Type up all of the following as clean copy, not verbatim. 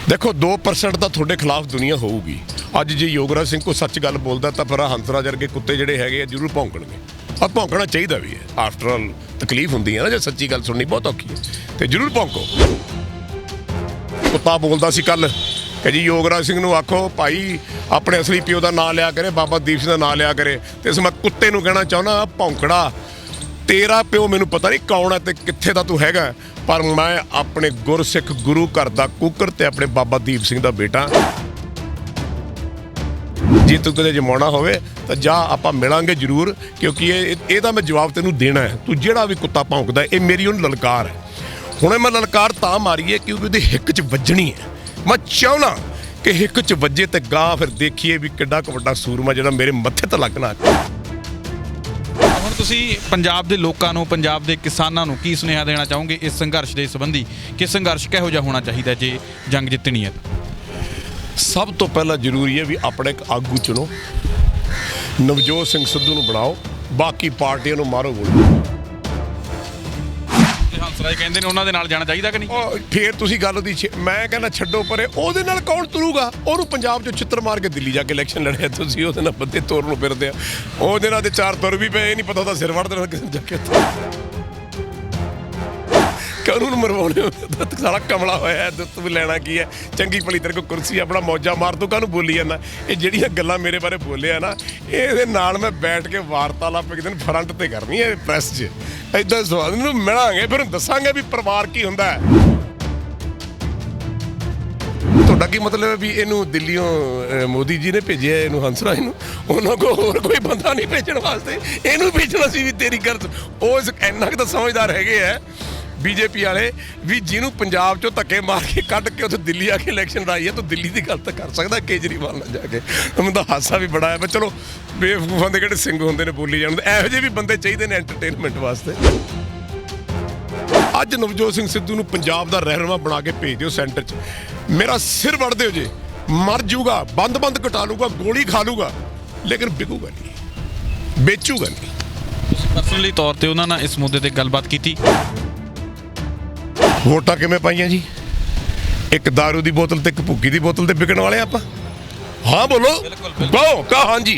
देखो 2% ਤਾਂ ਤੁਹਾਡੇ ਖਿਲਾਫ ਦੁਨੀਆ ਹੋਊਗੀ। ਅੱਜ ਜੇ ਯੋਗਰਾਜ ਸਿੰਘ ਕੋਈ ਸੱਚ ਗੱਲ ਬੋਲਦਾ ਤਾਂ ਫਿਰ ਹੰਸਰਾਜ ਵਰਗੇ ਕੁੱਤੇ ਜਿਹੜੇ ਹੈਗੇ ਆ ਜ਼ਰੂਰ ਭੌਂਕਣਗੇ। ਆ ਭੌਂਕਣਾ ਚਾਹੀਦਾ ਵੀ ਹੈ। ਆਫਟਰ ਆਲ ਤਕਲੀਫ ਹੁੰਦੀ ਹੈ ਨਾ ਜੇ ਸੱਚੀ ਗੱਲ ਸੁਣਨੀ ਬਹੁਤ ਔਖੀ ਹੈ ਤੇ ਜ਼ਰੂਰ ਭੌਂਕੋ। ਕੁੱਤਾ ਬੋਲਦਾ ਸੀ ਕੱਲ ਕਿ ਜੀ ਯੋਗਰਾਜ ਸਿੰਘ ਨੂੰ ਆਖੋ ਭਾਈ ਆਪਣੇ ਅਸਲੀ ਪਿਓ ਦਾ ਨਾਂ ਲਿਆ ਕਰੇ, ਬਾਬਾ ਦੀਪ ਸਿੰਘ ਦਾ ਨਾਂ ਲਿਆ ਕਰੇ। ਤੇ ਇਸ ਮੈਂ ਕੁੱਤੇ ਨੂੰ ਕਹਿਣਾ ਚਾਹੁੰਦਾ ਭੌਂਕੜਾ ਤੇਰਾ ਪਿਓ ਮੈਨੂੰ ਪਤਾ ਨਹੀਂ ਕੌਣ ਹੈ ਤੇ ਕਿੱਥੇ ਦਾ ਤੂੰ ਹੈਗਾ, ਪਰ ਮੈਂ ਆਪਣੇ ਗੁਰਸਿੱਖ ਗੁਰੂ ਘਰ ਦਾ ਕੁੱਕਰ ਤੇ ਆਪਣੇ ਬਾਬਾ ਦੀਪ ਸਿੰਘ ਦਾ ਬੇਟਾ। ਜੇ ਤੂੰ ਕਦੇ ਜਮਾਉਣਾ ਹੋਵੇ ਤਾਂ ਜਾ ਆਪਾਂ ਮਿਲਾਂਗੇ ਜ਼ਰੂਰ, ਕਿਉਂਕਿ ਇਹਦਾ ਮੈਂ ਜਵਾਬ ਤੈਨੂੰ ਦੇਣਾ ਹੈ। ਤੂੰ ਜਿਹੜਾ ਵੀ ਕੁੱਤਾ ਭੌਂਕਦਾ ਇਹ ਮੇਰੀ ਉਹਨੂੰ ਲਲਕਾਰ ਹੈ। ਹੁਣੇ ਮੈਂ ਲਲਕਾਰ ਤਾਂ ਮਾਰੀ ਹੈ ਕਿਉਂਕਿ ਉਹਦੀ ਹਿੱਕ 'ਚ ਵੱਜਣੀ ਹੈ। ਮੈਂ ਚਾਹੁੰਦਾ ਕਿ ਹਿੱਕ 'ਚ ਵੱਜੇ ਤੇ ਗਾਂ ਫਿਰ ਦੇਖੀਏ ਵੀ ਕਿੱਡਾ ਕੁ ਵੱਡਾ ਸੂਰਮਾ ਜਿਹੜਾ ਮੇਰੇ ਮੱਥੇ ਤੇ ਲੱਗਣਾ। ਹੁਣ ਤੁਸੀਂ ਪੰਜਾਬ ਦੇ ਲੋਕਾਂ ਨੂੰ, ਪੰਜਾਬ ਦੇ ਕਿਸਾਨਾਂ ਨੂੰ ਕੀ ਸੁਨੇਹਾ ਦੇਣਾ ਚਾਹੋਗੇ ਇਸ ਸੰਘਰਸ਼ ਦੇ ਸੰਬੰਧੀ ਕਿ ਸੰਘਰਸ਼ ਕਿਹੋ ਜਿਹਾ ਹੋਣਾ ਚਾਹੀਦਾ ਜੇ ਜੰਗ ਜਿੱਤਣੀ ਹੈ? ਸਭ ਤੋਂ ਪਹਿਲਾਂ ਜ਼ਰੂਰੀ ਹੈ ਵੀ ਆਪਣੇ ਇੱਕ ਆਗੂ ਚੁਣੋ। ਨਵਜੋਤ ਸਿੰਘ ਸਿੱਧੂ ਨੂੰ ਬਣਾਓ, ਬਾਕੀ ਪਾਰਟੀਆਂ ਨੂੰ ਮਾਰੋ ਗੋਲੀ। ਹੰਸਰਾਜ ਕਹਿੰਦੇ ਨੇ ਉਹਨਾਂ ਦੇ ਨਾਲ ਜਾਣਾ ਚਾਹੀਦਾ ਕਿ ਨਹੀਂ? ਫੇਰ ਤੁਸੀਂ ਗੱਲ ਉਹਦੀ ਮੈਂ ਕਹਿੰਦਾ ਛੱਡੋ ਪਰੇ, ਉਹਦੇ ਨਾਲ ਕੌਣ ਤੁਰੂਗਾ? ਉਹਨੂੰ ਪੰਜਾਬ 'ਚੋਂ ਛਿੱਤਰ ਮਾਰ ਕੇ ਦਿੱਲੀ ਜਾ ਕੇ ਇਲੈਕਸ਼ਨ ਲੜਿਆ, ਤੁਸੀਂ ਉਹਦੇ ਨਾਲ ਬੰਦੇ ਤੋਰਨ ਨੂੰ ਫਿਰਦੇ ਆ। ਉਹਦੇ ਨਾਲ ਤੇ 4 ਤੁਰ ਵੀ ਪਏ, ਇਹ ਨਹੀਂ ਪਤਾ ਉਹਦਾ ਸਿਰ ਵੜ ਦੇਣਾ ਕਿਸੇ ਜਾ ਕੇ। ਕਾਨੂੰਨ ਮਰਵਾਉਣੇ ਸਾਰਾ ਕਮਲਾ ਹੋਇਆ ਹੈ। ਦੁੱਤ ਵੀ ਲੈਣਾ ਕੀ ਹੈ? ਚੰਗੀ ਭਲੀ ਤੇਰੇ ਕੋਲ ਕੁਰਸੀ ਆਪਣਾ ਮੌਜਾਂ ਮਾਰ, ਤੂੰ ਕਾਹਨੂੰ ਬੋਲੀ ਜਾਂਦਾ? ਇਹ ਜਿਹੜੀਆਂ ਗੱਲਾਂ ਮੇਰੇ ਬਾਰੇ ਬੋਲਿਆ ਨਾ, ਇਹਦੇ ਨਾਲ ਮੈਂ ਬੈਠ ਕੇ ਵਾਰਤਾਲਾਪ ਇੱਕ ਦਿਨ ਫਰੰਟ ਤੇ ਕਰਨੀ ਹੈ ਪ੍ਰੈਸ 'ਚ। ਇੱਦਾਂ ਸਵਾਲ ਨੂੰ ਮਿਲਾਂਗੇ, ਫਿਰ ਦੱਸਾਂਗੇ ਵੀ ਪਰਿਵਾਰ ਕੀ ਹੁੰਦਾ ਹੈ। ਤੁਹਾਡਾ ਕੀ ਮਤਲਬ ਹੈ ਵੀ ਇਹਨੂੰ ਦਿੱਲੀੋਂ ਮੋਦੀ ਜੀ ਨੇ ਭੇਜਿਆ ਇਹਨੂੰ ਹੰਸਰਾਜ ਨੂੰ? ਉਹਨਾਂ ਕੋਲ ਹੋਰ ਕੋਈ ਬੰਦਾ ਨਹੀਂ ਭੇਜਣ ਵਾਸਤੇ, ਇਹਨੂੰ ਭੇਜਣਾ ਸੀ ਵੀ ਤੇਰੀ ਗੱਲ। ਉਹ ਇੰਨਾ ਕੁ ਤਾਂ ਸਮਝਦਾਰ ਹੈਗੇ ਆ ਬੀਜੇਪੀ ਵਾਲੇ ਵੀ ਜਿਹਨੂੰ ਪੰਜਾਬ 'ਚੋਂ ਧੱਕੇ ਮਾਰ ਕੇ ਕੱਢ ਕੇ ਉੱਥੇ ਦਿੱਲੀ ਆ ਕੇ ਇਲੈਕਸ਼ਨ ਲੜਾਈ ਹੈ, ਤੂੰ ਦਿੱਲੀ ਦੀ ਗੱਲ ਤਾਂ ਕਰ ਸਕਦਾ ਕੇਜਰੀਵਾਲ ਨਾਲ ਜਾ ਕੇ। ਮੈਨੂੰ ਤਾਂ ਹਾਸਾ ਵੀ ਬੜਾ ਹੈ। ਪਰ ਚਲੋ ਬੇਵਕੂਫਾਂ ਦੇ ਕਿਹੜੇ ਸਿੰਘ ਹੁੰਦੇ ਨੇ ਬੋਲੀ ਜਾਣ ਦੇ, ਇਹੋ ਜਿਹੇ ਵੀ ਬੰਦੇ ਚਾਹੀਦੇ ਨੇ ਐਂਟਰਟੇਨਮੈਂਟ ਵਾਸਤੇ। ਅੱਜ ਨਵਜੋਤ ਸਿੰਘ ਸਿੱਧੂ ਨੂੰ ਪੰਜਾਬ ਦਾ ਰਹਿਨੁਮਾ ਬਣਾ ਕੇ ਭੇਜ ਦਿਓ ਸੈਂਟਰ 'ਚ। ਮੇਰਾ ਸਿਰ ਵੜ ਦਿਓ ਜੇ, ਮਰ ਜੂਗਾ, ਬੰਦ ਕਟਾ ਲੂਗਾ, ਗੋਲੀ ਖਾ ਲੂਗਾ, ਲੇਕਿਨ ਵਿਕੂਗਾ ਨਹੀਂ, ਵੇਚੂਗਾ ਨਹੀਂ। ਤੁਸੀਂ ਪਰਸਨਲੀ ਤੌਰ ਤੇ ਉਹਨਾਂ ਨਾਲ ਇਸ ਮੁੱਦੇ ਤੇ ਗੱਲਬਾਤ ਕੀਤੀ? ਵੋਟਾਂ ਕਿਵੇਂ ਪਾਈਆਂ ਜੀ? ਇੱਕ ਦਾਰੂ ਦੀ ਬੋਤਲ ਤੇ ਇੱਕ ਭੁੱਕੀ ਦੀ ਬੋਤਲ ਤੇ ਵਿਕਣ ਵਾਲੇ ਆਪਾਂ। हाँ बोलो, कहो कहा हाँ जी।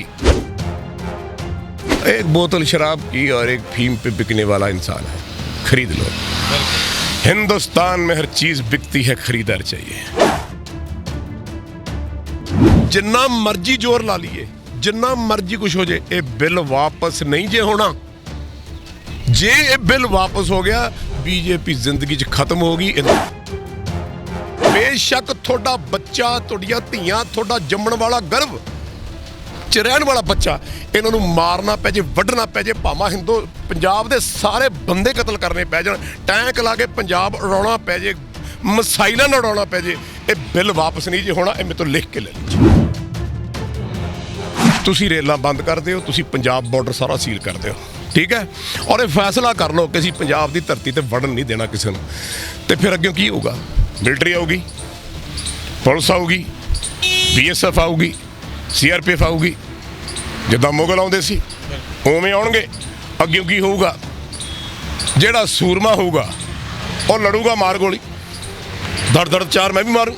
एक बोतल शराब की और एक फीम पे बिकने वाला इंसान है, खरीद लो। हिंदुस्तान में हर चीज बिकती है, खरीदार चाहिए। जिन्ना मर्जी जोर ला लिए, जिन्ना मर्जी कुछ हो जाए, ये बिल वापस नहीं जे होना। जे ये बिल वापस हो गया, बीजेपी जिंदगी च खत्म होगी। बेशक थोड़ा बच्चा, तुहाडियां धीआं, थोड़ा जम्मण वाला गर्भ च रहण वाला बच्चा, इन्हां नूं मारना पै जे, वड्ढना पै जे, भावां हिंदू पंजाब दे सारे बंदे कतल करने पै जाण, टैंक ला के पंजाब उड़ाउणा पै जे, मिसाइलां नाल उड़ाउणा पै जे, ये बिल वापस नहीं जे होना। ये मेरे तो लिख के ले लो। तुसीं रेलां बंद कर दिओ, तुसीं पंजाब बॉर्डर सारा सील कर दिओ, ठीक है? और ये फैसला कर लो कि असीं पंजाब की धरती ते वड़न नहीं देना किसी नूं। ते फिर अग्गों की होगा? मिलिटरी आऊगी, पुलिस आऊगी, BSF आऊगी, CRPF आऊगी, जिद्दां मुगल आउंदे सी उवें आउणगे। अग्गों की होऊगा? जिहड़ा सूरमा होऊगा और लड़ूगा मार गोली, धड़ चार मैं भी मारूं।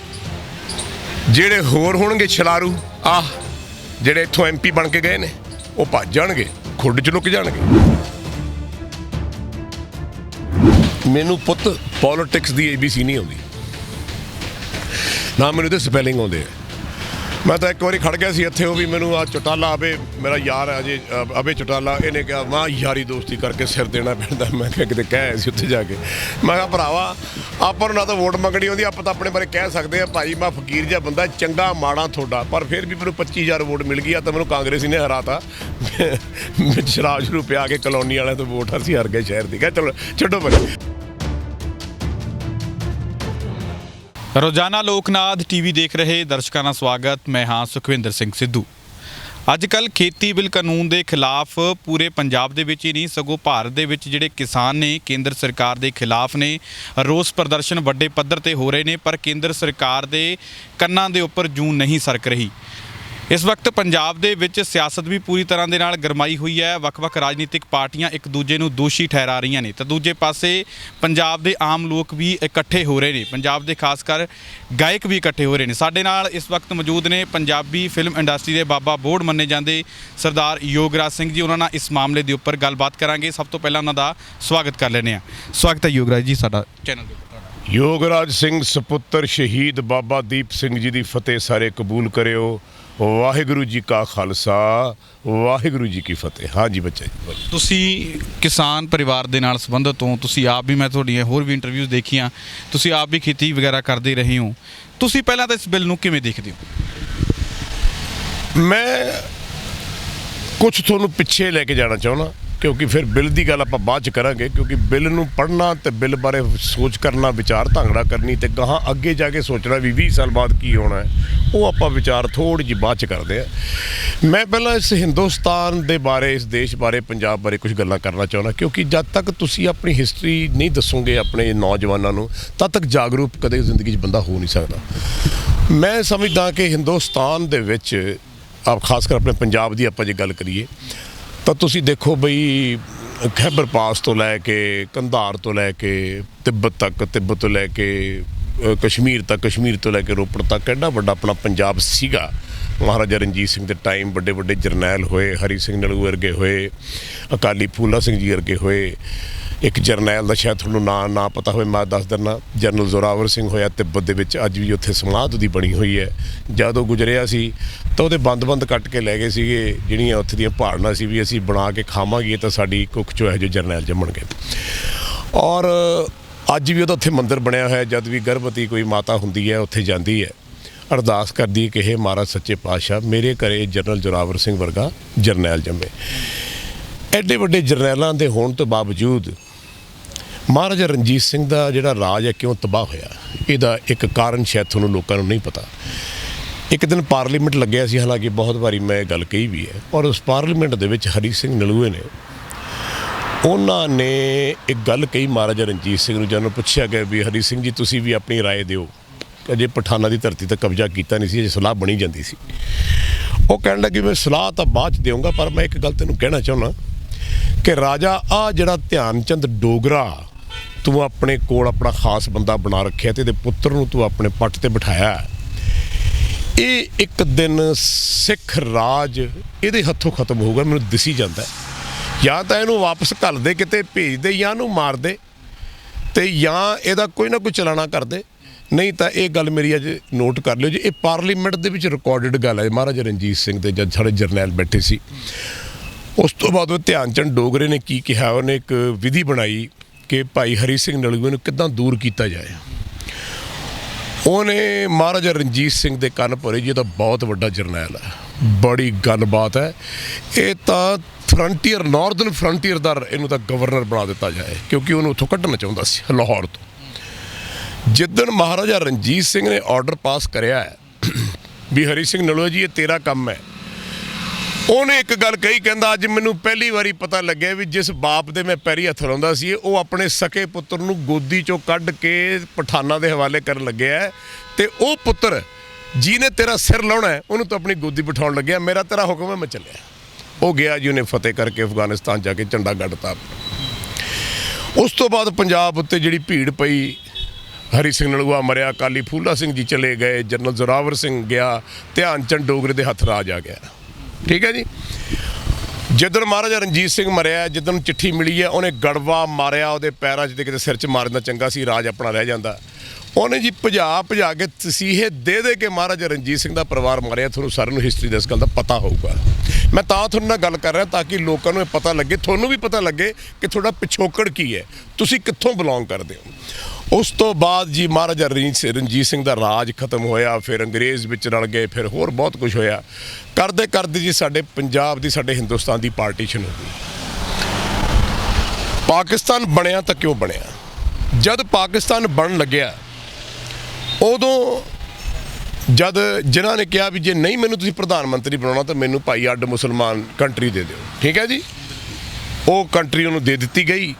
जिहड़े होर होणगे छलारू, जिहड़े इत्थों MP बन के गए ने, वो भज जाणगे, खुड च लुक जाणगे। मैनू पुत पॉलिटिक्स की ABC नहीं आती ना, मैनू तो स्पैलिंग आते हैं। मैं तो एक बार खड़ गया सी इत्थे, वो भी मैनू आ चौटाला अबे, मेरा यार अजे अबे चौटाला, इन्हें कहा मां यारी दोस्ती करके सिर देना पैंदा। मैं किते कह सी उत्थे जाके, मैं कहा भरावा आपां नूं ना तो वोट मंगनी आउंदी, आपां तां अपने बारे कह सकते हैं भाई मैं फकीर जिहा बंदा, चंगा माड़ा थोड़ा, पर फिर भी मैनू 25,000 वोट मिल गई। तो मैनू कांग्रेसी ने हराता। शराब शरूब पिया के कलोनी वाले तो वोट असीं हार गए शहर दी। कह चलो छड्डो पर। ਰੋਜ਼ਾਨਾ ਲੋਕਨਾਥ TV ਦੇਖ ਰਹੇ ਦਰਸ਼ਕਾਂ ਦਾ ਸਵਾਗਤ। ਮੈਂ ਹਾਂ ਸੁਖਵਿੰਦਰ ਸਿੰਘ ਸਿੱਧੂ। ਅੱਜ ਕੱਲ੍ਹ ਖੇਤੀ ਬਿੱਲ ਕਾਨੂੰਨ ਦੇ ਖਿਲਾਫ ਪੂਰੇ ਪੰਜਾਬ ਦੇ ਵਿੱਚ ਹੀ ਨਹੀਂ ਸਗੋਂ ਭਾਰਤ ਦੇ ਵਿੱਚ ਜਿਹੜੇ ਕਿਸਾਨ ਨੇ ਕੇਂਦਰ ਸਰਕਾਰ ਦੇ ਖਿਲਾਫ ਨੇ। ਰੋਸ ਪ੍ਰਦਰਸ਼ਨ ਵੱਡੇ ਪੱਧਰ ਤੇ ਹੋ ਰਹੇ ਨੇ, ਪਰ ਕੇਂਦਰ ਸਰਕਾਰ ਦੇ ਕੰਨਾਂ ਦੇ ਉੱਪਰ ਜੂੰ ਨਹੀਂ ਸਰਕ ਰਹੀ। ਇਸ ਵਕਤ ਪੰਜਾਬ ਦੇ ਵਿੱਚ ਸਿਆਸਤ ਵੀ ਪੂਰੀ ਤਰ੍ਹਾਂ ਦੇ ਨਾਲ ਗਰਮਾਈ ਹੋਈ ਹੈ। ਵੱਖ-ਵੱਖ ਰਾਜਨੀਤਿਕ ਪਾਰਟੀਆਂ ਇੱਕ ਦੂਜੇ ਨੂੰ ਦੋਸ਼ੀ ਠਹਿਰਾ ਰਹੀਆਂ ਨੇ ਤਾਂ ਦੂਜੇ ਪਾਸੇ ਪੰਜਾਬ ਦੇ ਆਮ ਲੋਕ ਵੀ ਇਕੱਠੇ ਹੋ ਰਹੇ ਨੇ। ਪੰਜਾਬ ਦੇ ਖਾਸ ਕਰ ਗਾਇਕ ਵੀ ਇਕੱਠੇ ਹੋ ਰਹੇ ਨੇ। ਸਾਡੇ ਨਾਲ ਇਸ ਵਕਤ ਮੌਜੂਦ ਨੇ ਪੰਜਾਬੀ ਫਿਲਮ ਇੰਡਸਟਰੀ ਦੇ ਬਾਬਾ ਬੋੜ ਮੰਨੇ ਜਾਂਦੇ ਸਰਦਾਰ ਯੋਗਰਾਜ ਸਿੰਘ ਜੀ। ਉਹਨਾਂ ਨਾਲ ਇਸ ਮਾਮਲੇ ਦੇ ਉੱਪਰ ਗੱਲਬਾਤ ਕਰਾਂਗੇ। ਸਭ ਤੋਂ ਪਹਿਲਾਂ ਉਹਨਾਂ ਦਾ ਸਵਾਗਤ ਕਰ ਲੈਂਦੇ ਹਾਂ। ਸਵਾਗਤ ਹੈ ਯੋਗਰਾਜ ਜੀ ਸਾਡਾ ਚੈਨਲ ਦੇ ਉੱਪਰ। ਯੋਗਰਾਜ ਸਿੰਘ ਸਪੁੱਤਰ ਸ਼ਹੀਦ ਬਾਬਾ ਦੀਪ ਸਿੰਘ ਜੀ ਦੀ ਫਤਿਹ ਸਾਰੇ ਕਬੂਲ ਕਰਿਓ। ਵਾਹਿਗੁਰੂ ਜੀ ਕਾ ਖਾਲਸਾ ਵਾਹਿਗੁਰੂ ਜੀ ਕੀ ਫਤਿਹ। ਹਾਂਜੀ ਬੱਚਾ ਜੀ। ਤੁਸੀਂ ਕਿਸਾਨ ਪਰਿਵਾਰ ਦੇ ਨਾਲ ਸੰਬੰਧਿਤ ਹੋ। ਤੁਸੀਂ ਆਪ ਵੀ, ਮੈਂ ਤੁਹਾਡੀਆਂ ਹੋਰ ਵੀ ਇੰਟਰਵਿਊਜ਼ ਦੇਖੀਆਂ, ਤੁਸੀਂ ਆਪ ਵੀ ਖੇਤੀ ਵਗੈਰਾ ਕਰਦੇ ਰਹੇ ਹੋ। ਤੁਸੀਂ ਪਹਿਲਾਂ ਤਾਂ ਇਸ ਬਿੱਲ ਨੂੰ ਕਿਵੇਂ ਦੇਖਦੇ ਹੋ? ਮੈਂ ਕੁਝ ਤੁਹਾਨੂੰ ਪਿੱਛੇ ਲੈ ਕੇ ਜਾਣਾ ਚਾਹੁੰਦਾ, ਕਿਉਂਕਿ ਫਿਰ ਬਿੱਲ ਦੀ ਗੱਲ ਆਪਾਂ ਬਾਅਦ ਚ ਕਰਾਂਗੇ। ਕਿਉਂਕਿ ਬਿੱਲ ਨੂੰ ਪੜ੍ਹਨਾ ਤੇ ਬਿੱਲ ਬਾਰੇ ਸੋਚ ਕਰਨਾ, ਵਿਚਾਰ ਧਾਂਗੜਾ ਕਰਨੀ ਤੇ ਗਾਹਾਂ ਅੱਗੇ ਜਾ ਕੇ ਸੋਚਣਾ ਵੀ 20 ਸਾਲ ਬਾਅਦ ਕੀ ਹੋਣਾ ਹੈ, ਉਹ ਆਪਾਂ ਵਿਚਾਰ ਥੋੜ੍ਹੀ ਜਿਹੀ ਬਾਅਦ ਚ ਕਰਦੇ ਆ। ਮੈਂ ਪਹਿਲਾਂ ਇਸ ਹਿੰਦੁਸਤਾਨ ਦੇ ਬਾਰੇ, ਇਸ ਦੇਸ਼ ਬਾਰੇ, ਪੰਜਾਬ ਬਾਰੇ ਕੁਝ ਗੱਲਾਂ ਕਰਨਾ ਚਾਹੁੰਦਾ, ਕਿਉਂਕਿ ਜਦ ਤੱਕ ਤੁਸੀਂ ਆਪਣੀ ਹਿਸਟਰੀ ਨਹੀਂ ਦੱਸੋਗੇ ਆਪਣੇ ਨੌਜਵਾਨਾਂ ਨੂੰ, ਤਦ ਤੱਕ ਜਾਗਰੂਕ ਕਦੇ ਜ਼ਿੰਦਗੀ 'ਚ ਬੰਦਾ ਹੋ ਨਹੀਂ ਸਕਦਾ। ਮੈਂ ਸਮਝਦਾ ਕਿ ਹਿੰਦੁਸਤਾਨ ਦੇ ਵਿੱਚ ਖਾਸ ਕਰ ਆਪਣੇ ਪੰਜਾਬ ਦੀ ਆਪਾਂ ਜੇ ਗੱਲ ਕਰੀਏ ਤਾਂ ਤੁਸੀਂ ਦੇਖੋ ਬਈ ਖੈਬਰ ਪਾਸ ਤੋਂ ਲੈ ਕੇ ਕੰਧਾਰ ਤੋਂ ਲੈ ਕੇ ਤਿੱਬਤ ਤੱਕ, ਤਿੱਬਤ ਤੋਂ ਲੈ ਕੇ ਕਸ਼ਮੀਰ ਤੱਕ, ਕਸ਼ਮੀਰ ਤੋਂ ਲੈ ਕੇ ਰੋਪੜ ਤੱਕ ਐਡਾ ਵੱਡਾ ਆਪਣਾ ਪੰਜਾਬ ਸੀਗਾ। ਮਹਾਰਾਜਾ ਰਣਜੀਤ ਸਿੰਘ ਦੇ ਟਾਈਮ ਵੱਡੇ ਵੱਡੇ ਜਰਨੈਲ ਹੋਏ, ਹਰੀ ਸਿੰਘ ਨਲੂਏ ਵਰਗੇ ਹੋਏ, ਅਕਾਲੀ ਫੂਲਾ ਸਿੰਘ ਜੀ ਵਰਗੇ ਹੋਏ। ਇੱਕ ਜਰਨੈਲ ਦਾ ਸ਼ਾਇਦ ਤੁਹਾਨੂੰ ਨਾ ਪਤਾ ਹੋਵੇ, ਮੈਂ ਦੱਸ ਦਿੰਦਾ, ਜਨਰਲ ਜ਼ੋਰਾਵਰ ਸਿੰਘ ਹੋਇਆ ਤਿੱਬਤ ਦੇ ਵਿੱਚ। ਅੱਜ ਵੀ ਉੱਥੇ ਸਮਾਧ ਦੀ ਬਣੀ ਹੋਈ ਹੈ। ਜਦ ਉਹ ਗੁਜ਼ਰਿਆ ਸੀ ਤਾਂ ਉਹਦੇ ਬੰਦ ਕੱਟ ਕੇ ਲੈ ਗਏ ਸੀਗੇ। ਜਿਹੜੀਆਂ ਉੱਥੇ ਦੀਆਂ ਪਹਾੜਾਂ ਸੀ ਵੀ ਅਸੀਂ ਬਣਾ ਕੇ ਖਾਵਾਂਗੇ ਤਾਂ ਸਾਡੀ ਕੁੱਖ 'ਚੋਂ ਇਹੋ ਜਿਹੇ ਜਰਨੈਲ ਜੰਮਣਗੇ। ਔਰ ਅੱਜ ਵੀ ਉਹਦਾ ਉੱਥੇ ਮੰਦਿਰ ਬਣਿਆ ਹੋਇਆ। ਜਦ ਵੀ ਗਰਭਵਤੀ ਕੋਈ ਮਾਤਾ ਹੁੰਦੀ ਹੈ ਉੱਥੇ ਜਾਂਦੀ ਹੈ, ਅਰਦਾਸ ਕਰਦੀ ਹੈ ਕਿ ਹੇ ਮਹਾਰਾਜ ਸੱਚੇ ਪਾਤਸ਼ਾਹ ਮੇਰੇ ਘਰੇ ਜਨਰਲ ਜ਼ੋਰਾਵਰ ਸਿੰਘ ਵਰਗਾ ਜਰਨੈਲ ਜੰਮੇ। ਐਡੇ ਵੱਡੇ ਜਰਨੈਲਾਂ ਦੇ ਹੋਣ ਤੋਂ ਬਾਵਜੂਦ ਮਹਾਰਾਜਾ ਰਣਜੀਤ ਸਿੰਘ ਦਾ ਜਿਹੜਾ ਰਾਜ ਹੈ ਕਿਉਂ ਤਬਾਹ ਹੋਇਆ, ਇਹਦਾ ਇੱਕ ਕਾਰਨ ਸ਼ਾਇਦ ਤੁਹਾਨੂੰ ਲੋਕਾਂ ਨੂੰ ਨਹੀਂ ਪਤਾ। ਇੱਕ ਦਿਨ ਪਾਰਲੀਮੈਂਟ ਲੱਗਿਆ ਸੀ, ਹਾਲਾਂਕਿ ਬਹੁਤ ਵਾਰੀ ਮੈਂ ਇਹ ਗੱਲ ਕਹੀ ਵੀ ਹੈ, ਔਰ ਉਸ ਪਾਰਲੀਮੈਂਟ ਦੇ ਵਿੱਚ ਹਰੀ ਸਿੰਘ ਨਲੂਏ ਨੇ, ਉਹਨਾਂ ਨੇ ਇੱਕ ਗੱਲ ਕਹੀ ਮਹਾਰਾਜਾ ਰਣਜੀਤ ਸਿੰਘ ਨੂੰ। ਜਦੋਂ ਪੁੱਛਿਆ ਗਿਆ ਵੀ ਹਰੀ ਸਿੰਘ ਜੀ ਤੁਸੀਂ ਵੀ ਆਪਣੀ ਰਾਏ ਦਿਓ, ਅਜੇ ਪਠਾਨਾਂ ਦੀ ਧਰਤੀ ਤੇ ਕਬਜ਼ਾ ਕੀਤਾ ਨਹੀਂ ਸੀ, ਅਜੇ ਸਲਾਹ ਬਣੀ ਜਾਂਦੀ ਸੀ। ਉਹ ਕਹਿਣ ਲੱਗੇ ਮੈਂ ਸਲਾਹ ਤਾਂ ਬਾਅਦ 'ਚ ਦੇਵਾਂਗਾ, ਪਰ ਮੈਂ ਇੱਕ ਗੱਲ ਤੈਨੂੰ ਕਹਿਣਾ ਚਾਹੁੰਦਾ ਕਿ ਰਾਜਾ ਆ ਜਿਹੜਾ ਧਿਆਨ ਚੰਦ ਡੋਗਰਾ ਤੂੰ ਆਪਣੇ ਕੋਲ ਆਪਣਾ ਖਾਸ ਬੰਦਾ ਬਣਾ ਰੱਖਿਆ ਤੇ ਇਹਦੇ ਪੁੱਤਰ ਨੂੰ ਤੂੰ ਆਪਣੇ ਪੱਟ ਤੇ ਬਿਠਾਇਆ, ਇਹ ਇੱਕ ਦਿਨ ਸਿੱਖ ਰਾਜ ਇਹਦੇ ਹੱਥੋਂ ਖਤਮ ਹੋਊਗਾ, ਮੈਨੂੰ ਦਿਸੀ ਜਾਂਦਾ। ਜਾਂ ਤਾਂ ਇਹਨੂੰ ਵਾਪਸ ਘੱਲ ਦੇ, ਕਿਤੇ ਭੇਜ ਦੇ, ਜਾਂ ਇਹਨੂੰ ਮਾਰ ਦੇ ਤੇ ਜਾਂ ਇਹਦਾ ਕੋਈ ਨਾ ਕੋਈ ਚਲਾਣਾ ਕਰ ਦੇ। ਨਹੀਂ ਤਾਂ ਇਹ ਗੱਲ ਮੇਰੀ ਅੱਜ ਨੋਟ ਕਰ ਲਿਓ ਜੀ, ਇਹ ਪਾਰਲੀਮੈਂਟ ਦੇ ਵਿੱਚ ਰਿਕਾਰਡਡ ਗੱਲ ਹੈ। ਮਹਾਰਾਜਾ ਰਣਜੀਤ ਸਿੰਘ ਦੇ ਜਦ ਸਾਡੇ ਜਰਨੈਲ ਬੈਠੇ ਸੀ, ਉਸ ਤੋਂ ਬਾਅਦ ਉਹ ਧਿਆਨ ਚੰਦ ਡੋਗਰੇ ਨੇ ਕੀ ਕਿਹਾ, ਉਹਨੇ ਇੱਕ ਵਿਧੀ ਬਣਾਈ ਕਿ ਭਾਈ ਹਰੀ ਸਿੰਘ ਨਲੂਏ ਨੂੰ ਕਿੱਦਾਂ ਦੂਰ ਕੀਤਾ ਜਾਏ। ਉਹਨੇ ਮਹਾਰਾਜਾ ਰਣਜੀਤ ਸਿੰਘ ਦੇ ਕੰਨ ਭਰੇ ਜੀ, ਇਹ ਤਾਂ ਬਹੁਤ ਵੱਡਾ ਜਰਨੈਲ ਹੈ, ਬੜੀ ਗੱਲਬਾਤ ਹੈ, ਇਹ ਤਾਂ ਫਰੰਟੀਅਰ, ਨਾਰਦਰਨ ਫਰੰਟੀਅਰ ਦਾ ਇਹਨੂੰ ਤਾਂ ਗਵਰਨਰ ਬਣਾ ਦਿੱਤਾ ਜਾਏ, ਕਿਉਂਕਿ ਉਹਨੂੰ ਉੱਥੋਂ ਕੱਢਣਾ ਚਾਹੁੰਦਾ ਸੀ ਲਾਹੌਰ ਤੋਂ। ਜਿੱਦਣ ਮਹਾਰਾਜਾ ਰਣਜੀਤ ਸਿੰਘ ਨੇ ਆਰਡਰ ਪਾਸ ਕਰਿਆ ਵੀ ਹਰੀ ਸਿੰਘ ਨਲੂਏ ਜੀ ਇਹ ਤੇਰਾ ਕੰਮ ਹੈ, ਉਹਨੇ ਇੱਕ ਗੱਲ ਕਹੀ, ਕਹਿੰਦਾ ਅੱਜ ਮੈਨੂੰ ਪਹਿਲੀ ਵਾਰੀ ਪਤਾ ਲੱਗਿਆ ਵੀ ਜਿਸ ਬਾਪ ਦੇ ਮੈਂ ਪੈਰੀ ਹੱਥ ਲਾਉਂਦਾ ਸੀ ਉਹ ਆਪਣੇ ਸਕੇ ਪੁੱਤਰ ਨੂੰ ਗੋਦੀ ਚੋਂ ਕੱਢ ਕੇ ਪਠਾਨਾਂ ਦੇ ਹਵਾਲੇ ਕਰਨ ਲੱਗਿਆ, ਤੇ ਉਹ ਪੁੱਤਰ ਜਿਹਨੇ ਤੇਰਾ ਸਿਰ ਲਾਉਣਾ ਹੈ ਉਹਨੂੰ ਤਾਂ ਆਪਣੀ ਗੋਦੀ ਬਿਠਾਉਣ ਲੱਗਿਆ। ਮੇਰਾ ਤੇਰਾ ਹੁਕਮ ਹੈ, ਮੈਂ ਚੱਲਿਆ। ਉਹ ਗਿਆ ਜੀ, ਉਹਨੇ ਫਤਿਹ ਕਰਕੇ ਅਫਗਾਨਿਸਤਾਨ ਜਾ ਕੇ ਝੰਡਾ ਗੱਡਤਾ। ਉਸ ਤੋਂ ਬਾਅਦ ਪੰਜਾਬ ਉੱਤੇ ਜਿਹੜੀ ਭੀੜ ਪਈ, ਹਰੀ ਸਿੰਘ ਨਲੂਆ ਮਰਿਆ, ਅਕਾਲੀ ਫੂਲਾ ਸਿੰਘ ਜੀ ਚਲੇ ਗਏ, ਜਨਰਲ ਜ਼ੋਰਾਵਰ ਸਿੰਘ ਗਿਆ, ਧਿਆਨ ਚੰਦ ਡੋਗਰੇ ਦੇ ਹੱਥ ਰਾਜ ਆ ਗਿਆ। ਠੀਕ ਹੈ ਜੀ। ਜਿੱਦਣ ਮਹਾਰਾਜਾ ਰਣਜੀਤ ਸਿੰਘ ਮਰਿਆ, ਜਿੱਦਣ ਚਿੱਠੀ ਮਿਲੀ ਹੈ, ਉਹਨੇ ਗੜਵਾ ਮਾਰਿਆ ਉਹਦੇ ਪੈਰਾਂ 'ਚ ਤੇ ਕਿਤੇ ਸਿਰ 'ਚ ਮਾਰ ਦਿੰਦਾ ਚੰਗਾ ਸੀ, ਰਾਜ ਆਪਣਾ ਰਹਿ ਜਾਂਦਾ। ਉਹਨੇ ਜੀ ਭਜਾ ਕੇ ਤਸੀਹੇ ਦੇ ਕੇ ਮਹਾਰਾਜਾ ਰਣਜੀਤ ਸਿੰਘ ਦਾ ਪਰਿਵਾਰ ਮਾਰਿਆ। ਤੁਹਾਨੂੰ ਸਾਰਿਆਂ ਨੂੰ ਹਿਸਟਰੀ ਦਾ ਇਸ ਗੱਲ ਦਾ ਪਤਾ ਹੋਊਗਾ। ਮੈਂ ਤਾਂ ਤੁਹਾਨੂੰ ਨਾਲ ਗੱਲ ਕਰ ਰਿਹਾ ਤਾਂ ਕਿ ਲੋਕਾਂ ਨੂੰ ਇਹ ਪਤਾ ਲੱਗੇ, ਤੁਹਾਨੂੰ ਵੀ ਪਤਾ ਲੱਗੇ ਕਿ ਤੁਹਾਡਾ ਪਿਛੋਕੜ ਕੀ ਹੈ, ਤੁਸੀਂ ਕਿੱਥੋਂ ਬਿਲੋਂਗ ਕਰਦੇ ਹੋ। ਉਸ ਤੋਂ ਬਾਅਦ ਜੀ ਮਹਾਰਾਜਾ ਰਣਜੀਤ ਸਿੰਘ ਦਾ ਰਾਜ ਖਤਮ ਹੋਇਆ, ਫਿਰ ਅੰਗਰੇਜ਼ ਵਿੱਚ ਰਲ ਗਏ, ਫਿਰ ਹੋਰ ਬਹੁਤ ਕੁਝ ਹੋਇਆ। ਕਰਦੇ ਜੀ ਸਾਡੇ ਪੰਜਾਬ ਦੀ, ਸਾਡੇ ਹਿੰਦੁਸਤਾਨ ਦੀ ਪਾਰਟੀਸ਼ਨ ਹੋ ਗਈ। ਪਾਕਿਸਤਾਨ ਬਣਿਆ ਤਾਂ ਕਿਉਂ ਬਣਿਆ? ਜਦ ਪਾਕਿਸਤਾਨ ਬਣਨ ਲੱਗਿਆ ਉਦੋਂ ਜਦ ਜਿਨ੍ਹਾਂ ਨੇ ਕਿਹਾ ਵੀ ਜੇ ਨਹੀਂ ਮੈਨੂੰ ਤੁਸੀਂ ਪ੍ਰਧਾਨ ਮੰਤਰੀ ਬਣਾਉਣਾ ਤਾਂ ਮੈਨੂੰ ਭਾਈ ਅੱਡ ਮੁਸਲਮਾਨ ਕੰਟਰੀ ਦੇ ਦਿਓ, ਠੀਕ ਹੈ ਜੀ, ਉਹ ਕੰਟਰੀ ਉਹਨੂੰ ਦੇ ਦਿੱਤੀ ਗਈ।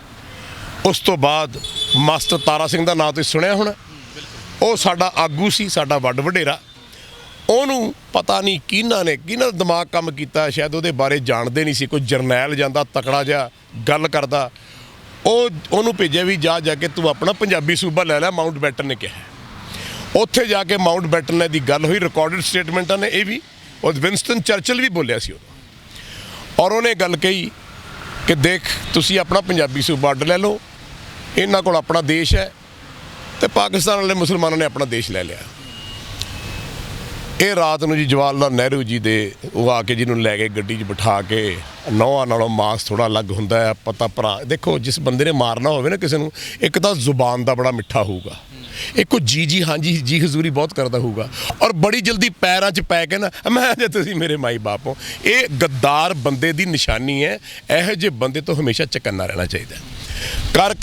ਉਸ ਤੋਂ ਬਾਅਦ ਮਾਸਟਰ ਤਾਰਾ ਸਿੰਘ ਦਾ ਨਾਂ ਤੁਸੀਂ ਸੁਣਿਆ ਹੋਣਾ, ਉਹ ਸਾਡਾ ਆਗੂ ਸੀ, ਸਾਡਾ ਵੱਡ ਵਡੇਰਾ। ਉਹਨੂੰ ਪਤਾ ਨਹੀਂ ਕਿਹਨਾਂ ਦਿਮਾਗ ਕੰਮ ਕੀਤਾ, ਸ਼ਾਇਦ ਉਹਦੇ ਬਾਰੇ ਜਾਣਦੇ ਨਹੀਂ ਸੀ। ਕੋਈ ਜਰਨੈਲ ਜਾਂਦਾ ਤਕੜਾ ਜਿਹਾ ਗੱਲ ਕਰਦਾ, ਉਹਨੂੰ ਭੇਜਿਆ ਵੀ ਜਾ ਕੇ ਤੂੰ ਆਪਣਾ ਪੰਜਾਬੀ ਸੂਬਾ ਲੈ ਲੈ, ਮਾਊਂਟ ਬੈਟਨ ਨੇ ਕਿਹਾ। ਉੱਥੇ ਜਾ ਕੇ ਮਾਊਂਟ ਬੈਟਨ ਨੇ ਦੀ ਗੱਲ ਹੋਈ, ਰਿਕਾਰਡਡ ਸਟੇਟਮੈਂਟਾਂ ਨੇ ਇਹ ਵੀ, ਉਹ ਵਿੰਸਟਨ ਚਰਚਿਲ ਵੀ ਬੋਲਿਆ ਸੀ ਉਦੋਂ, ਔਰ ਉਹਨੇ ਗੱਲ ਕਹੀ ਕਿ ਦੇਖ ਤੁਸੀਂ ਆਪਣਾ ਪੰਜਾਬੀ ਸੂਬਾ ਅੱਡ ਲੈ ਲਓ, ਇਹਨਾਂ ਕੋਲ ਆਪਣਾ ਦੇਸ਼ ਹੈ, ਤੇ ਪਾਕਿਸਤਾਨ ਵਾਲੇ ਮੁਸਲਮਾਨਾਂ ਨੇ ਆਪਣਾ ਦੇਸ਼ ਲੈ ਲਿਆ। ਇਹ ਰਾਤ ਨੂੰ ਜੀ ਜਵਾਹਰ ਲਾਲ ਨਹਿਰੂ ਜੀ ਦੇ ਉਹ ਆ ਕੇ ਜਿਹਨੂੰ ਲੈ ਕੇ ਗੱਡੀ 'ਚ ਬਿਠਾ ਕੇ, ਨੌਹਾਂ ਨਾਲੋਂ ਮਾਸ ਥੋੜ੍ਹਾ ਅਲੱਗ ਹੁੰਦਾ ਹੈ, ਪਤਾ ਭਰਾ ਦੇਖੋ ਜਿਸ ਬੰਦੇ ਨੇ ਮਾਰਨਾ ਹੋਵੇ ਨਾ ਕਿਸੇ ਨੂੰ, ਇੱਕ ਤਾਂ ਜ਼ੁਬਾਨ ਦਾ ਬੜਾ ਮਿੱਠਾ ਹੋਊਗਾ, ਇੱਕ ਉਹ ਜੀ ਹਾਂਜੀ ਜੀ ਹਜ਼ੂਰੀ ਬਹੁਤ ਕਰਦਾ ਹੋਊਗਾ, ਔਰ ਬੜੀ ਜਲਦੀ ਪੈਰਾਂ 'ਚ ਪੈ ਕੇ ਨਾ ਮੈਂ ਜੇ ਤੁਸੀਂ ਮੇਰੇ ਮਾਈ ਬਾਪ ਹੋ। ਇਹ ਗੱਦਾਰ ਬੰਦੇ ਦੀ ਨਿਸ਼ਾਨੀ ਹੈ। ਇਹੋ ਜਿਹੇ ਬੰਦੇ ਤੋਂ ਹਮੇਸ਼ਾ ਚਕੰਨਾ ਰਹਿਣਾ ਚਾਹੀਦਾ। ਕਰ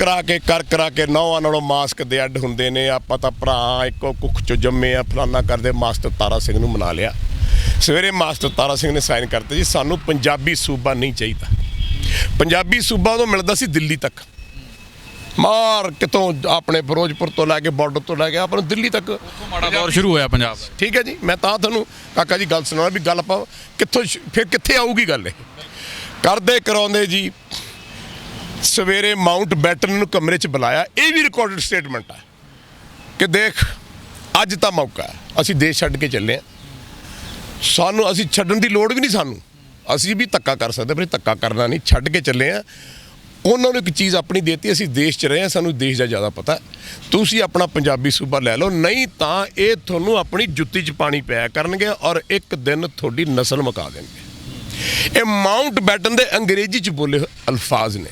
ਕਰਾ ਕੇ ਨੌਹਾਂ ਨਾਲੋਂ ਮਾਸਕ ਦੇ ਅੱਡ ਹੁੰਦੇ ਨੇ, ਆਪਾਂ ਤਾਂ ਭਰਾ ਇੱਕੋ ਕੁੱਖ 'ਚੋਂ ਜੰਮੇ ਆ, ਫਲਾਨਾ ਕਰਦੇ। ਮਾਸਟਰ ਤਾਰਾ ਸਿੰਘ ਨੂੰ ਮਨਾ ਲਿਆ ਸਵੇਰੇ, ਮਾਸਟਰ ਤਾਰਾ ਸਿੰਘ ਨੇ ਸਾਈਨ ਕਰਤੇ ਜੀ ਸਾਨੂੰ ਪੰਜਾਬੀ ਸੂਬਾ ਨਹੀਂ ਚਾਹੀਦਾ। ਪੰਜਾਬੀ ਸੂਬਾ ਉਦੋਂ ਮਿਲਦਾ ਸੀ ਦਿੱਲੀ ਤੱਕ, ਮਾਰ ਕਿਤੋਂ ਆਪਣੇ ਫਿਰੋਜ਼ਪੁਰ ਤੋਂ ਲੈ ਕੇ ਬਾਰਡਰ ਤੋਂ ਲੈ ਕੇ ਆਪਾਂ ਨੂੰ ਦਿੱਲੀ ਤੱਕ ਮਾੜਾ ਦੌਰ ਸ਼ੁਰੂ ਹੋਇਆ ਪੰਜਾਬ ਦਾ। ਠੀਕ ਹੈ ਜੀ, ਮੈਂ ਤਾਂ ਤੁਹਾਨੂੰ ਕਾਕਾ ਜੀ ਗੱਲ ਸੁਣਾਉਣਾ ਵੀ ਗੱਲ ਆਪਾਂ ਕਿੱਥੋਂ ਫਿਰ ਕਿੱਥੇ ਆਊਗੀ ਗੱਲ। ਇਹ ਕਰਦੇ ਕਰਾਉਂਦੇ ਜੀ ਸਵੇਰੇ ਮਾਊਂਟ ਬੈਟਨ ਨੂੰ ਕਮਰੇ 'ਚ ਬੁਲਾਇਆ। ਇਹ ਵੀ ਰਿਕਾਰਡਡ ਸਟੇਟਮੈਂਟ ਹੈ ਕਿ ਦੇਖ ਅੱਜ ਤਾਂ ਮੌਕਾ ਹੈ, ਅਸੀਂ ਦੇਸ਼ ਛੱਡ ਕੇ ਚੱਲੇ ਹਾਂ, ਸਾਨੂੰ ਅਸੀਂ ਛੱਡਣ ਦੀ ਲੋੜ ਵੀ ਨਹੀਂ, ਸਾਨੂੰ ਅਸੀਂ ਵੀ ਧੱਕਾ ਕਰ ਸਕਦੇ ਪਰ ਧੱਕਾ ਕਰਨਾ ਨਹੀਂ, ਛੱਡ ਕੇ ਚੱਲੇ ਹਾਂ। ਉਹਨਾਂ ਨੂੰ ਇੱਕ ਚੀਜ਼ ਆਪਣੀ ਦੇਤੀ, ਅਸੀਂ ਦੇਸ਼ 'ਚ ਰਹੇ ਹਾਂ, ਸਾਨੂੰ ਦੇਸ਼ ਦਾ ਜ਼ਿਆਦਾ ਪਤਾ, ਤੁਸੀਂ ਆਪਣਾ ਪੰਜਾਬੀ ਸੂਬਾ ਲੈ ਲਓ, ਨਹੀਂ ਤਾਂ ਇਹ ਤੁਹਾਨੂੰ ਆਪਣੀ ਜੁੱਤੀ 'ਚ ਪਾਣੀ ਪਿਆ ਕਰਨਗੇ ਔਰ ਇੱਕ ਦਿਨ ਤੁਹਾਡੀ ਨਸਲ ਮੁਕਾ ਦੇਣਗੇ। ਇਹ ਮਾਊਂਟ ਬੈਟਨ ਦੇ ਅੰਗਰੇਜ਼ੀ 'ਚ ਬੋਲੇ ਅਲਫਾਜ਼ ਨੇ।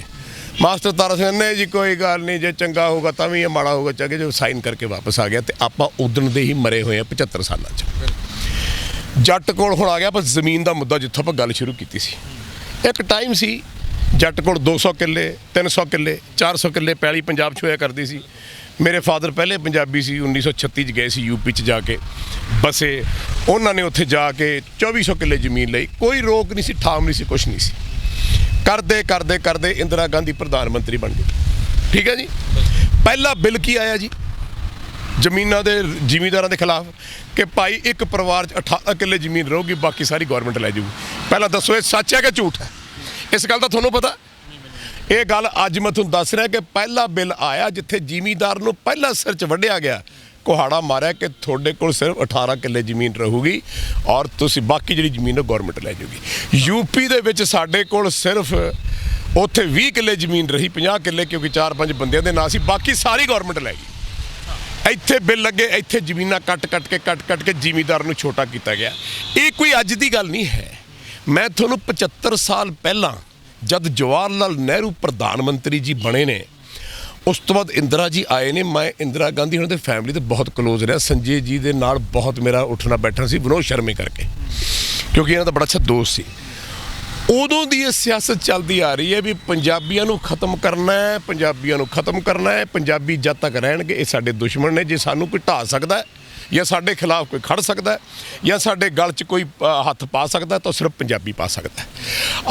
ਮਾਸਟਰ ਤਾਰਾ ਸਿੰਘ ਨੇ ਜੀ ਕੋਈ ਗੱਲ ਨਹੀਂ, ਜੇ ਚੰਗਾ ਹੋਊਗਾ ਤਾਂ ਵੀ ਇਹ ਮਾੜਾ ਹੋਊਗਾ, ਚੰਗੇ ਜੋ ਸਾਈਨ ਕਰਕੇ ਵਾਪਸ ਆ ਗਿਆ। ਤੇ ਆਪਾਂ ਉਦਣ ਦੇ ਹੀ ਮਰੇ ਹੋਏ ਆ 75 ਸਾਲਾਂ 'ਚ। ਜੱਟ ਕੋਲ ਹੁਣ ਆ ਗਿਆ ਬਸ ਜ਼ਮੀਨ ਦਾ ਮੁੱਦਾ, ਜਿੱਥੋਂ ਆਪਾਂ ਗੱਲ ਸ਼ੁਰੂ ਕੀਤੀ ਸੀ। ਇੱਕ ਟਾਈਮ ਸੀ ਜੱਟ ਕੋਲ 200 ਕਿੱਲੇ 300 ਕਿੱਲੇ 400 ਕਿੱਲੇ ਪੈਲੀ ਪੰਜਾਬ 'ਚ ਹੋਇਆ ਕਰਦੀ ਸੀ। ਮੇਰੇ ਫਾਦਰ ਪਹਿਲੇ ਪੰਜਾਬੀ ਸੀ, 1936 'ਚ ਗਏ ਸੀ ਯੂਪੀ 'ਚ ਜਾ ਕੇ ਬਸੇ। ਉਹਨਾਂ ਨੇ ਉੱਥੇ ਜਾ ਕੇ 2400 ਕਿੱਲੇ ਜ਼ਮੀਨ ਲਈ, ਕੋਈ ਰੋਕ ਨਹੀਂ ਸੀ, ਠਾਮ ਨਹੀਂ ਸੀ, ਕੁਛ ਨਹੀਂ ਸੀ। ਕਰਦੇ ਇੰਦਰਾ ਗਾਂਧੀ ਪ੍ਰਧਾਨ ਮੰਤਰੀ ਬਣ ਗਈ। ਠੀਕ ਹੈ ਜੀ, ਪਹਿਲਾ ਬਿੱਲ ਕੀ ਆਇਆ ਜੀ ਜ਼ਮੀਨਾਂ ਦੇ ਜ਼ਿਮੀਂਦਾਰਾਂ ਦੇ ਖਿਲਾਫ ਕਿ ਭਾਈ ਇੱਕ ਪਰਿਵਾਰ 'ਚ 18 ਕਿੱਲੇ ਜ਼ਮੀਨ ਰਹੂਗੀ, ਬਾਕੀ ਸਾਰੀ ਗੌਰਮੈਂਟ ਲੈ ਜਾਊਗੀ। ਪਹਿਲਾਂ ਦੱਸੋ ਇਹ ਸੱਚ ਹੈ ਕਿ ਝੂਠ ਹੈ? ਇਸ ਗੱਲ ਦਾ ਤੁਹਾਨੂੰ ਪਤਾ? ਇਹ ਗੱਲ ਅੱਜ ਮੈਂ ਤੁਹਾਨੂੰ ਦੱਸ ਰਿਹਾ ਕਿ ਪਹਿਲਾ ਬਿੱਲ ਆਇਆ ਜਿੱਥੇ ਜ਼ਿਮੀਂਦਾਰ ਨੂੰ ਪਹਿਲਾਂ ਸਿਰ 'ਚ ਵੱਢਿਆ ਗਿਆ, ਕੁਹਾੜਾ ਮਾਰਿਆ ਕਿ ਤੁਹਾਡੇ ਕੋਲ ਸਿਰਫ 18 ਕਿੱਲੇ ਜ਼ਮੀਨ ਰਹੂਗੀ ਔਰ ਤੁਸੀਂ ਬਾਕੀ ਜਿਹੜੀ ਜ਼ਮੀਨ ਉਹ ਗੌਰਮੈਂਟ ਲੈ ਜਾਊਗੀ। ਯੂਪੀ ਦੇ ਵਿੱਚ ਸਾਡੇ ਕੋਲ ਸਿਰਫ ਉੱਥੇ 20 ਕਿੱਲੇ ਜ਼ਮੀਨ ਰਹੀ, 50 ਕਿੱਲੇ ਕਿਉਂਕਿ 4-5 ਬੰਦਿਆਂ ਦੇ ਨਾਂ ਸੀ, ਬਾਕੀ ਸਾਰੀ ਗੌਰਮੈਂਟ ਲੈ ਗਈ। ਇੱਥੇ ਬਿੱਲ ਲੱਗੇ, ਇੱਥੇ ਜ਼ਮੀਨਾਂ ਕੱਟ ਕੇ ਜ਼ਿਮੀਂਦਾਰ ਨੂੰ ਛੋਟਾ ਕੀਤਾ ਗਿਆ। ਇਹ ਕੋਈ ਅੱਜ ਦੀ ਗੱਲ ਨਹੀਂ ਹੈ। ਮੈਂ ਤੁਹਾਨੂੰ 75 ਸਾਲ ਪਹਿਲਾਂ ਜਦ ਜਵਾਹਰ ਲਾਲ ਨਹਿਰੂ ਪ੍ਰਧਾਨ ਮੰਤਰੀ ਜੀ ਬਣੇ ਨੇ, ਉਸ ਤੋਂ ਬਾਅਦ ਇੰਦਰਾ ਜੀ ਆਏ ਨੇ, ਮੈਂ ਇੰਦਰਾ ਗਾਂਧੀ ਉਹਨਾਂ ਦੇ ਫੈਮਿਲੀ ਦੇ ਬਹੁਤ ਕਲੋਜ਼ ਰਿਹਾ। ਸੰਜੇ ਜੀ ਦੇ ਨਾਲ ਬਹੁਤ ਮੇਰਾ ਉੱਠਣਾ ਬੈਠਣਾ ਸੀ, ਵਿਨੋਦ ਸ਼ਰਮੇ ਕਰਕੇ, ਕਿਉਂਕਿ ਇਹਨਾਂ ਦਾ ਬੜਾ ਅੱਛਾ ਦੋਸਤ ਸੀ। ਉਦੋਂ ਦੀ ਇਹ ਸਿਆਸਤ ਚੱਲਦੀ ਆ ਰਹੀ ਹੈ ਵੀ ਪੰਜਾਬੀਆਂ ਨੂੰ ਖਤਮ ਕਰਨਾ ਹੈ, ਪੰਜਾਬੀ ਜਦ ਤੱਕ ਰਹਿਣਗੇ ਇਹ ਸਾਡੇ ਦੁਸ਼ਮਣ ਨੇ। ਜੇ ਸਾਨੂੰ ਕੋਈ ਢਾਹ ਸਕਦਾ ਜਾਂ ਸਾਡੇ ਖਿਲਾਫ ਕੋਈ ਖੜ ਸਕਦਾ ਜਾਂ ਸਾਡੇ ਗਲ 'ਚ ਕੋਈ ਹੱਥ ਪਾ ਸਕਦਾ ਤਾਂ ਸਿਰਫ ਪੰਜਾਬੀ ਪਾ ਸਕਦਾ।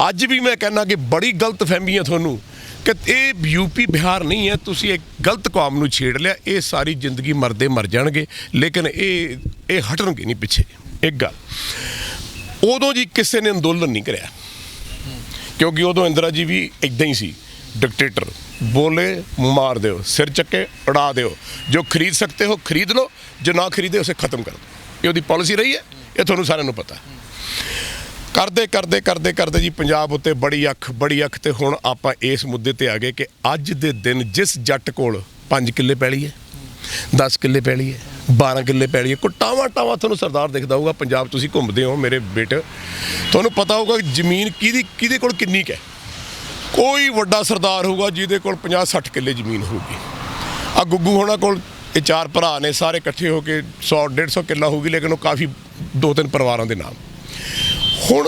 ਅੱਜ ਵੀ ਮੈਂ ਕਹਿੰਦਾ ਕਿ ਬੜੀ ਗਲਤ ਫਹਿਮੀ ਹੈ ਤੁਹਾਨੂੰ ਕਿ ਇਹ ਯੂਪੀ ਬਿਹਾਰ ਨਹੀਂ ਹੈ, ਤੁਸੀਂ ਇੱਕ ਗਲਤ ਕੌਮ ਨੂੰ ਛੇੜ ਲਿਆ। ਇਹ ਸਾਰੀ ਜ਼ਿੰਦਗੀ ਮਰਦੇ ਮਰ ਜਾਣਗੇ, ਲੇਕਿਨ ਇਹ ਹਟਣਗੇ ਨਹੀਂ ਪਿੱਛੇ। ਇੱਕ ਗੱਲ, ਉਦੋਂ ਜੀ ਕਿਸੇ ਨੇ ਅੰਦੋਲਨ ਨਹੀਂ ਕਰਿਆ ਕਿਉਂਕਿ ਉਦੋਂ ਇੰਦਰਾ ਜੀ ਵੀ ਇੱਦਾਂ ਹੀ ਸੀ, ਡਿਕਟੇਟਰ, ਬੋਲੇ ਮਾਰ ਦਿਓ, ਸਿਰ ਚੱਕੇ ਉਡਾ ਦਿਓ, ਜੋ ਖਰੀਦ ਸਕਤੇ ਹੋ ਖਰੀਦ ਲਓ, ਜੋ ਨਾ ਖਰੀਦੇ ਉਸੇ ਖਤਮ ਕਰ ਦਿਓ। ਇਹ ਉਹਦੀ ਪਾਲਿਸੀ ਰਹੀ ਹੈ, ਇਹ ਤੁਹਾਨੂੰ ਸਾਰਿਆਂ ਨੂੰ ਪਤਾ। ਕਰਦੇ ਜੀ ਪੰਜਾਬ ਉੱਤੇ ਬੜੀ ਅੱਖ ਤੇ ਹੁਣ ਆਪਾਂ ਇਸ ਮੁੱਦੇ ਤੇ ਆ ਗਏ ਕਿ ਅੱਜ ਦੇ ਦਿਨ ਜਿਸ ਜੱਟ ਕੋਲ 5 ਕਿੱਲੇ ਪੈਲੀ ਹੈ, 10 ਕਿੱਲੇ ਪੈਲੀ ਹੈ, 12 ਕਿੱਲੇ ਪੈਲੀ ਹੈ, ਕੋਈ ਟਾਵਾਂ ਤੁਹਾਨੂੰ ਸਰਦਾਰ ਦਿਖਦਾ ਹੋਊਗਾ। ਪੰਜਾਬ ਤੁਸੀਂ ਘੁੰਮਦੇ ਹੋ ਮੇਰੇ ਬੇਟੇ, ਤੁਹਾਨੂੰ ਪਤਾ ਹੋਊਗਾ ਜ਼ਮੀਨ ਕਿਹਦੇ ਕੋਲ ਕਿੰਨੀ ਕੁ ਹੈ। ਕੋਈ ਵੱਡਾ ਸਰਦਾਰ ਹੋਊਗਾ ਜਿਹਦੇ ਕੋਲ 50-60 ਕਿੱਲੇ ਜ਼ਮੀਨ ਹੋਊਗੀ। ਆ ਗੁੱਗੂ ਹੋਣਾ ਕੋਲ ਇਹ 4 ਭਰਾ ਨੇ, ਸਾਰੇ ਇਕੱਠੇ ਹੋ ਕੇ 100-150 ਕਿੱਲਾ ਹੋਊਗੀ, ਲੇਕਿਨ ਉਹ ਕਾਫੀ 2-3 ਪਰਿਵਾਰਾਂ ਦੇ ਨਾਮ। ਹੁਣ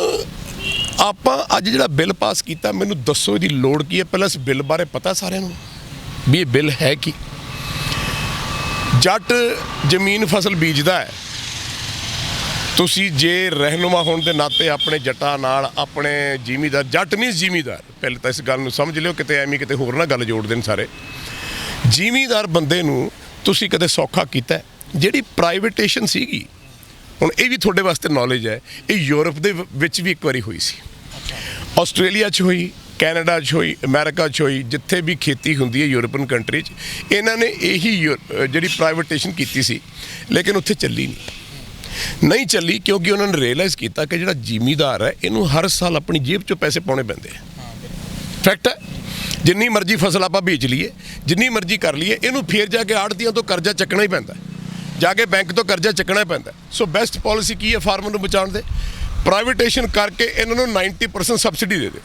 ਆਪਾਂ ਅੱਜ ਜਿਹੜਾ ਬਿੱਲ ਪਾਸ ਕੀਤਾ, ਮੈਨੂੰ ਦੱਸੋ ਇਹਦੀ ਲੋੜ ਕੀ ਹੈ? ਪਹਿਲਾਂ ਇਸ ਬਿੱਲ ਬਾਰੇ ਪਤਾ ਸਾਰਿਆਂ ਨੂੰ ਵੀ ਇਹ ਬਿੱਲ ਹੈ ਕੀ? ਜੱਟ ਜ਼ਮੀਨ ਫਸਲ ਬੀਜਦਾ ਹੈ, ਤੁਸੀਂ ਜੇ ਰਹਿਨੁਮਾ ਹੋਣ ਦੇ ਨਾਤੇ ਆਪਣੇ ਜੱਟਾਂ ਨਾਲ, ਆਪਣੇ ਜ਼ਿਮੀਂਦਾਰ, ਜੱਟ ਮੀਨਸ ਜ਼ਿਮੀਂਦਾਰ, ਪਹਿਲੇ ਤਾਂ ਇਸ ਗੱਲ ਨੂੰ ਸਮਝ ਲਿਓ, ਕਿਤੇ ਐਵੇਂ ਕਿਤੇ ਹੋਰ ਨਾ ਗੱਲ ਜੋੜ ਦੇਣ ਸਾਰੇ। ਜ਼ਿਮੀਂਦਾਰ ਬੰਦੇ ਨੂੰ ਤੁਸੀਂ ਕਦੇ ਸੌਖਾ ਕੀਤਾ? ਜਿਹੜੀ ਪ੍ਰਾਈਵੇਟੇਸ਼ਨ ਸੀਗੀ ਹੁਣ ਇਹ ਵੀ ਤੁਹਾਡੇ ਵਾਸਤੇ ਨੌਲੇਜ ਹੈ, ਇਹ ਯੂਰਪ ਦੇ ਵਿੱਚ ਵੀ ਇੱਕ ਵਾਰੀ ਹੋਈ ਸੀ, ਆਸਟ੍ਰੇਲੀਆ 'ਚ ਹੋਈ, ਕੈਨੇਡਾ 'ਚ ਹੋਈ, ਅਮਰੀਕਾ 'ਚ ਹੋਈ, ਜਿੱਥੇ ਵੀ ਖੇਤੀ ਹੁੰਦੀ ਹੈ ਯੂਰਪੀਅਨ ਕੰਟਰੀ 'ਚ ਇਹਨਾਂ ਨੇ ਇਹੀ ਜਿਹੜੀ ਪ੍ਰਾਈਵੇਟੇਸ਼ਨ ਕੀਤੀ ਸੀ, ਲੇਕਿਨ ਉੱਥੇ ਚੱਲੀ ਨਹੀਂ ਚੱਲੀ ਕਿਉਂਕਿ ਉਹਨਾਂ ਨੇ ਰਿਅਲਾਈਜ਼ ਕੀਤਾ ਕਿ ਜਿਹੜਾ ਜ਼ਿਮੀਦਾਰ ਹੈ ਇਹਨੂੰ ਹਰ ਸਾਲ ਆਪਣੀ ਜੇਬ 'ਚੋਂ ਪੈਸੇ ਪਾਉਣੇ ਪੈਂਦੇ ਆ। ਫੈਕਟ ਹੈ, ਜਿੰਨੀ ਮਰਜ਼ੀ ਫਸਲ ਆਪਾਂ ਵੇਚ ਲਈਏ, ਜਿੰਨੀ ਮਰਜ਼ੀ ਕਰ ਲਈਏ, ਇਹਨੂੰ ਫੇਰ ਜਾ ਕੇ ਆੜ੍ਹਤੀਆਂ ਤੋਂ ਕਰਜ਼ਾ ਚੱਕਣਾ ਹੀ ਪੈਂਦਾ, ਜਾ ਕੇ ਬੈਂਕ ਤੋਂ ਕਰਜ਼ਾ ਚੱਕਣਾ ਪੈਂਦਾ। ਸੋ ਬੈਸਟ ਪਾਲਿਸੀ ਕੀ ਹੈ ਫਾਰਮਰ ਨੂੰ ਬਚਾਉਣ ਦੇ? ਪ੍ਰਾਈਵੇਟੇਸ਼ਨ ਕਰਕੇ ਇਹਨਾਂ ਨੂੰ 90% ਸਬਸਿਡੀ ਦੇ ਦੇ,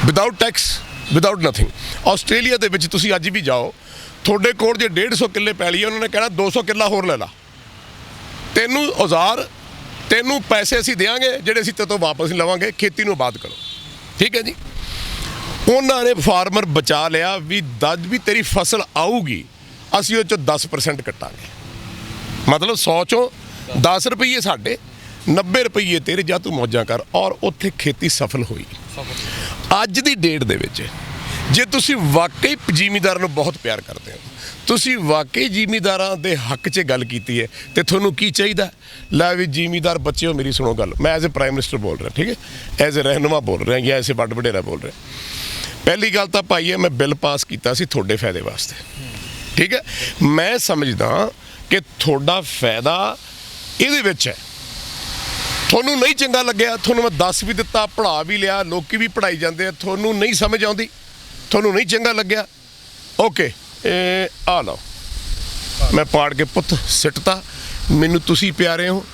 without tax, without nothing. Australia ਦੇ ਵਿੱਚ ਤੁਸੀਂ ਅੱਜ ਵੀ ਜਾਓ, ਤੁਹਾਡੇ ਕੋਲ ਜੇ 150 ਕਿੱਲੇ ਪੈਲੀ ਹੈ, ਉਹਨਾਂ ਨੇ ਕਹਿਣਾ 200 ਕਿੱਲਾ ਹੋਰ ਲੈ ਲਾ, ਤੈਨੂੰ ਔਜ਼ਾਰ, ਤੈਨੂੰ ਪੈਸੇ ਅਸੀਂ ਦੇਵਾਂਗੇ ਜਿਹੜੇ ਅਸੀਂ ਤੇਰੇ ਤੋਂ ਵਾਪਸ ਨਹੀਂ ਲਵਾਂਗੇ, ਖੇਤੀ ਨੂੰ ਆਬਾਦ ਕਰੋ। ਠੀਕ ਹੈ ਜੀ। ਉਹਨਾਂ ਨੇ ਫਾਰਮਰ ਬਚਾ ਲਿਆ ਵੀ ਜਦ ਵੀ ਤੇਰੀ ਫਸਲ ਆਊਗੀ ਅਸੀਂ ਉਹ 'ਚੋਂ 10% ਕੱਟਾਂਗੇ, ਮਤਲਬ 100 ਚੋਂ 10 ਰੁਪਈਏ ਸਾਡੇ, 90 ਰੁਪਈਏ ਤੇਰੇ, ਜਾਂ ਤੂੰ ਮੌਜਾਂ ਕਰ। ਔਰ ਉੱਥੇ ਖੇਤੀ ਸਫਲ ਹੋਈ। ਅੱਜ ਦੀ ਡੇਟ ਦੇ ਵਿੱਚ ਜੇ ਤੁਸੀਂ ਵਾਕਈ ਜ਼ਿਮੀਂਦਾਰ ਨੂੰ ਬਹੁਤ ਪਿਆਰ ਕਰਦੇ ਹੋ, ਤੁਸੀਂ ਵਾਕਈ ਜ਼ਿਮੀਂਦਾਰਾਂ ਦੇ ਹੱਕ 'ਚ ਗੱਲ ਕੀਤੀ ਹੈ, ਤੇ ਤੁਹਾਨੂੰ ਕੀ ਚਾਹੀਦਾ? ਲੈ ਵੀ ਜ਼ਿਮੀਂਦਾਰ ਬੱਚਿਓ ਮੇਰੀ ਸੁਣੋ ਗੱਲ, ਮੈਂ ਐਜ਼ ਏ ਪ੍ਰਾਈਮ ਮਿਨਿਸਟਰ ਬੋਲ ਰਿਹਾ, ਠੀਕ ਹੈ, ਐਜ਼ ਏ ਰਹਿਨੁਮਾ ਬੋਲ ਰਿਹਾ, ਜਾਂ ਐਜ਼ ਏ ਵੱਡ ਵਡੇਰਾ ਬੋਲ ਰਿਹਾ। ਪਹਿਲੀ ਗੱਲ ਤਾਂ ਭਾਈ ਹੈ, ਮੈਂ ਬਿੱਲ ਪਾਸ ਕੀਤਾ ਸੀ ਤੁਹਾਡੇ ਫਾਇਦੇ ਵਾਸਤੇ, ਠੀਕ ਹੈ। ਮੈਂ ਸਮਝਦਾ ਕਿ ਤੁਹਾਡਾ ਫਾਇਦਾ ਇਹਦੇ ਵਿੱਚ ਹੈ। ਤੁਹਾਨੂੰ ਨਹੀਂ ਚੰਗਾ ਲੱਗਿਆ, ਤੁਹਾਨੂੰ ਮੈਂ ਦੱਸ ਵੀ ਦਿੱਤਾ, ਪੜ੍ਹਾ ਵੀ ਲਿਆ, ਲੋਕੀ ਵੀ ਪੜ੍ਹਾਈ ਜਾਂਦੇ ਆ, ਤੁਹਾਨੂੰ ਨਹੀਂ ਸਮਝ ਆਉਂਦੀ, ਤੁਹਾਨੂੰ ਨਹੀਂ ਚੰਗਾ ਲੱਗਿਆ, ਓਕੇ, ਆ ਲਓ, ਮੈਂ ਪਾੜ ਕੇ ਪੁੱਤ ਸਿੱਟਤਾ। ਮੈਨੂੰ ਤੁਸੀਂ ਪਿਆਰੇ ਹੋ,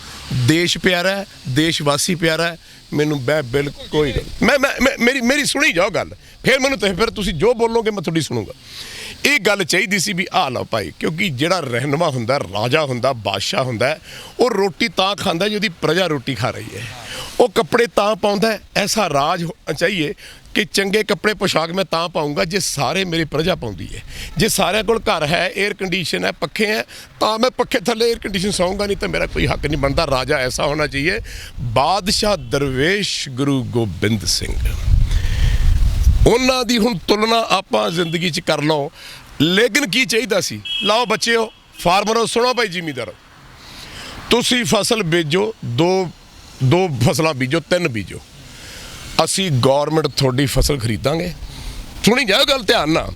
ਦੇਸ਼ ਪਿਆਰਾ ਹੈ, ਦੇਸ਼ ਵਾਸੀ ਪਿਆਰਾ ਹੈ, ਮੈਨੂੰ ਬਿਲਕੁਲ ਕੋਈ ਗੱਲ, ਮੇਰੀ ਸੁਣੀ ਜਾਓ ਗੱਲ, ਫਿਰ ਤੁਸੀਂ ਜੋ ਬੋਲੋਗੇ ਮੈਂ ਤੁਹਾਡੀ ਸੁਣੂਗਾ। ਇਹ ਗੱਲ ਚਾਹੀਦੀ ਸੀ ਵੀ ਆ ਲਓ ਭਾਈ, ਕਿਉਂਕਿ ਜਿਹੜਾ ਰਹਿਨੁਮਾ ਹੁੰਦਾ, ਰਾਜਾ ਹੁੰਦਾ, ਬਾਦਸ਼ਾਹ ਹੁੰਦਾ, ਉਹ ਰੋਟੀ ਤਾਂ ਖਾਂਦਾ ਜਿਹਦੀ ਪ੍ਰਜਾ ਰੋਟੀ ਖਾ ਰਹੀ ਹੈ, ਉਹ ਕੱਪੜੇ ਤਾਂ ਪਾਉਂਦਾ। ਐਸਾ ਰਾਜ ਚਾਹੀਏ ਕਿ ਚੰਗੇ ਕੱਪੜੇ ਪੋਸ਼ਾਕ ਮੈਂ ਤਾਂ ਪਾਊਂਗਾ ਜੇ ਸਾਰੇ ਮੇਰੀ ਪ੍ਰਜਾ ਪਾਉਂਦੀ ਹੈ। ਜੇ ਸਾਰਿਆਂ ਕੋਲ ਘਰ ਹੈ, 에ਅਰ ਕੰਡੀਸ਼ਨ ਹੈ, ਪੱਖੇ ਹੈ, ਤਾਂ ਮੈਂ ਪੱਖੇ ਥੱਲੇ 에ਅਰ ਕੰਡੀਸ਼ਨ ਸੌਂਗਾ, ਨਹੀਂ ਤਾਂ ਮੇਰਾ ਕੋਈ ਹੱਕ ਨਹੀਂ ਬਣਦਾ। ਰਾਜਾ ਐਸਾ ਹੋਣਾ ਚਾਹੀਏ, ਬਾਦਸ਼ਾਹ ਦਰਵੇਸ਼ ਗੁਰੂ ਗੋਬਿੰਦ ਸਿੰਘ, ਉਹਨਾਂ ਦੀ ਹੁਣ ਤੁਲਨਾ ਆਪਾਂ ਜ਼ਿੰਦਗੀ 'ਚ ਕਰ ਲਓ। ਲੇਕਿਨ ਕੀ ਚਾਹੀਦਾ ਸੀ? ਲਓ ਬੱਚਿਓ, ਫਾਰਮਰੋ, ਸੁਣੋ ਭਾਈ ਜ਼ਿਮੀਂਦਾਰੋ, ਤੁਸੀਂ ਫਸਲ ਬੀਜੋ, ਦੋ ਫਸਲਾਂ ਬੀਜੋ, 3 ਬੀਜੋ, ਅਸੀਂ ਗੌਰਮੈਂਟ ਤੁਹਾਡੀ ਫਸਲ ਖਰੀਦਾਂਗੇ। ਸੁਣੀ ਜਾਓ ਗੱਲ ਧਿਆਨ ਨਾਲ,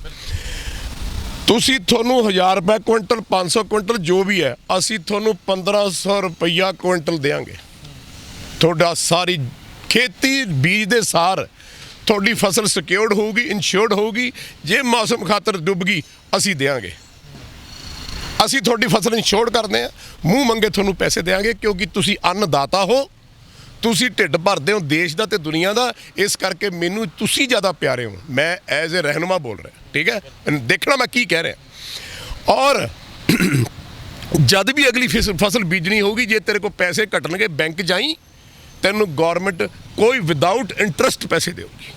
ਤੁਹਾਨੂੰ 1000 ਰੁਪਏ ਕੁਇੰਟਲ, 500 ਕੁਇੰਟਲ ਜੋ ਵੀ ਹੈ, ਅਸੀਂ ਤੁਹਾਨੂੰ 1500 ਰੁਪਈਆ ਕੁਇੰਟਲ ਦੇਵਾਂਗੇ। ਤੁਹਾਡਾ ਸਾਰੀ ਖੇਤੀ ਬੀਜ ਦੇ ਸਾਰ ਤੁਹਾਡੀ ਫਸਲ ਸਿਕਿਉਰਡ ਹੋਊਗੀ, ਇੰਸ਼ੋਰਡ ਹੋਊਗੀ। ਜੇ ਮੌਸਮ ਖਾਤਰ ਡੁੱਬ ਗਈ ਅਸੀਂ ਦੇਵਾਂਗੇ, ਅਸੀਂ ਤੁਹਾਡੀ ਫਸਲ ਇੰਸ਼ੋਰਡ ਕਰਦੇ ਹਾਂ, ਮੂੰਹ ਮੰਗੇ ਤੁਹਾਨੂੰ ਪੈਸੇ ਦੇਵਾਂਗੇ, ਕਿਉਂਕਿ ਤੁਸੀਂ ਅੰਨਦਾਤਾ ਹੋ, ਤੁਸੀਂ ਢਿੱਡ ਭਰਦੇ ਹੋ ਦੇਸ਼ ਦਾ ਤੇ ਦੁਨੀਆ ਦਾ। ਇਸ ਕਰਕੇ ਮੈਨੂੰ ਤੁਸੀਂ ਜ਼ਿਆਦਾ ਪਿਆਰੇ ਹੋ। ਮੈਂ ਐਜ਼ ਏ ਰਹਿਨੁਮਾ ਬੋਲ ਰਿਹਾ, ਠੀਕ ਹੈ, ਦੇਖਣਾ ਮੈਂ ਕੀ ਕਹਿ ਰਿਹਾ। ਔਰ ਜਦ ਵੀ ਅਗਲੀ ਫਸਲ ਬੀਜਣੀ ਹੋਊਗੀ, ਜੇ ਤੇਰੇ ਕੋਲ ਪੈਸੇ ਘਟਣਗੇ, ਬੈਂਕ ਜਾਈ, ਤੈਨੂੰ ਗੌਰਮੈਂਟ ਕੋਈ ਵਿਦਆਊਟ ਇੰਟਰਸਟ ਪੈਸੇ ਦੇਊਗੀ।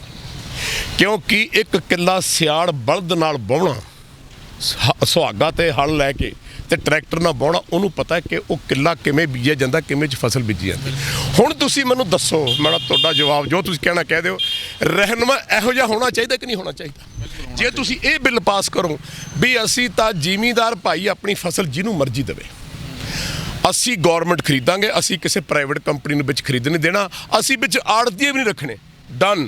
ਕਿਉਂਕਿ ਇੱਕ ਕਿੱਲਾ ਸਿਆੜ ਬਲਦ ਨਾਲ ਵਾਹੁਣਾ, ਸੁਹਾਗਾ ਤੇ ਹਲ ਲੈ ਕੇ ਤੇ ਟਰੈਕਟਰ ਨਾਲ ਵਾਹੁਣਾ, ਉਹਨੂੰ ਪਤਾ ਕਿ ਉਹ ਕਿੱਲਾ ਕਿਵੇਂ ਬੀਜਿਆ ਜਾਂਦਾ, ਕਿਵੇਂ 'ਚ ਫਸਲ ਬੀਜੀ ਜਾਂਦੀ। ਹੁਣ ਤੁਸੀਂ ਮੈਨੂੰ ਦੱਸੋ, ਮੈਂ ਤੁਹਾਡਾ ਜਵਾਬ ਜੋ ਤੁਸੀਂ ਕਹਿਣਾ ਕਹਿ ਦਿਓ। ਰਹਿਨੁਮਾ ਇਹੋ ਜਿਹਾ ਹੋਣਾ ਚਾਹੀਦਾ ਕਿ ਨਹੀਂ ਹੋਣਾ ਚਾਹੀਦਾ? ਜੇ ਤੁਸੀਂ ਇਹ ਬਿੱਲ ਪਾਸ ਕਰੋ ਵੀ ਅਸੀਂ ਤਾਂ ਜ਼ਿਮੀਂਦਾਰ ਭਾਈ ਆਪਣੀ ਫਸਲ ਜਿਹਨੂੰ ਮਰਜ਼ੀ ਦੇਵੇ, ਅਸੀਂ ਗੌਰਮੈਂਟ ਖਰੀਦਾਂਗੇ, ਅਸੀਂ ਕਿਸੇ ਪ੍ਰਾਈਵੇਟ ਕੰਪਨੀ ਨੂੰ ਵਿੱਚ ਖਰੀਦਣ ਨਹੀਂ ਦੇਣਾ, ਅਸੀਂ ਵਿੱਚ ਆੜ੍ਹਤੀਏ ਵੀ ਨਹੀਂ ਰੱਖਣੇ, ਡਨ।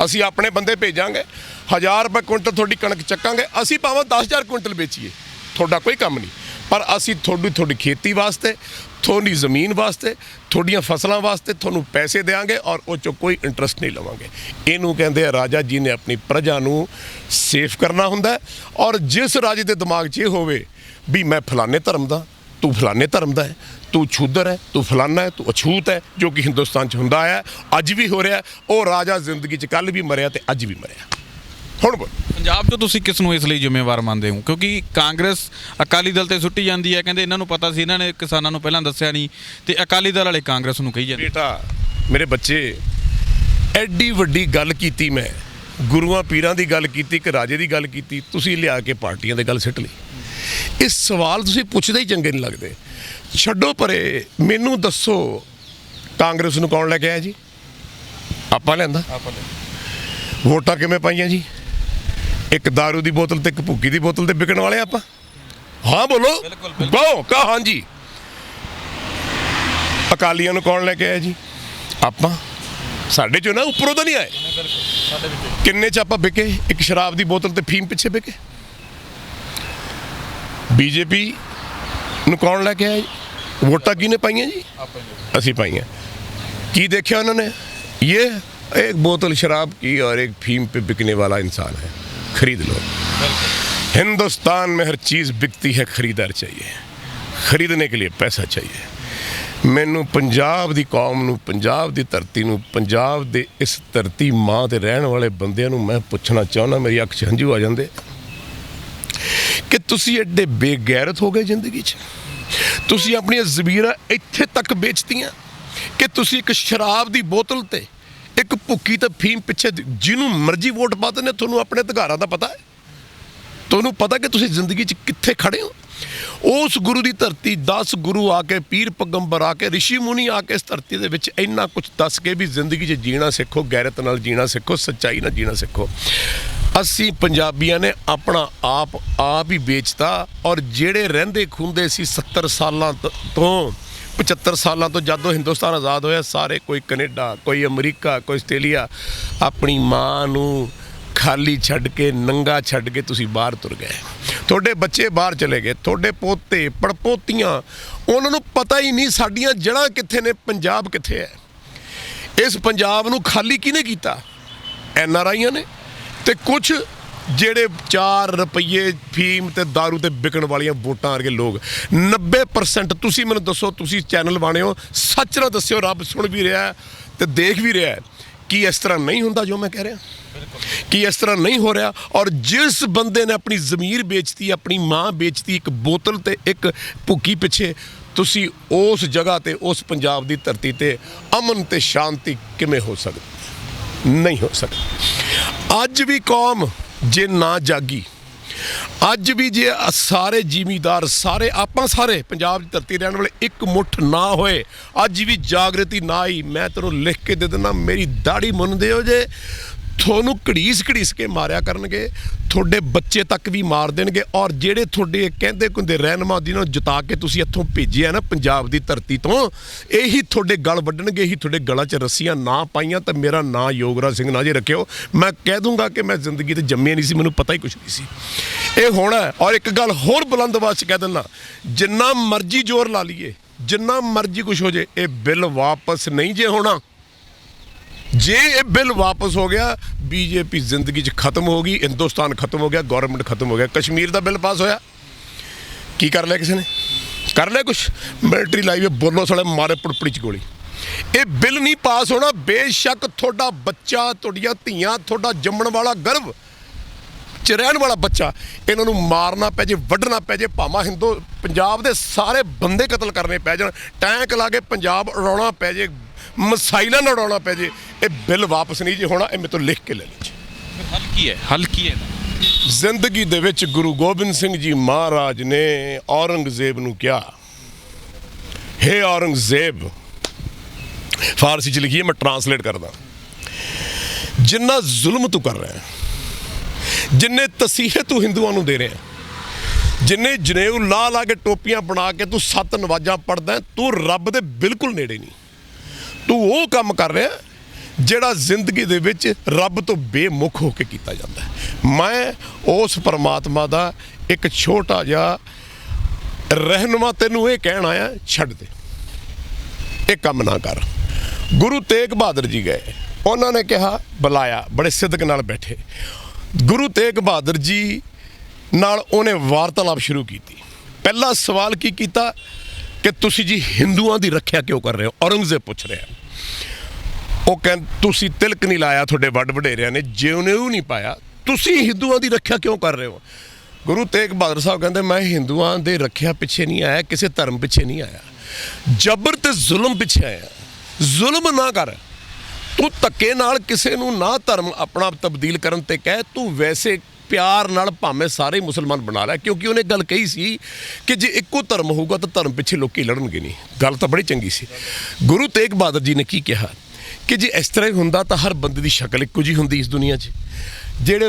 ਅਸੀਂ ਆਪਣੇ ਬੰਦੇ ਭੇਜਾਂਗੇ, 1000 ਰੁਪਏ ਕੁਇੰਟਲ ਤੁਹਾਡੀ ਕਣਕ ਚੱਕਾਂਗੇ, ਅਸੀਂ ਭਾਵੇਂ 10000 ਕੁਇੰਟਲ ਵੇਚੀਏ, ਤੁਹਾਡਾ ਕੋਈ ਕੰਮ ਨਹੀਂ, ਪਰ ਅਸੀਂ ਤੁਹਾਡੀ ਖੇਤੀ ਵਾਸਤੇ, ਤੁਹਾਡੀ ਜ਼ਮੀਨ ਵਾਸਤੇ, ਤੁਹਾਡੀਆਂ ਫਸਲਾਂ ਵਾਸਤੇ ਤੁਹਾਨੂੰ ਪੈਸੇ ਦੇਵਾਂਗੇ, ਔਰ ਉਹ 'ਚੋਂ ਕੋਈ ਇੰਟਰਸਟ ਨਹੀਂ ਲਵਾਂਗੇ। ਇਹਨੂੰ ਕਹਿੰਦੇ ਆ ਰਾਜਾ ਜੀ ਨੇ ਆਪਣੀ ਪ੍ਰਜਾ ਨੂੰ ਸੇਫ ਕਰਨਾ ਹੁੰਦਾ। ਔਰ ਜਿਸ ਰਾਜੇ ਦੇ ਦਿਮਾਗ 'ਚ ਇਹ ਹੋਵੇ ਵੀ ਮੈਂ ਫਲਾਣੇ ਧਰਮ ਦਾ, ਤੂੰ ਫਲਾਣੇ ਧਰਮ ਦਾ ਹੈ, ਤੂੰ ਛੂਦਰ ਹੈ, ਤੂੰ ਫਲਾਨਾ ਹੈ, ਤੂੰ ਅਛੂਤ ਹੈ, ਜੋ ਕਿ ਹਿੰਦੁਸਤਾਨ 'ਚ ਹੁੰਦਾ ਹੈ, ਅੱਜ ਵੀ ਹੋ ਰਿਹਾ, ਉਹ ਰਾਜਾ ਜ਼ਿੰਦਗੀ 'ਚ ਕੱਲ੍ਹ ਵੀ ਮਰਿਆ ਤੇ ਅੱਜ ਵੀ ਮਰਿਆ। ਹੁਣ ਪੰਜਾਬ 'ਚ ਤੁਸੀਂ ਕਿਸ ਨੂੰ ਇਸ ਲਈ ਜ਼ਿੰਮੇਵਾਰ ਮੰਨਦੇ ਹੋ? ਕਿਉਂਕਿ ਕਾਂਗਰਸ ਅਕਾਲੀ ਦਲ ਤੇ ਸੁੱਟੀ ਜਾਂਦੀ ਹੈ, ਕਹਿੰਦੇ ਇਹਨਾਂ ਨੂੰ ਪਤਾ ਸੀ, ਇਹਨਾਂ ਨੇ ਕਿਸਾਨਾਂ ਨੂੰ ਪਹਿਲਾਂ ਦੱਸਿਆ ਨਹੀਂ, ਤੇ ਅਕਾਲੀ ਦਲ ਵਾਲੇ ਕਾਂਗਰਸ ਨੂੰ ਕਹੀ ਜਾਂਦੇ। ਬੇਟਾ ਮੇਰੇ ਬੱਚੇ, ਐਡੀ ਵੱਡੀ ਗੱਲ ਕੀਤੀ ਮੈਂ, ਗੁਰੂਆਂ ਪੀਰਾਂ ਦੀ ਗੱਲ ਕੀਤੀ, ਕਿ ਰਾਜੇ ਦੀ ਗੱਲ ਕੀਤੀ, ਤੁਸੀਂ ਲਿਆ ਕੇ ਪਾਰਟੀਆਂ ਦੇ ਗੱਲ ਸਿੱਟ ਲਈ। ਇਹ ਸਵਾਲ ਤੁਸੀਂ ਪੁੱਛਦੇ ਹੀ ਚੰਗੇ ਨਹੀਂ ਲੱਗਦੇ। ਛੱਡੋ ਪਰੇ, ਮੈਨੂੰ ਦੱਸੋ ਕਾਂਗਰਸ ਨੂੰ ਕੌਣ ਲੈ ਕੇ ਆਇਆ ਜੀ? ਆਪਾਂ ਲਿਆਂਦਾ। ਵੋਟਾਂ ਕਿਵੇਂ ਪਾਈਆਂ ਜੀ? ਇੱਕ ਦਾਰੂ ਦੀ ਬੋਤਲ ਤੇ ਇੱਕ ਭੁੱਕੀ ਦੀ ਬੋਤਲ ਤੇ ਵਿਕਣ ਵਾਲੇ ਆਪਾਂ। ਹਾਂ ਬੋਲੋ, ਕਹੋ ਕਾ ਹਾਂਜੀ। ਅਕਾਲੀਆਂ ਨੂੰ ਕੌਣ ਲੈ ਕੇ ਆਇਆ ਜੀ? ਆਪਾਂ। ਸਾਡੇ ਚੋਂ ਨਾ ਉੱਪਰੋਂ ਤਾਂ ਨਹੀਂ ਆਏ। ਕਿੰਨੇ ਚ ਆਪਾਂ ਵਿਕੇ? ਇੱਕ ਸ਼ਰਾਬ ਦੀ ਬੋਤਲ ਤੇ ਫੀਮ ਪਿੱਛੇ ਵਿਕੇ। ਬੀਜੇਪੀ ਨੂੰ ਕੌਣ ਲੈ ਕੇ ਆਇਆ ਜੀ? ਵੋਟਾਂ ਕਿਹਨੇ ਪਾਈਆਂ ਜੀ? ਅਸੀਂ ਪਾਈਆਂ। ਕੀ ਦੇਖਿਆ उन्होंने? ये एक बोतल शराब की और एक फीम पे बिकने वाला इंसान है, खरीद लो। हिंदुस्तान में हर चीज़ बिकती है, खरीदार चाहिए, खरीदने के लिए पैसा चाहिए। मैनू पंजाब दी कौम नू, पंजाब दी धरती नू, पंजाब दे इस धरती माँ ते रहन वाले बंदियां नू मैं पुछना चाहना, मेरी अख च हंझू आ जांदे कि तुसी एडे बेगैरत हो गए जिंदगी च। तुसी अपनी ज़मीरां इत्थे तक बेचतियां कि तुसी एक शराब दी बोतल ते एक भुक्की ते फीम पिछे जिन्हों मर्जी वोट पा देने। तुहानूं अपने अधिकारां दा पता है? तुहानूं पता कि तुसी जिंदगी च कित्थे खड़े हो? उस गुरु दी धरती 10 गुरु आके, पीर पैगंबर आके, ऋषि मुनि आके इस धरती दे विच इन्ना कुछ दस के भी जिंदगी च जीना सिखो, गैरत नाल जीना सिखो, सच्चाई नाल जीना सिखो। असी पंजाबियां ने अपना आप ही बेचता और जेड़े रहिंदे खुंदे सी 70 सालां तो 75 सालों तो जदों हिंदुस्तान आज़ाद होया, सारे कोई कनेडा, कोई अमरीका, कोई आस्ट्रेलिया, अपनी माँ नू खाली छड्ड के, नंगा छड्ड के तुसी बाहर तुर गए। थोड़े बच्चे बाहर चले गए, थोड़े पोते पड़पोतियाँ, उन्होंने पता ही नहीं साडियां जड़ां कित्थे ने, पंजाब कित्थे है। इस पंजाब नू खाली किहने कीता? NRI ने ते कुछ ਜਿਹੜੇ 4 ਰੁਪਏ ਫੀਮ ਤੇ दारू ਤੇ ਵਿਕਣ ਵਾਲੀਆਂ ਵੋਟਾਂ ਵਰਗੇ ਲੋਕ। 90% ਤੁਸੀਂ ਮੈਨੂੰ ਦੱਸੋ, ਤੁਸੀਂ ਚੈਨਲ ਬਾਣੇ ਹੋ, ਸੱਚ ਨਾ ਦੱਸਿਓ, ਰੱਬ ਸੁਣ ਵੀ ਰਿਹਾ ਤੇ ਦੇਖ ਵੀ ਰਿਹਾ ਕਿ ਇਸ ਤਰ੍ਹਾਂ ਨਹੀਂ ਹੁੰਦਾ ਜੋ ਮੈਂ ਕਹਿ ਰਿਹਾ, ਕਿ ਇਸ ਤਰ੍ਹਾਂ ਨਹੀਂ ਹੋ ਰਿਹਾ। ਔਰ ਜਿਸ ਬੰਦੇ ਨੇ ਆਪਣੀ ਜ਼ਮੀਰ ਵੇਚਤੀ, ਆਪਣੀ ਮਾਂ ਵੇਚਤੀ ਇੱਕ ਬੋਤਲ ਤੇ ਇੱਕ ਭੁੱਕੀ ਪਿੱਛੇ, ਤੁਸੀਂ ਉਸ ਜਗ੍ਹਾ ਤੇ, ਉਸ ਪੰਜਾਬ ਦੀ ਧਰਤੀ ਤੇ ਅਮਨ ਤੇ ਸ਼ਾਂਤੀ ਕਿਵੇਂ ਹੋ ਸਕਦੀ? ਨਹੀਂ ਹੋ ਸਕਦੀ। ਅੱਜ ਵੀ ਕੌਮ ਜੇ ਨਾ ਜਾਗੀ, ਅੱਜ ਵੀ ਜੇ ਸਾਰੇ ਜ਼ਿਮੀਦਾਰ, ਸਾਰੇ ਆਪਾਂ, ਸਾਰੇ ਪੰਜਾਬ ਦੀ ਧਰਤੀ ਰਹਿਣ ਵਾਲੇ ਇੱਕ ਮੁੱਠ ਨਾ ਹੋਏ, ਅੱਜ ਵੀ ਜਾਗਰਤੀ ਨਾ ਆਈ, ਮੈਂ ਤੈਨੂੰ ਲਿਖ ਕੇ ਦੇ ਦਿੰਦਾ, ਮੇਰੀ ਦਾੜੀ ਮੁੰਨਦੇ ਹੋ ਜੇ, ਤੁਹਾਨੂੰ ਘੜੀਸ ਕੇ ਮਾਰਿਆ ਕਰਨਗੇ, ਤੁਹਾਡੇ ਬੱਚੇ ਤੱਕ ਵੀ ਮਾਰ ਦੇਣਗੇ। ਔਰ ਜਿਹੜੇ ਤੁਹਾਡੇ ਕਹਿੰਦੇ ਕੁੰਦੇ ਰਹਿਨੁਮਾ ਜਿਹਨਾਂ ਨੂੰ ਜਿਤਾ ਕੇ ਤੁਸੀਂ ਇੱਥੋਂ ਭੇਜਿਆ ਨਾ ਪੰਜਾਬ ਦੀ ਧਰਤੀ ਤੋਂ, ਇਹੀ ਤੁਹਾਡੇ ਗਲ ਵੱਢਣਗੇ, ਇਹੀ ਤੁਹਾਡੇ ਗਲਾਂ 'ਚ ਰੱਸੀਆਂ ਨਾ ਪਾਈਆਂ ਤਾਂ ਮੇਰਾ ਨਾਂ ਯੋਗਰਾਜ ਸਿੰਘ ਨਾ ਜੇ ਰੱਖਿਓ। ਮੈਂ ਕਹਿ ਦੂੰਗਾ ਕਿ ਮੈਂ ਜ਼ਿੰਦਗੀ 'ਤੇ ਜੰਮਿਆ ਨਹੀਂ ਸੀ, ਮੈਨੂੰ ਪਤਾ ਹੀ ਕੁਛ ਨਹੀਂ ਸੀ। ਇਹ ਹੋਣਾ। ਔਰ ਇੱਕ ਗੱਲ ਹੋਰ ਬੁਲੰਦ ਆਵਾਜ਼ 'ਚ ਕਹਿ ਦਿੰਦਾ, ਜਿੰਨਾ ਮਰਜ਼ੀ ਜ਼ੋਰ ਲਾ ਲਈਏ, ਜਿੰਨਾ ਮਰਜ਼ੀ ਕੁਛ ਹੋ ਜੇ, ਇਹ ਬਿੱਲ ਵਾਪਸ ਨਹੀਂ ਜੇ ਹੋਣਾ। ਜੇ ਇਹ ਬਿੱਲ ਵਾਪਸ ਹੋ ਗਿਆ, बीजेपी जिंदगी च खत्म हो गई, हिंदुस्तान खत्म हो गया, गौरमेंट खत्म हो गया। कश्मीर का बिल पास होया, की कर लिया किसी ने? कर लिया कुछ? मिलिटरी लाई बोलो साले मारे पुड़पड़ी च गोली। ये बिल नहीं पास होना। बेशक थोड़ा बच्चा, थोड़ियां धीआं, थोड़ा जम्मण वाला गर्भ च रहन वाला बच्चा, इन्हों मारना पै जे, वढ़ना पै जे, भावें हिंदू पंजाब के सारे बंदे कतल करने पै जान, टैंक ला के पंजाब उड़ाना पै जे, मिसाइलां नाल उड़ाना पै जे, ये बिल वापस नहीं जे होना। ये मेरे तो लिख के ले लीजिए। हल की है? हल की है? जिंदगी दे विच गुरु गोबिंद सिंह जी महाराज ने औरंगजेब नूं कहा, हे औरंगजेब, फारसी च लिखी है, मैं ट्रांसलेट करदा, जिन्ना जुल्म तू कर रहा है, जिन्ने तसीहे तू हिंदुआं नूं दे रहे हैं, जिन्ने जनेऊ ला ला के टोपियां बना के तू 7 नवाजां पढ़दा है, तू रब दे बिल्कुल नेड़े नहीं। तू वो काम कर रहा ਜਿਹੜਾ ਜ਼ਿੰਦਗੀ ਦੇ ਵਿੱਚ ਰੱਬ ਤੋਂ ਬੇਮੁਖ ਹੋ ਕੇ ਕੀਤਾ ਜਾਂਦਾ ਹੈ। ਮੈਂ ਉਸ ਪਰਮਾਤਮਾ ਦਾ ਇੱਕ ਛੋਟਾ ਜਿਹਾ ਰਹਿਨੁਮਾ ਤੈਨੂੰ ਇਹ ਕਹਿਣ ਆਇਆ, ਛੱਡ ਦੇ, ਇਹ ਕੰਮ ਨਾ ਕਰ। ਗੁਰੂ ਤੇਗ ਬਹਾਦਰ ਜੀ ਗਏ, ਉਹਨਾਂ ਨੇ ਕਿਹਾ, ਬੁਲਾਇਆ, ਬੜੇ ਸਿੱਦਕ ਨਾਲ ਬੈਠੇ। ਗੁਰੂ ਤੇਗ ਬਹਾਦਰ ਜੀ ਨਾਲ ਉਹਨੇ ਵਾਰਤਾਲਾਪ ਸ਼ੁਰੂ ਕੀਤੀ। ਪਹਿਲਾ ਸਵਾਲ ਕੀ ਕੀਤਾ ਕਿ ਤੁਸੀਂ ਜੀ ਹਿੰਦੂਆਂ ਦੀ ਰੱਖਿਆ ਕਿਉਂ ਕਰ ਰਹੇ ਹੋ? ਔਰੰਗਜ਼ੇਬ ਪੁੱਛ ਰਿਹਾ। ਉਹ ਕਹਿੰਦੇ ਤੁਸੀਂ ਤਿਲਕ ਨਹੀਂ ਲਾਇਆ, ਤੁਹਾਡੇ ਵੱਡ ਵਡੇਰਿਆਂ ਨੇ ਜਿਉਂ ਨਹੀਂ ਪਾਇਆ, ਤੁਸੀਂ ਹਿੰਦੂਆਂ ਦੀ ਰੱਖਿਆ ਕਿਉਂ ਕਰ ਰਹੇ ਹੋ? ਗੁਰੂ ਤੇਗ ਬਹਾਦਰ ਸਾਹਿਬ ਕਹਿੰਦੇ, ਮੈਂ ਹਿੰਦੂਆਂ ਦੇ ਰੱਖਿਆ ਪਿੱਛੇ ਨਹੀਂ ਆਇਆ, ਕਿਸੇ ਧਰਮ ਪਿੱਛੇ ਨਹੀਂ ਆਇਆ, ਜਬਰ ਤੇ ਜ਼ੁਲਮ ਪਿੱਛੇ ਆਇਆ। ਜ਼ੁਲਮ ਨਾ ਕਰ, ਤੂੰ ਧੱਕੇ ਨਾਲ ਕਿਸੇ ਨੂੰ ਨਾ ਧਰਮ ਆਪਣਾ ਤਬਦੀਲ ਕਰਨ ਤੇ ਕਹਿ, ਤੂੰ ਵੈਸੇ ਪਿਆਰ ਨਾਲ ਭਾਵੇਂ ਸਾਰੇ ਮੁਸਲਮਾਨ ਬਣਾ ਲੈ। ਕਿਉਂਕਿ ਉਹਨੇ ਗੱਲ ਕਹੀ ਸੀ ਕਿ ਜੇ ਇੱਕੋ ਧਰਮ ਹੋਊਗਾ ਤਾਂ ਧਰਮ ਪਿੱਛੇ ਲੋਕੀ ਲੜਨਗੇ ਨਹੀਂ। ਗੱਲ ਤਾਂ ਬੜੀ ਚੰਗੀ ਸੀ। ਗੁਰੂ ਤੇਗ ਬਹਾਦਰ ਜੀ ਨੇ ਕੀ ਕਿਹਾ ਕਿ ਜੇ ਇਸ ਤਰ੍ਹਾਂ ਹੀ ਹੁੰਦਾ ਤਾਂ ਹਰ ਬੰਦੇ ਦੀ ਸ਼ਕਲ ਇੱਕੋ ਜਿਹੀ ਹੁੰਦੀ ਇਸ ਦੁਨੀਆ 'ਚ। ਜਿਹੜੇ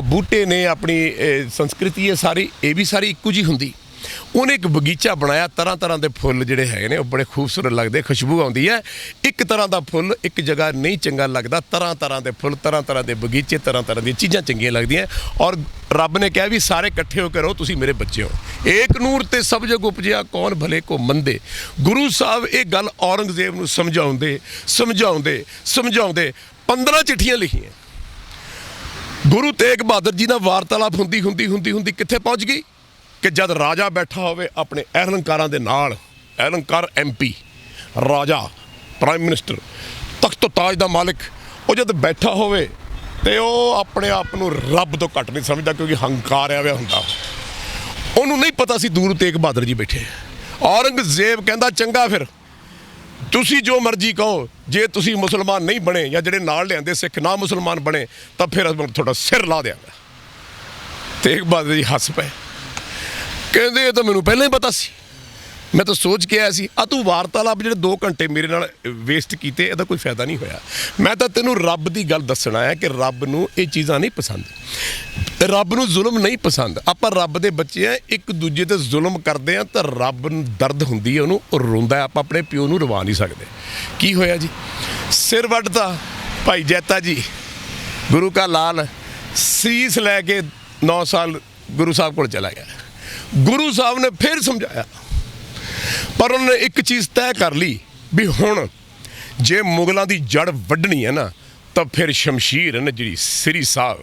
ਬੂਟੇ ਨੇ, ਆਪਣੀ ਸੰਸਕ੍ਰਿਤੀ ਹੈ ਸਾਰੀ, ਇਹ ਵੀ ਸਾਰੀ ਇੱਕੋ ਜਿਹੀ ਹੁੰਦੀ। ਉਹਨੇ ਇੱਕ ਬਗੀਚਾ ਬਣਾਇਆ, ਤਰ੍ਹਾਂ ਤਰ੍ਹਾਂ ਦੇ ਫੁੱਲ ਜਿਹੜੇ ਹੈਗੇ ਨੇ ਉਹ ਬੜੇ ਖੂਬਸੂਰਤ ਲੱਗਦੇ, ਖੁਸ਼ਬੂ ਆਉਂਦੀ ਹੈ। ਇੱਕ ਤਰ੍ਹਾਂ ਦਾ ਫੁੱਲ ਇੱਕ ਜਗ੍ਹਾ ਨਹੀਂ ਚੰਗਾ ਲੱਗਦਾ, ਤਰ੍ਹਾਂ ਤਰ੍ਹਾਂ ਦੇ ਫੁੱਲ, ਤਰ੍ਹਾਂ ਤਰ੍ਹਾਂ ਦੇ ਬਗੀਚੇ, ਤਰ੍ਹਾਂ ਤਰ੍ਹਾਂ ਦੀਆਂ ਚੀਜ਼ਾਂ ਚੰਗੀਆਂ ਲੱਗਦੀਆਂ। ਔਰ ਰੱਬ ਨੇ ਕਿਹਾ ਵੀ ਸਾਰੇ ਇਕੱਠੇ ਹੋ ਕੇ ਰਹੋ, ਤੁਸੀਂ ਮੇਰੇ ਬੱਚੇ ਹੋ। ਏਕ ਨੂਰ ਤੇ ਸਭ ਜਗ ਉਪਜਿਆ, ਕੌਣ ਭਲੇ ਕੋ ਮੰਦੇ। ਗੁਰੂ ਸਾਹਿਬ ਇਹ ਗੱਲ ਔਰੰਗਜ਼ੇਬ ਨੂੰ ਸਮਝਾਉਂਦੇ 15 ਚਿੱਠੀਆਂ ਲਿਖੀਆਂ। ਗੁਰੂ ਤੇਗ ਬਹਾਦਰ ਜੀ ਨਾਲ ਵਾਰਤਾਲਾਪ ਹੁੰਦੀ ਕਿੱਥੇ ਪਹੁੰਚ ਗਈ ਕਿ ਜਦ ਰਾਜਾ ਬੈਠਾ ਹੋਵੇ ਆਪਣੇ ਅਹਲੰਕਾਰਾਂ ਦੇ ਨਾਲ, ਅਹਲੰਕਾਰ MP, ਰਾਜਾ, ਪ੍ਰਾਈਮ ਮਿਨਿਸਟਰ, ਤਖਤ ਤਾਜ ਦਾ ਮਾਲਿਕ, ਉਹ ਜਦ ਬੈਠਾ ਹੋਵੇ ਤੇ ਉਹ ਆਪਣੇ ਆਪ ਨੂੰ ਰੱਬ ਤੋਂ ਘੱਟ ਨਹੀਂ ਸਮਝਦਾ, ਕਿਉਂਕਿ ਹੰਕਾਰਿਆ ਹੋਇਆ ਹੁੰਦਾ। ਉਹਨੂੰ ਨਹੀਂ ਪਤਾ ਸੀ ਗੁਰੂ ਤੇਗ ਬਹਾਦਰ ਜੀ ਬੈਠੇ। ਔਰੰਗਜ਼ੇਬ ਕਹਿੰਦਾ ਚੰਗਾ ਫਿਰ ਤੁਸੀਂ ਜੋ ਮਰਜ਼ੀ ਕਹੋ, ਜੇ ਤੁਸੀਂ ਮੁਸਲਮਾਨ ਨਹੀਂ ਬਣੇ ਜਾਂ ਜਿਹੜੇ ਨਾਲ ਲਿਆਂਦੇ ਸਿੱਖ ਨਾ ਮੁਸਲਮਾਨ ਬਣੇ ਤਾਂ ਫਿਰ ਤੁਹਾਡਾ ਸਿਰ ਲਾ ਦਿਆਂਗਾ। ਤੇਗ ਬਹਾਦਰ ਜੀ ਹੱਸ ਪਏ, ਕਹਿੰਦੇ ਇਹ ਤਾਂ ਮੈਨੂੰ ਪਹਿਲਾਂ ਹੀ ਪਤਾ ਸੀ, ਮੈਂ ਤਾਂ ਸੋਚ ਕੇ ਆਇਆ ਸੀ। ਤੂੰ ਵਾਰਤਾਲਾਪ ਜਿਹੜੇ 2 ਘੰਟੇ ਮੇਰੇ ਨਾਲ ਵੇਸਟ ਕੀਤੇ, ਇਹਦਾ ਕੋਈ ਫਾਇਦਾ ਨਹੀਂ ਹੋਇਆ। ਮੈਂ ਤਾਂ ਤੈਨੂੰ ਰੱਬ ਦੀ ਗੱਲ ਦੱਸਣਾ ਹੈ ਕਿ ਰੱਬ ਨੂੰ ਇਹ ਚੀਜ਼ਾਂ ਨਹੀਂ ਪਸੰਦ, ਰੱਬ ਨੂੰ ਜ਼ੁਲਮ ਨਹੀਂ ਪਸੰਦ। ਆਪਾਂ ਰੱਬ ਦੇ ਬੱਚੇ ਆ, ਇੱਕ ਦੂਜੇ ਤੇ ਜ਼ੁਲਮ ਕਰਦੇ ਆ ਤਾਂ ਰੱਬ ਨੂੰ ਦਰਦ ਹੁੰਦੀ ਹੈ, ਉਹਨੂੰ ਉਹ ਰੋਂਦਾ। ਆਪਾਂ ਆਪਣੇ ਪਿਓ ਨੂੰ ਰਵਾ ਨਹੀਂ ਸਕਦੇ। ਕੀ ਹੋਇਆ ਜੀ, ਸਿਰ ਵੱਢਤਾ ਭਾਈ ਜੈਤਾ ਜੀ, ਗੁਰੂ ਕਾ ਲਾਲ, ਸੀਸ ਲੈ ਕੇ 9 ਸਾਲ ਗੁਰੂ ਸਾਹਿਬ ਕੋਲ ਚਲਾ ਗਿਆ। ਗੁਰੂ ਸਾਹਿਬ ਨੇ ਫਿਰ ਸਮਝਾਇਆ, ਪਰ ਉਹਨੇ ਇੱਕ ਚੀਜ਼ ਤੈਅ ਕਰ ਲਈ ਵੀ ਹੁਣ ਜੇ ਮੁਗਲਾਂ ਦੀ ਜੜ ਵੱਢਣੀ ਹੈ ਨਾ ਤਾਂ ਫਿਰ ਸ਼ਮਸ਼ੀਰ ਹੈ ਨਾ ਜਿਹੜੀ ਸ੍ਰੀ ਸਾਹਿਬ,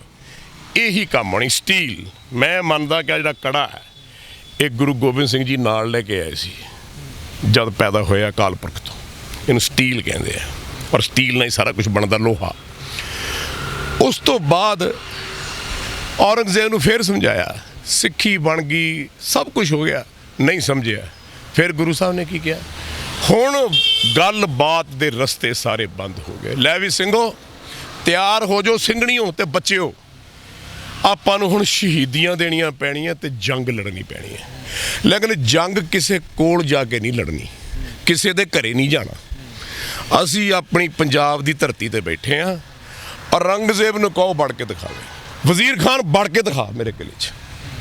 ਇਹੀ ਕੰਮ ਆਉਣੀ। ਸਟੀਲ, ਮੈਂ ਮੰਨਦਾ ਕਿ ਜਿਹੜਾ ਕੜਾ ਹੈ ਇਹ ਗੁਰੂ ਗੋਬਿੰਦ ਸਿੰਘ ਜੀ ਨਾਲ ਲੈ ਕੇ ਆਏ ਸੀ ਜਦ ਪੈਦਾ ਹੋਇਆ ਅਕਾਲ ਪੁਰਖ ਤੋਂ। ਇਹਨੂੰ ਸਟੀਲ ਕਹਿੰਦੇ ਆ, ਔਰ ਸਟੀਲ ਨਾਲ ਹੀ ਸਾਰਾ ਕੁਝ ਬਣਦਾ, ਲੋਹਾ। ਉਸ ਤੋਂ ਬਾਅਦ ਔਰੰਗਜ਼ੇਬ ਨੂੰ ਫਿਰ ਸਮਝਾਇਆ, ਸਿੱਖੀ ਬਣ ਗਈ, ਸਭ ਕੁਝ ਹੋ ਗਿਆ, ਨਹੀਂ ਸਮਝਿਆ। ਫਿਰ ਗੁਰੂ ਸਾਹਿਬ ਨੇ ਕੀ ਕਿਹਾ, ਹੁਣ ਗੱਲਬਾਤ ਦੇ ਰਸਤੇ ਸਾਰੇ ਬੰਦ ਹੋ ਗਏ। ਲੈ ਵੀ ਸਿੰਘੋ, ਤਿਆਰ ਹੋ ਜਾਓ ਸਿੰਘਣੀਓ ਤੇ ਬੱਚਿਓ, ਆਪਾਂ ਨੂੰ ਹੁਣ ਸ਼ਹੀਦੀਆਂ ਦੇਣੀਆਂ ਪੈਣੀਆਂ ਤੇ ਜੰਗ ਲੜਨੀ ਪੈਣੀ ਹੈ। ਲੇਕਿਨ ਜੰਗ ਕਿਸੇ ਕੋਲ ਜਾ ਕੇ ਨਹੀਂ ਲੜਨੀ, ਕਿਸੇ ਦੇ ਘਰੇ ਨਹੀਂ ਜਾਣਾ। ਅਸੀਂ ਆਪਣੀ ਪੰਜਾਬ ਦੀ ਧਰਤੀ ਤੇ ਬੈਠੇ ਹਾਂ। ਔਰੰਗਜ਼ੇਬ ਨੂੰ ਕਹੋ ਵੜ ਕੇ ਦਿਖਾਵੇ, ਵਜ਼ੀਰ ਖਾਨ ਵੜ ਕੇ ਦਿਖਾ ਮੇਰੇ ਕਿਲੇ 'ਚ,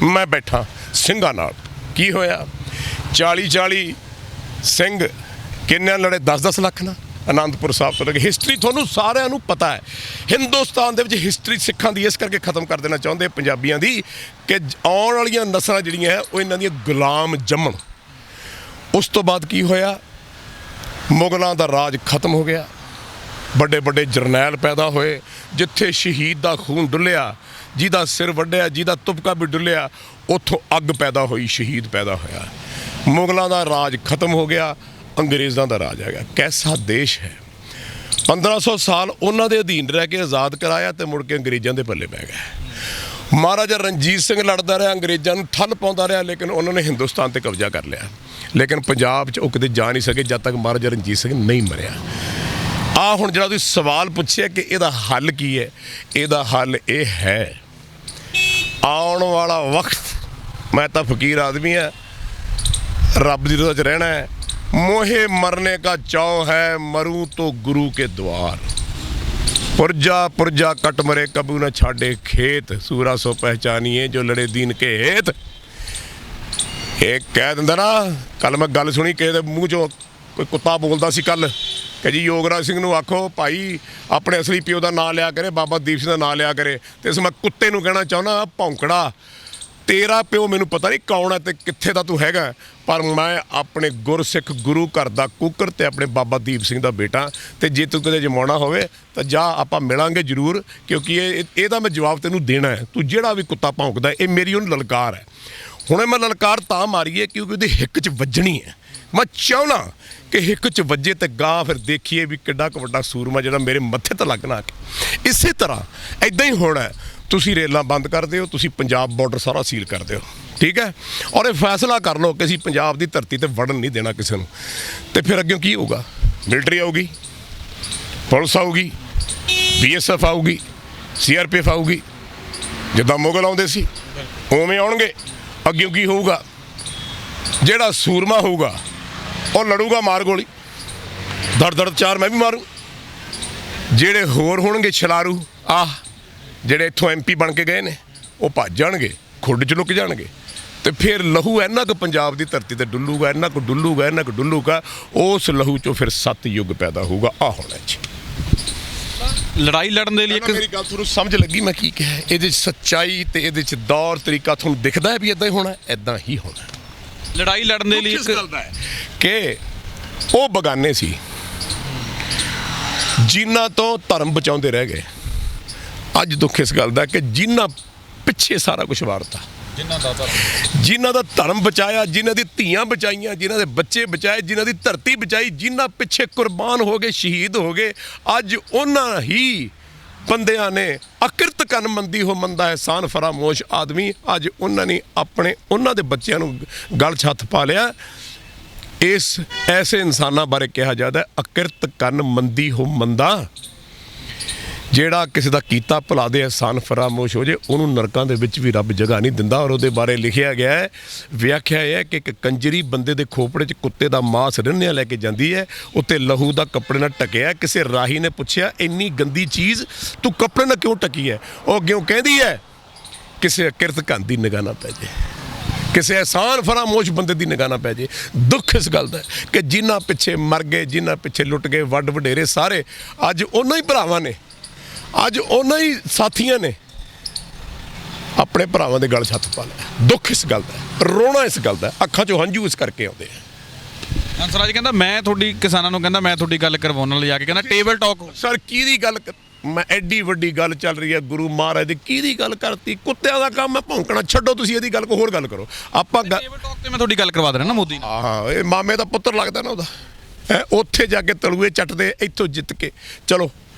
ਮੈਂ ਬੈਠਾ ਸਿੰਘਾਂ ਨਾਲ। ਕੀ ਹੋਇਆ, 40 ਸਿੰਘ ਕਿੰਨਿਆਂ ਲੜੇ, 10 ਲੱਖ ਨਾਲ ਅਨੰਦਪੁਰ ਸਾਹਿਬ ਤੋਂ ਲੈ ਕੇ। ਹਿਸਟਰੀ ਤੁਹਾਨੂੰ ਸਾਰਿਆਂ ਨੂੰ ਪਤਾ ਹੈ। ਹਿੰਦੁਸਤਾਨ ਦੇ ਵਿੱਚ ਹਿਸਟਰੀ ਸਿੱਖਾਂ ਦੀ ਇਸ ਕਰਕੇ ਖਤਮ ਕਰ ਦੇਣਾ ਚਾਹੁੰਦੇ ਪੰਜਾਬੀਆਂ ਦੀ ਕਿ ਆਉਣ ਵਾਲੀਆਂ ਨਸਲਾਂ ਜਿਹੜੀਆਂ ਹੈ ਉਹ ਇਹਨਾਂ ਦੀਆਂ ਗੁਲਾਮ ਜੰਮਣ। ਉਸ ਤੋਂ ਬਾਅਦ ਕੀ ਹੋਇਆ, ਮੁਗਲਾਂ ਦਾ ਰਾਜ ਖਤਮ ਹੋ ਗਿਆ। ਵੱਡੇ ਵੱਡੇ ਜਰਨੈਲ ਪੈਦਾ ਹੋਏ, ਜਿੱਥੇ ਸ਼ਹੀਦ ਦਾ ਖੂਨ ਡੁੱਲਿਆ, ਜਿਹਦਾ ਸਿਰ ਵੱਢਿਆ, ਜਿਹਦਾ ਤੁਪਕਾ ਵੀ ਡੁੱਲਿਆ, ਉੱਥੋਂ ਅੱਗ ਪੈਦਾ ਹੋਈ, ਸ਼ਹੀਦ ਪੈਦਾ ਹੋਇਆ। ਮੁਗਲਾਂ ਦਾ ਰਾਜ ਖਤਮ ਹੋ ਗਿਆ, ਅੰਗਰੇਜ਼ਾਂ ਦਾ ਰਾਜ ਆ ਗਿਆ। ਕੈਸਾ ਦੇਸ਼ ਹੈ। 1500 ਸਾਲ ਉਹਨਾਂ ਦੇ ਅਧੀਨ ਰਹਿ ਕੇ ਆਜ਼ਾਦ ਕਰਾਇਆ ਤੇ ਮੁੜ ਕੇ ਅੰਗਰੇਜ਼ਾਂ ਦੇ ਪੱਲੇ ਪੈ ਗਏ। ਮਹਾਰਾਜਾ ਰਣਜੀਤ ਸਿੰਘ ਲੜਦਾ ਰਿਹਾ, ਅੰਗਰੇਜ਼ਾਂ ਨੂੰ ਠੱਲ ਪਾਉਂਦਾ ਰਿਹਾ, ਲੇਕਿਨ ਉਹਨਾਂ ਨੇ ਹਿੰਦੁਸਤਾਨ ਤੇ ਕਬਜ਼ਾ ਕਰ ਲਿਆ। ਲੇਕਿਨ ਪੰਜਾਬ 'ਚ ਉਹ ਕਿਤੇ ਜਾ ਨਹੀਂ ਸਕੇ ਜਦ ਤੱਕ ਮਹਾਰਾਜਾ ਰਣਜੀਤ ਸਿੰਘ ਨਹੀਂ ਮਰਿਆ। ਹੁਣ ਜਿਹੜਾ ਤੁਸੀਂ ਸਵਾਲ ਪੁੱਛਿਆ ਕਿ ਇਹਦਾ ਹੱਲ ਕੀ ਹੈ, ਇਹਦਾ ਹੱਲ ਇਹ ਹੈ, ਆਉਣ ਵਾਲਾ ਵਕਤ, ਮੈਂ ਤਾਂ ਫਕੀਰ ਆਦਮੀ ਹਾਂ, ਰੱਬ ਦੀ ਰਜ਼ਾ 'ਚ ਰਹਿਣਾ ਹੈ। मोहे मरने का चाव है, मरूं तो गुरु के द्वार। पुरजा पुरजा कट मरे, कबू न छाड़े खेत, सूरा सो पहचानिए जो लड़े दीन के हेत। एक कह दिंदा ना, कल मैं गल सुनी कि मूँह चो कोई कुत्ता बोलता सी कल कि जी योगराज सिंह नूं आखो भाई अपने असली प्यो का नाम लिया करे, बाबा दीप सिंह का नाम लिया करे। तो इस मैं कुत्ते नूं कहना चाहुंदा, भौंकड़ा, तेरा प्यो मैनू पता नहीं कौन है तो कित्थे दा तू हैगा, पर मैं अपने गुरसिख गुरु घर दा कुकर ते अपने बाबा दीप सिंह दा बेटा, ते जे तू कदे जमाना होवे तो जा आपां मिलांगे जरूर, क्योंकि ਇਹਦਾ मैं जवाब तैनूं देना है। तू जिहड़ा भी कुत्ता भौंकदा, ये मेरी उन्हें ललकार है। हुणे मैं ललकार तां मारी है क्योंकि ਉਹਦੀ हिक 'ਚ ਵੱਜਣੀ है। मैं चाहुंदा कि हिक 'ਚ ਵੱਜੇ ਤੇ ਗਾ फिर देखिए भी किड्डा क वड्डा सूरमा ਜਿਹੜਾ ਮੇਰੇ ਮੱਥੇ ਤੇ ਲੱਗਣਾ। इसे तरह इदां ही होना है। ਤੁਸੀਂ ਰੇਲਾਂ ਬੰਦ ਕਰ ਦਿਓ, ਤੁਸੀਂ ਪੰਜਾਬ ਬਾਰਡਰ ਸਾਰਾ ਸੀਲ ਕਰ ਦਿਓ, ਠੀਕ ਹੈ। ਔਰ ਇਹ ਫੈਸਲਾ ਕਰ ਲਓ ਕਿ ਅਸੀਂ ਪੰਜਾਬ ਦੀ ਧਰਤੀ ਤੇ ਵੜਨ ਨਹੀਂ ਦੇਣਾ ਕਿਸੇ ਨੂੰ। ਤੇ ਫਿਰ ਅੱਗੇ ਕੀ ਹੋਊਗਾ, ਮਿਲਟਰੀ ਆਊਗੀ, ਪੁਲਿਸ ਆਊਗੀ, BSF ਆਊਗੀ, CRPF ਆਊਗੀ, ਜਿੱਦਾਂ ਮੁਗਲ ਆਉਂਦੇ ਸੀ ਉਵੇਂ ਆਉਣਗੇ। ਅੱਗੇ ਕੀ ਹੋਊਗਾ, ਜਿਹੜਾ ਸੂਰਮਾ ਹੋਊਗਾ ਉਹ ਲੜੂਗਾ ਮਾਰ ਗੋਲੀ, ਦੜ ਦੜ ਚਾਰ ਮੈਂ ਵੀ ਮਾਰੂ। ਜਿਹੜੇ ਹੋਰ ਹੋਣਗੇ ਛਲਾਰੂ, ਜਿਹੜੇ ਇੱਥੋਂ MP ਬਣ ਕੇ ਗਏ ਨੇ, ਉਹ ਭੱਜ ਜਾਣਗੇ, ਖੁੱਡ 'ਚ ਲੁਕ ਜਾਣਗੇ। ਤੇ ਫਿਰ ਲਹੂ ਇੰਨਾ ਕੁ ਪੰਜਾਬ ਦੀ ਧਰਤੀ ਤੇ ਡੁੱਲੂਗਾ, ਇੰਨਾ ਕੁ ਡੁੱਲੂਗਾ, ਉਸ ਲਹੂ ਚੋਂ ਫਿਰ ਸਤਯੁੱਗ ਪੈਦਾ ਹੋਊਗਾ। ਆ ਹੋਣਾ ਜੀ। ਲੜਾਈ ਲੜਨ ਦੇ ਲਈ ਮੇਰੀ ਗੱਲ ਤੁਹਾਨੂੰ ਸਮਝ ਲੱਗੀ ਮੈਂ ਕੀ ਕਿਹਾ? ਇਹਦੇ 'ਚ ਸੱਚਾਈ ਤੇ ਇਹਦੇ 'ਚ ਦੌਰ ਤਰੀਕਾ ਤੁਹਾਨੂੰ ਦਿਖਦਾ ਹੈ ਵੀ ਇਦਾਂ ਹੀ ਹੋਣਾ, ਇਦਾਂ ਹੀ ਹੋਣਾ। ਲੜਾਈ ਲੜਨ ਦੇ ਲਈ ਕਿ ਉਹ ਬਗਾਨੇ ਸੀ ਜਿਨ੍ਹਾਂ ਤੋਂ ਧਰਮ ਬਚਾਉਂਦੇ ਰਹਿ ਗਏ। ਅੱਜ ਦੁੱਖ ਇਸ ਗੱਲ ਦਾ ਕਿ ਜਿਨ੍ਹਾਂ ਪਿੱਛੇ ਸਾਰਾ ਕੁਝ ਵਾਰਤਾ, ਜਿਨ੍ਹਾਂ ਦਾ ਧਰਮ ਬਚਾਇਆ, ਜਿਨ੍ਹਾਂ ਦੀ ਧੀਆਂ ਬਚਾਈਆਂ, ਜਿਨ੍ਹਾਂ ਦੇ ਬੱਚੇ ਬਚਾਏ, ਜਿਨ੍ਹਾਂ ਦੀ ਧਰਤੀ ਬਚਾਈ, ਜਿਨ੍ਹਾਂ ਪਿੱਛੇ ਕੁਰਬਾਨ ਹੋ ਗਏ, ਸ਼ਹੀਦ ਹੋ ਗਏ, ਅੱਜ ਉਹਨਾਂ ਹੀ ਬੰਦਿਆਂ ਨੇ ਅਕਿਰਤ ਕੰਨ ਮੰਦੀ ਹੋ ਮੰਦਾ ਐਹਸਾਨ ਫਰਾਮੋਸ਼ ਆਦਮੀ, ਅੱਜ ਉਹਨਾਂ ਨੇ ਉਹਨਾਂ ਦੇ ਬੱਚਿਆਂ ਨੂੰ ਗਲ 'ਚ ਹੱਥ ਪਾ ਲਿਆ। ਇਸ ਐਸੇ ਇਨਸਾਨਾਂ ਬਾਰੇ ਕਿਹਾ ਜਾਂਦਾ ਅਕਿਰਤ ਕੰਨ ਮੰਦੀ ਹੋ ਮੰਦਾ। ਜਿਹੜਾ ਕਿਸੇ ਦਾ ਕੀਤਾ ਭਲਾ ਦੇ ਅਹਿਸਾਨ ਫਰਾਮੋਸ਼ ਹੋ ਜੇ, ਉਹਨੂੰ ਨਰਕਾਂ ਦੇ ਵਿੱਚ ਵੀ ਰੱਬ ਜਗ੍ਹਾ ਨਹੀਂ ਦਿੰਦਾ। ਔਰ ਉਹਦੇ ਬਾਰੇ ਲਿਖਿਆ ਗਿਆ ਹੈ, ਵਿਆਖਿਆ ਇਹ ਹੈ ਕਿ ਇੱਕ ਕੰਜਰੀ ਬੰਦੇ ਦੇ ਖੋਪੜੇ 'ਚ ਕੁੱਤੇ ਦਾ ਮਾਸ ਰਿੰਨ੍ਹਿਆ ਲੈ ਕੇ ਜਾਂਦੀ ਹੈ, ਉੱਤੇ ਲਹੂ ਦਾ ਕੱਪੜੇ ਨਾਲ ਢਕਿਆ। ਕਿਸੇ ਰਾਹੀ ਨੇ ਪੁੱਛਿਆ ਇੰਨੀ ਗੰਦੀ ਚੀਜ਼ ਤੂੰ ਕੱਪੜੇ ਨਾਲ ਕਿਉਂ ਢਕੀ ਹੈ? ਉਹ ਅੱਗਿਓਂ ਕਹਿੰਦੀ ਹੈ ਕਿਸੇ ਅਕਿਰਤ ਕੰਨ ਦੀ ਨਿਗਾਹ ਨਾ ਪੈ ਜੇ, ਕਿਸੇ ਅਹਿਸਾਨ ਫਰਾਮੋਸ਼ ਬੰਦੇ ਦੀ ਨਿਗਾਹ ਨਾ ਪੈ ਜੇ। ਦੁੱਖ ਇਸ ਗੱਲ ਦਾ ਕਿ ਜਿਨ੍ਹਾਂ ਪਿੱਛੇ ਮਰ ਗਏ, ਜਿਨ੍ਹਾਂ ਪਿੱਛੇ ਲੁੱਟ ਗਏ, ਵੱਡ ਵਡੇਰੇ ਸਾਰੇ ਅੱਜ ਉਹਨਾਂ ਹੀ ਭਰਾਵਾਂ ਨੇ, ਅੱਜ ਉਹਨਾਂ ਹੀ ਸਾਥੀਆਂ ਨੇ ਆਪਣੇ ਭਰਾਵਾਂ ਦੇ ਗਲ 'ਚ ਹੱਥ ਪਾ ਲਿਆ। ਦੁੱਖ ਇਸ ਗੱਲ ਦਾ, ਰੋਣਾ ਇਸ ਗੱਲ ਦਾ, ਅੱਖਾਂ 'ਚੋਂ ਹੰਝੂ ਇਸ ਕਰਕੇ ਆਉਂਦੇ ਆ। ਹੰਸਰਾਜ ਕਹਿੰਦਾ ਮੈਂ ਤੁਹਾਡੀ ਕਿਸਾਨਾਂ ਨੂੰ ਕਹਿੰਦਾ ਮੈਂ ਤੁਹਾਡੀ ਗੱਲ ਕਰਵਾਉਣ ਲਈ ਜਾ ਕੇ ਕਹਿੰਦਾ ਟੇਬਲ ਟਾਕ। ਸਰ ਕਿਹਦੀ ਗੱਲ ਮੈਂ ਐਡੀ ਵੱਡੀ ਗੱਲ ਚੱਲ ਰਹੀ ਹੈ ਗੁਰੂ ਮਹਾਰਾਜ ਦੀ, ਕਿਹਦੀ ਗੱਲ ਕਰਤੀ? ਕੁੱਤਿਆਂ ਦਾ ਕੰਮ ਹੈ ਭੌਂਕਣਾ, ਛੱਡੋ ਤੁਸੀਂ ਇਹਦੀ ਗੱਲ, ਕੋਈ ਹੋਰ ਗੱਲ ਕਰੋ। ਆਪਾਂ ਟੇਬਲ ਟਾਕ ਤੇ ਮੈਂ ਤੁਹਾਡੀ ਗੱਲ ਕਰਵਾ ਦੇਣਾ ਨਾ ਮੋਦੀ ਨਾਲ। ਹਾਂ, ਇਹ ਮਾਮੇ ਦਾ ਪੁੱਤਰ ਲੱਗਦਾ ਨਾ ਉਹਦਾ। ਉੱਥੇ ਜਾ ਕੇ ਤਲੂਏ ਚੱਟਦੇ, ਇੱਥੋਂ ਜਿੱਤ ਕੇ ਚਲੋ।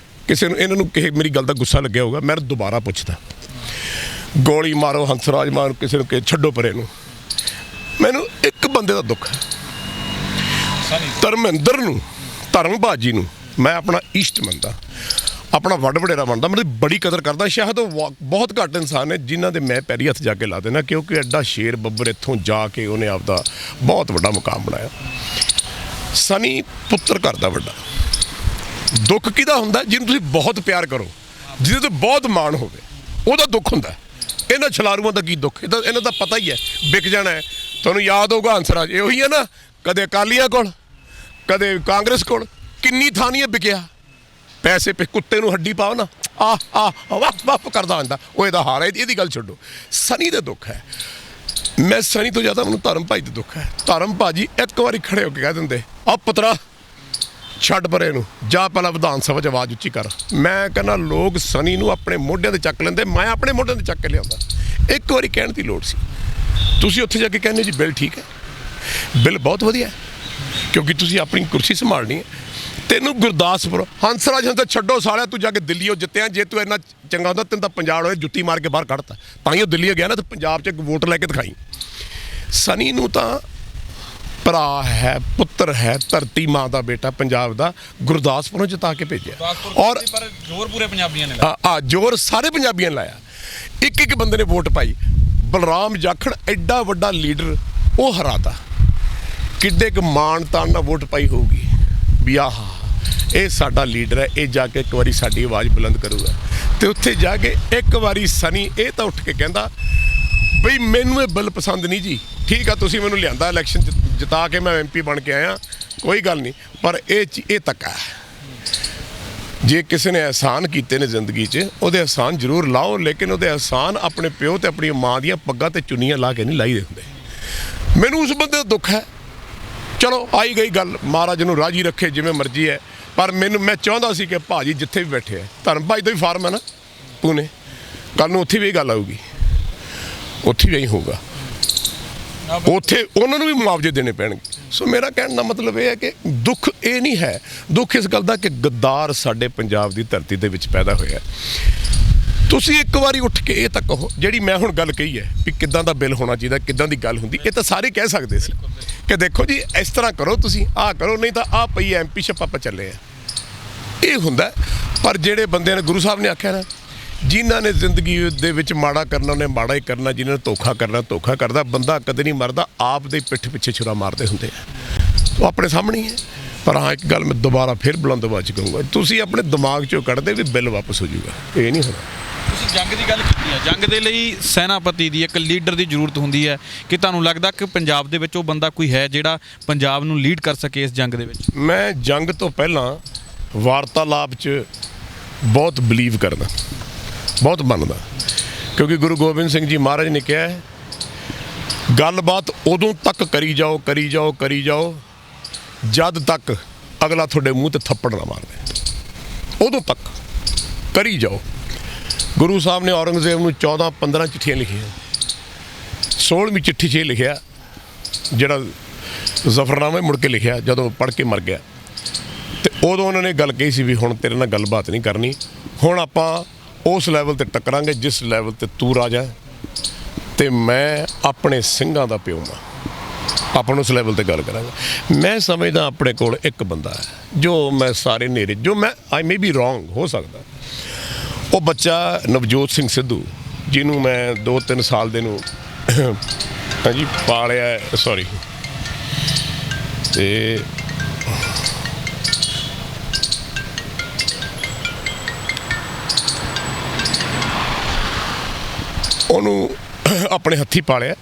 ਕਿਸੇ ਨੂੰ ਇਹਨਾਂ ਨੂੰ ਕਿਸੇ ਮੇਰੀ ਗੱਲ ਦਾ ਗੁੱਸਾ ਲੱਗਿਆ ਹੋਊਗਾ, ਮੈਂ ਦੁਬਾਰਾ ਪੁੱਛਦਾ, ਗੋਲੀ ਮਾਰੋ ਹੰਸਰਾਜ ਮਾਰੋ, ਕਿਸੇ ਨੂੰ ਛੱਡੋ ਪਰੇ ਨੂੰ। ਮੈਨੂੰ ਇੱਕ ਬੰਦੇ ਦਾ ਦੁੱਖ ਹੈ, ਧਰਮਿੰਦਰ ਨੂੰ, ਧਰਮਬਾਜੀ ਨੂੰ ਮੈਂ ਆਪਣਾ ਇਸ਼ਟ ਮੰਨਦਾ, ਆਪਣਾ ਵੱਡ ਵਡੇਰਾ ਮੰਨਦਾ, ਮੈਂ ਬੜੀ ਕਦਰ ਕਰਦਾ। ਸ਼ਾਇਦ ਉਹ ਬਹੁਤ ਘੱਟ ਇਨਸਾਨ ਨੇ ਜਿਨ੍ਹਾਂ ਦੇ ਮੈਂ ਪੈਰੀ ਹੱਥ ਜਾ ਕੇ ਲਾ ਦੇਣਾ, ਕਿਉਂਕਿ ਐਡਾ ਸ਼ੇਰ ਬੱਬਰ ਇੱਥੋਂ ਜਾ ਕੇ ਉਹਨੇ ਆਪਦਾ ਬਹੁਤ ਵੱਡਾ ਮੁਕਾਮ ਬਣਾਇਆ। ਸਨੀ ਪੁੱਤਰ ਘਰ ਦਾ ਵੱਡਾ। ਦੁੱਖ ਕਿਹਦਾ ਹੁੰਦਾ? ਜਿਹਨੂੰ ਤੁਸੀਂ ਬਹੁਤ ਪਿਆਰ ਕਰੋ, ਜਿਹਦੇ ਤੇ ਬਹੁਤ ਮਾਣ ਹੋਵੇ, ਉਹਦਾ ਦੁੱਖ ਹੁੰਦਾ। ਇਹਨਾਂ ਛਲਾਰੂਆਂ ਦਾ ਕੀ ਦੁੱਖ? ਇਹਨਾਂ ਦਾ ਪਤਾ ਹੀ ਹੈ ਵਿਕ ਜਾਣਾ ਹੈ। ਤੁਹਾਨੂੰ ਯਾਦ ਹੋਊਗਾ ਹੰਸਰਾਜ ਇਹੋ ਹੀ ਹੈ ਨਾ, ਕਦੇ ਅਕਾਲੀਆਂ ਕੋਲ, ਕਦੇ ਕਾਂਗਰਸ ਕੋਲ, ਕਿੰਨੀ ਥਾਨੀਆਂ ਵਿਕਿਆ। ਪੈਸੇ ਕੁੱਤੇ ਨੂੰ ਹੱਡੀ ਪਾਓ ਨਾ, ਵਾਹ ਕਰਦਾ ਹੁੰਦਾ। ਉਹ ਇਹਦਾ ਹਾਰ ਹੈ, ਇਹਦੀ ਗੱਲ ਛੱਡੋ। ਸਨੀ ਦੇ ਦੁੱਖ ਹੈ। ਮੈਂ ਸਨੀ ਤੋਂ ਜ਼ਿਆਦਾ ਮੈਨੂੰ ਧਰਮ ਭਾਜੀ ਦਾ ਦੁੱਖ ਹੈ। ਧਰਮ ਭਾਜੀ ਇੱਕ ਵਾਰੀ ਖੜੇ ਹੋ ਕੇ ਕਹਿ ਦਿੰਦੇ ਆ ਪੁੱਤਰਾ ਛੱਡ ਪਰੇ ਨੂੰ, ਜਾ ਪਹਿਲਾਂ ਵਿਧਾਨ ਸਭਾ 'ਚ ਆਵਾਜ਼ ਉੱਚੀ ਕਰ। ਮੈਂ ਕਹਿੰਦਾ ਲੋਕ ਸਨੀ ਨੂੰ ਆਪਣੇ ਮੋਢਿਆਂ ਤੇ ਚੱਕ ਲੈਂਦੇ, ਮੈਂ ਆਪਣੇ ਮੋਢਿਆਂ ਤੇ ਚੱਕ ਕੇ ਲਿਆਉਂਦਾ। ਇੱਕ ਵਾਰੀ ਕਹਿਣ ਦੀ ਲੋੜ ਸੀ। ਤੁਸੀਂ ਉੱਥੇ ਜਾ ਕੇ ਕਹਿੰਦੇ ਜੀ ਬਿੱਲ ਠੀਕ ਹੈ, ਬਿੱਲ ਬਹੁਤ ਵਧੀਆ, ਕਿਉਂਕਿ ਤੁਸੀਂ ਆਪਣੀ ਕੁਰਸੀ ਸੰਭਾਲਣੀ ਹੈ। ਤੈਨੂੰ ਗੁਰਦਾਸਪੁਰ ਹੰਸਰਾਜ ਤਾਂ ਛੱਡੋ ਸਾਲਿਆ, ਤੂੰ ਜਾ ਕੇ ਦਿੱਲੀੋਂ ਜਿੱਤਿਆ। ਜੇ ਤੂੰ ਇੰਨਾ ਚੰਗਾ ਹੁੰਦਾ ਤੈਨੂੰ ਤਾਂ ਪੰਜਾਬ ਵਾਲੇ ਜੁੱਤੀ ਮਾਰ ਕੇ ਬਾਹਰ ਕੱਢਤਾ, ਤਾਂ ਹੀ ਉਹ ਦਿੱਲੀ ਗਿਆ ਨਾ। ਤੇ ਪੰਜਾਬ 'ਚ ਵੋਟ ਲੈ ਕੇ ਦਿਖਾਈ। ਸਨੀ ਨੂੰ ਤਾਂ ਭਰਾ ਹੈ, ਪੁੱਤਰ ਹੈ, ਧਰਤੀ ਮਾਂ ਦਾ ਬੇਟਾ ਪੰਜਾਬ ਦਾ, ਗੁਰਦਾਸਪੁਰੋਂ ਜਿਤਾ ਕੇ ਭੇਜਿਆ। ਔਰ ਜ਼ੋਰ ਪੂਰੇ ਪੰਜਾਬੀਆਂ ਨੇ ਲਾਇਆ। ਜ਼ੋਰ ਸਾਰੇ ਪੰਜਾਬੀਆਂ ਨੇ ਲਾਇਆ। ਇੱਕ ਬੰਦੇ ਨੇ ਵੋਟ ਪਾਈ। ਬਲਰਾਮ ਜਾਖੜ ਐਡਾ ਵੱਡਾ ਲੀਡਰ, ਉਹ ਹਰਾਤਾ। ਕਿੱਡੇ ਕੁ ਮਾਣ ਤਾਣ ਨਾਲ ਵੋਟ ਪਾਈ ਹੋਊਗੀ ਵੀ ਆਹ ਇਹ ਸਾਡਾ ਲੀਡਰ ਹੈ, ਇਹ ਜਾ ਕੇ ਇੱਕ ਵਾਰੀ ਸਾਡੀ ਆਵਾਜ਼ ਬੁਲੰਦ ਕਰੂਗਾ। ਤੇ ਉੱਥੇ ਜਾ ਕੇ ਇੱਕ ਵਾਰੀ ਸਨੀ ਇਹ ਤਾਂ ਉੱਠ ਕੇ ਕਹਿੰਦਾ ਬਈ ਮੈਨੂੰ ਇਹ ਬਿੱਲ ਪਸੰਦ ਨਹੀਂ ਜੀ। ਠੀਕ ਆ, ਤੁਸੀਂ ਮੈਨੂੰ ਲਿਆਂਦਾ ਇਲੈਕਸ਼ਨ ਜਿਤਾ ਕੇ, ਮੈਂ MP ਬਣ ਕੇ ਆਇਆ, ਕੋਈ ਗੱਲ ਨਹੀਂ, ਪਰ ਇਹ ਧੱਕਾ ਹੈ। ਜੇ ਕਿਸੇ ਨੇ ਅਹਿਸਾਨ ਕੀਤੇ ਨੇ ਜ਼ਿੰਦਗੀ 'ਚ, ਉਹਦੇ ਅਹਿਸਾਨ ਜ਼ਰੂਰ ਲਾਓ, ਲੇਕਿਨ ਉਹਦੇ ਅਹਿਸਾਨ ਆਪਣੇ ਪਿਓ ਤੇ ਆਪਣੀ ਮਾਂ ਦੀਆਂ ਪੱਗਾਂ ਤੇ ਚੁੰਨੀਆਂ ਲਾ ਕੇ ਨਹੀਂ ਲਾਈ ਦੇ ਹੁੰਦੇ। ਮੈਨੂੰ ਉਸ ਬੰਦੇ ਦਾ ਦੁੱਖ ਹੈ। ਚਲੋ ਆਈ ਗਈ ਗੱਲ, ਮਹਾਰਾਜ ਨੂੰ ਰਾਜੀ ਰੱਖੇ, ਜਿਵੇਂ ਮਰਜ਼ੀ ਹੈ। ਪਰ ਮੈਂ ਚਾਹੁੰਦਾ ਸੀ ਕਿ ਭਾਜੀ ਜਿੱਥੇ ਵੀ ਬੈਠੇ ਹੈ, ਧਰਮ ਭਾਜੀ ਦਾ ਵੀ ਫਾਰਮ ਹੈ ਨਾ ਪੂਨੇ, ਕੱਲ੍ਹ ਨੂੰ ਉੱਥੇ ਵੀ ਇਹ ਗੱਲ ਆਊਗੀ, ਉੱਥੇ ਵੀ ਇਹੀ ਹੋਊਗਾ, ਉੱਥੇ ਉਹਨਾਂ ਨੂੰ ਵੀ ਮੁਆਵਜ਼ੇ ਦੇਣੇ ਪੈਣਗੇ। ਸੋ ਮੇਰਾ ਕਹਿਣ ਦਾ ਮਤਲਬ ਇਹ ਹੈ ਕਿ ਦੁੱਖ ਇਹ ਨਹੀਂ ਹੈ, ਦੁੱਖ ਇਸ ਗੱਲ ਦਾ ਕਿ ਗੱਦਾਰ ਸਾਡੇ ਪੰਜਾਬ ਦੀ ਧਰਤੀ ਦੇ ਵਿੱਚ ਪੈਦਾ ਹੋਇਆ। ਤੁਸੀਂ ਇੱਕ ਵਾਰੀ ਉੱਠ ਕੇ ਇਹ ਤਾਂ ਕਹੋ, ਜਿਹੜੀ ਮੈਂ ਹੁਣ ਗੱਲ ਕਹੀ ਹੈ ਵੀ ਕਿੱਦਾਂ ਦਾ ਬਿੱਲ ਹੋਣਾ ਚਾਹੀਦਾ, ਕਿੱਦਾਂ ਦੀ ਗੱਲ ਹੁੰਦੀ, ਇਹ ਤਾਂ ਸਾਰੇ ਕਹਿ ਸਕਦੇ ਸੀ ਕਿ ਦੇਖੋ ਜੀ ਇਸ ਤਰ੍ਹਾਂ ਕਰੋ, ਤੁਸੀਂ ਆਹ ਕਰੋ, ਨਹੀਂ ਤਾਂ ਆਹ ਪਈ MP ਆਪਾਂ ਚੱਲੇ ਆ। ਇਹ ਹੁੰਦਾ। ਪਰ ਜਿਹੜੇ ਬੰਦਿਆਂ ਨੇ, ਗੁਰੂ ਸਾਹਿਬ ਨੇ ਆਖਿਆ ਨਾ, ਜਿਨ੍ਹਾਂ ਨੇ ਜ਼ਿੰਦਗੀ ਦੇ ਵਿੱਚ ਮਾੜਾ ਕਰਨਾ ਉਹਨੇ ਮਾੜਾ ਹੀ ਕਰਨਾ, ਜਿਨ੍ਹਾਂ ਨੇ ਧੋਖਾ ਕਰਨਾ ਧੋਖਾ ਕਰਦਾ। ਬੰਦਾ ਕਦੇ ਨਹੀਂ ਮਰਦਾ, ਆਪ ਦੇ ਪਿੱਠ ਪਿੱਛੇ ਛੁਰਾ ਮਾਰਦੇ ਹੁੰਦੇ ਆ। ਉਹ ਆਪਣੇ ਸਾਹਮਣੇ ਹੀ ਹੈ। ਪਰ ਹਾਂ ਇੱਕ ਗੱਲ ਮੈਂ ਦੁਬਾਰਾ ਫਿਰ ਬੁਲੰਦ ਆਵਾਜ਼ 'ਚ ਕਹੂੰਗਾ, ਤੁਸੀਂ ਆਪਣੇ ਦਿਮਾਗ 'ਚੋਂ ਕੱਢਦੇ ਵੀ ਬਿੱਲ ਵਾਪਸ ਹੋ ਜਾਊਗਾ, ਇਹ ਨਹੀਂ ਹੋਣਾ। ਤੁਸੀਂ ਜੰਗ ਦੀ ਗੱਲ ਕੀਤੀ ਹੈ, ਜੰਗ ਦੇ ਲਈ ਸੈਨਾਪਤੀ ਦੀ ਇੱਕ ਲੀਡਰ ਦੀ ਜ਼ਰੂਰਤ ਹੁੰਦੀ ਹੈ ਕਿ ਤੁਹਾਨੂੰ ਲੱਗਦਾ ਕਿ ਪੰਜਾਬ ਦੇ ਵਿੱਚ ਉਹ ਬੰਦਾ ਕੋਈ ਹੈ ਜਿਹੜਾ ਪੰਜਾਬ ਨੂੰ ਲੀਡ ਕਰ ਸਕੇ ਇਸ ਜੰਗ ਦੇ ਵਿੱਚ? ਮੈਂ ਜੰਗ ਤੋਂ ਪਹਿਲਾਂ ਵਾਰਤਾਲਾਪ 'ਚ ਬਹੁਤ ਬਿਲੀਵ ਕਰਦਾ, ਬਹੁਤ ਮੰਨਦਾ, ਕਿਉਂਕਿ ਗੁਰੂ ਗੋਬਿੰਦ ਸਿੰਘ ਜੀ ਮਹਾਰਾਜ ਨੇ ਕਿਹਾ ਹੈ, ਗੱਲਬਾਤ ਉਦੋਂ ਤੱਕ ਕਰੀ ਜਾਓ ਕਰੀ ਜਾਓ ਕਰੀ ਜਾਓ ਜਦ ਤੱਕ ਅਗਲਾ ਤੁਹਾਡੇ ਮੂੰਹ ਤੇ ਥੱਪੜ ਨਾ ਮਾਰਦੇ। ਉਦੋਂ ਤੱਕ ਕਰੀ ਜਾਓ। ਗੁਰੂ ਸਾਹਿਬ ਨੇ ਔਰੰਗਜ਼ੇਬ ਨੂੰ 14-15 ਚਿੱਠੀਆਂ ਲਿਖੀਆਂ, 16ਵੀਂ ਚਿੱਠੀ 'ਚ ਲਿਖਿਆ, ਜਿਹੜਾ ਜ਼ਫਰਨਾਮਾ ਮੁੜ ਕੇ ਲਿਖਿਆ ਜਦੋਂ ਪੜ੍ਹ ਕੇ ਮਰ ਗਿਆ, ਤੇ ਉਦੋਂ ਉਹਨਾਂ ਨੇ ਗੱਲ ਕਹੀ ਸੀ ਵੀ ਹੁਣ ਤੇਰੇ ਨਾਲ ਗੱਲਬਾਤ ਨਹੀਂ ਕਰਨੀ, ਹੁਣ ਆਪਾਂ ਉਸ ਲੈਵਲ ਤੇ ਟੱਕਰਾਂਗੇ ਜਿਸ ਲੈਵਲ ਤੇ ਤੂੰ ਰਾਜਾ ਤੇ ਮੈਂ ਆਪਣੇ ਸਿੰਘਾਂ ਦਾ ਪਿਓ ਹਾਂ, ਆਪਾਂ ਉਸ ਲੈਵਲ ਤੇ ਗੱਲ ਕਰਾਂਗੇ। ਮੈਂ ਸਮਝਦਾ ਆਪਣੇ ਕੋਲ ਇੱਕ ਬੰਦਾ ਹੈ ਜੋ ਮੈਂ ਸਾਰੇ ਨੇਰੇ, ਜੋ ਮੈਂ ਆਈ ਮੇ ਬੀ ਰੋਂਗ ਹੋ ਸਕਦਾ, ਉਹ ਬੱਚਾ ਨਵਜੋਤ ਸਿੰਘ ਸਿੱਧੂ, ਜਿਹਨੂੰ ਮੈਂ 2-3 ਸਾਲ ਦੇ ਨੂੰ ਹਾਂਜੀ ਪਾਲਿਆ, ਸੌਰੀ, ਤੇ ਉਹਨੂੰ ਆਪਣੇ ਹੱਥੀਂ ਪਾਲਿਆ।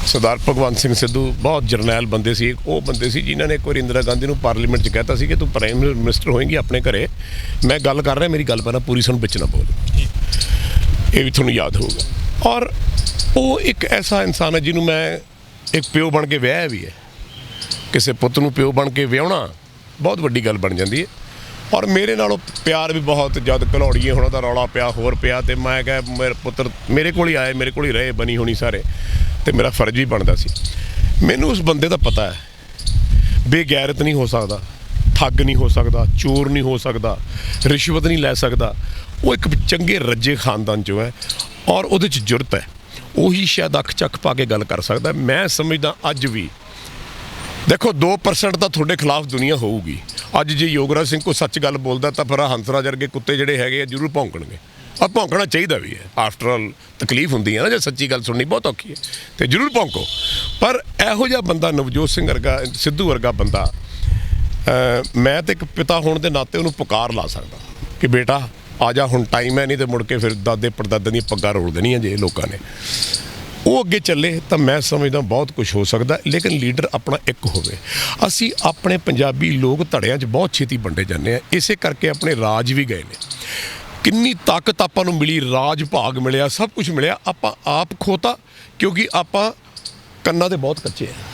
ਸਰਦਾਰ ਭਗਵੰਤ ਸਿੰਘ ਸਿੱਧੂ ਬਹੁਤ ਜਰਨੈਲ ਬੰਦੇ ਸੀ, ਉਹ ਬੰਦੇ ਸੀ ਜਿਨ੍ਹਾਂ ਨੇ ਇੱਕ ਵਾਰੀ ਇੰਦਰਾ ਗਾਂਧੀ ਨੂੰ ਪਾਰਲੀਮੈਂਟ 'ਚ ਕਹਿਤਾ ਸੀ ਕਿ ਤੂੰ ਪ੍ਰਾਈਮ ਮਿਨਿਸਟਰ ਹੋਏਂਗੀ ਆਪਣੇ ਘਰੇ, ਮੈਂ ਗੱਲ ਕਰ ਰਿਹਾ, ਮੇਰੀ ਗੱਲ ਪਹਿਲਾਂ ਪੂਰੀ ਸੁਣ, ਵਿੱਚ ਨਾ ਬੋਲ, ਇਹ ਵੀ ਤੁਹਾਨੂੰ ਯਾਦ ਹੋਊਗਾ। ਔਰ ਉਹ ਇੱਕ ਐਸਾ ਇਨਸਾਨ ਹੈ ਜਿਹਨੂੰ ਮੈਂ ਇੱਕ ਪਿਓ ਬਣ ਕੇ ਵਿਆਹਿਆ ਵੀ ਹੈ। ਕਿਸੇ ਪੁੱਤ ਨੂੰ ਪਿਓ ਬਣ ਕੇ ਵਿਆਹੁਣਾ ਬਹੁਤ ਵੱਡੀ ਗੱਲ ਬਣ ਜਾਂਦੀ ਹੈ। ਔਰ ਮੇਰੇ ਨਾਲੋਂ ਪਿਆਰ ਵੀ ਬਹੁਤ, ਜਦ ਘਲੌੜੀਏ ਹੋਣਾ ਦਾ ਰੌਲਾ ਪਿਆ, ਹੋਰ ਪਿਆ, ਤੇ ਮੈਂ ਕਿਹਾ ਮੇਰੇ ਪੁੱਤਰ ਮੇਰੇ ਕੋਲ ਹੀ ਆਏ, ਮੇਰੇ ਕੋਲ ਹੀ ਰਹੇ, ਬਣੀ ਹੋਣੀ ਸਾਰੇ, ਤੇ ਮੇਰਾ ਫਰਜ਼ ਵੀ ਬਣਦਾ ਸੀ। ਮੈਨੂੰ ਉਸ ਬੰਦੇ ਦਾ ਪਤਾ ਹੈ, ਬੇਗੈਰਤ ਨਹੀਂ ਹੋ ਸਕਦਾ, ਠੱਗ ਨਹੀਂ ਹੋ ਸਕਦਾ, ਚੋਰ ਨਹੀਂ ਹੋ ਸਕਦਾ, ਰਿਸ਼ਵਤ ਨਹੀਂ ਲੈ ਸਕਦਾ। ਉਹ ਇੱਕ ਚੰਗੇ ਰੱਜੇ ਖਾਨਦਾਨ 'ਚੋਂ ਹੈ ਔਰ ਉਹਦੇ 'ਚ ਜੁਰਤ ਹੈ, ਉਹੀ ਸ਼ਾਇਦ ਅੱਖ ਚੱਕ ਪਾ ਕੇ ਗੱਲ ਕਰ ਸਕਦਾ। ਮੈਂ ਸਮਝਦਾ ਅੱਜ ਵੀ ਦੇਖੋ 2% ਤਾਂ ਤੁਹਾਡੇ ਖਿਲਾਫ ਦੁਨੀਆ ਹੋਊਗੀ। ਅੱਜ ਜੇ ਯੋਗਰਾਜ ਸਿੰਘ ਕੋਈ ਸੱਚ ਗੱਲ ਬੋਲਦਾ ਤਾਂ ਫਿਰ ਹੰਸਰਾਜ ਵਰਗੇ ਕੁੱਤੇ ਜਿਹੜੇ ਹੈਗੇ ਆ ਜ਼ਰੂਰ ਭੌਂਕਣਗੇ, ਔਰ ਭੌਂਕਣਾ ਚਾਹੀਦਾ ਵੀ ਹੈ। ਆਫਟਰ ਆਲ ਤਕਲੀਫ ਹੁੰਦੀ ਹੈ ਨਾ, ਜੇ ਸੱਚੀ ਗੱਲ ਸੁਣਨੀ ਬਹੁਤ ਔਖੀ ਹੈ, ਤੇ ਜ਼ਰੂਰ ਭੌਂਕੋ। ਪਰ ਇਹੋ ਜਿਹਾ ਬੰਦਾ, ਨਵਜੋਤ ਸਿੰਘ ਵਰਗਾ, ਸਿੱਧੂ ਵਰਗਾ ਬੰਦਾ, ਮੈਂ ਤਾਂ ਇੱਕ ਪਿਤਾ ਹੋਣ ਦੇ ਨਾਤੇ ਉਹਨੂੰ ਪੁਕਾਰ ਲਾ ਸਕਦਾ ਕਿ ਬੇਟਾ ਆ ਜਾ, ਹੁਣ ਟਾਈਮ ਹੈ, ਨਹੀਂ ਤੇ ਮੁੜ ਕੇ ਫਿਰ ਦਾਦੇ ਪੜਦਾਦੇ ਦੀਆਂ ਪੱਗਾਂ ਰੋਲ ਦੇਣੀਆਂ ਜੇ ਲੋਕਾਂ ਨੇ। ਉਹ ਅੱਗੇ ਚੱਲੇ ਤਾਂ ਮੈਂ ਸਮਝਦਾ ਬਹੁਤ ਕੁਝ ਹੋ ਸਕਦਾ, ਲੇਕਿਨ ਲੀਡਰ ਆਪਣਾ ਇੱਕ ਹੋਵੇ। ਅਸੀਂ ਆਪਣੇ ਪੰਜਾਬੀ ਲੋਕ ਧੜਿਆਂ 'ਚ ਬਹੁਤ ਛੇਤੀ ਵੰਡੇ ਜਾਂਦੇ ਹਾਂ, ਇਸੇ ਕਰਕੇ ਆਪਣੇ ਰਾਜ ਵੀ ਗਏ ਨੇ। ਕਿੰਨੀ ਤਾਕਤ ਆਪਾਂ ਨੂੰ ਮਿਲੀ, ਰਾਜ ਭਾਗ ਮਿਲਿਆ, ਸਭ ਕੁਝ ਮਿਲਿਆ, ਆਪਾਂ ਆਪ ਖੋਤਾ ਕਿਉਂਕਿ ਆਪਾਂ ਕੰਨਾਂ ਦੇ ਬਹੁਤ ਕੱਚੇ ਆ।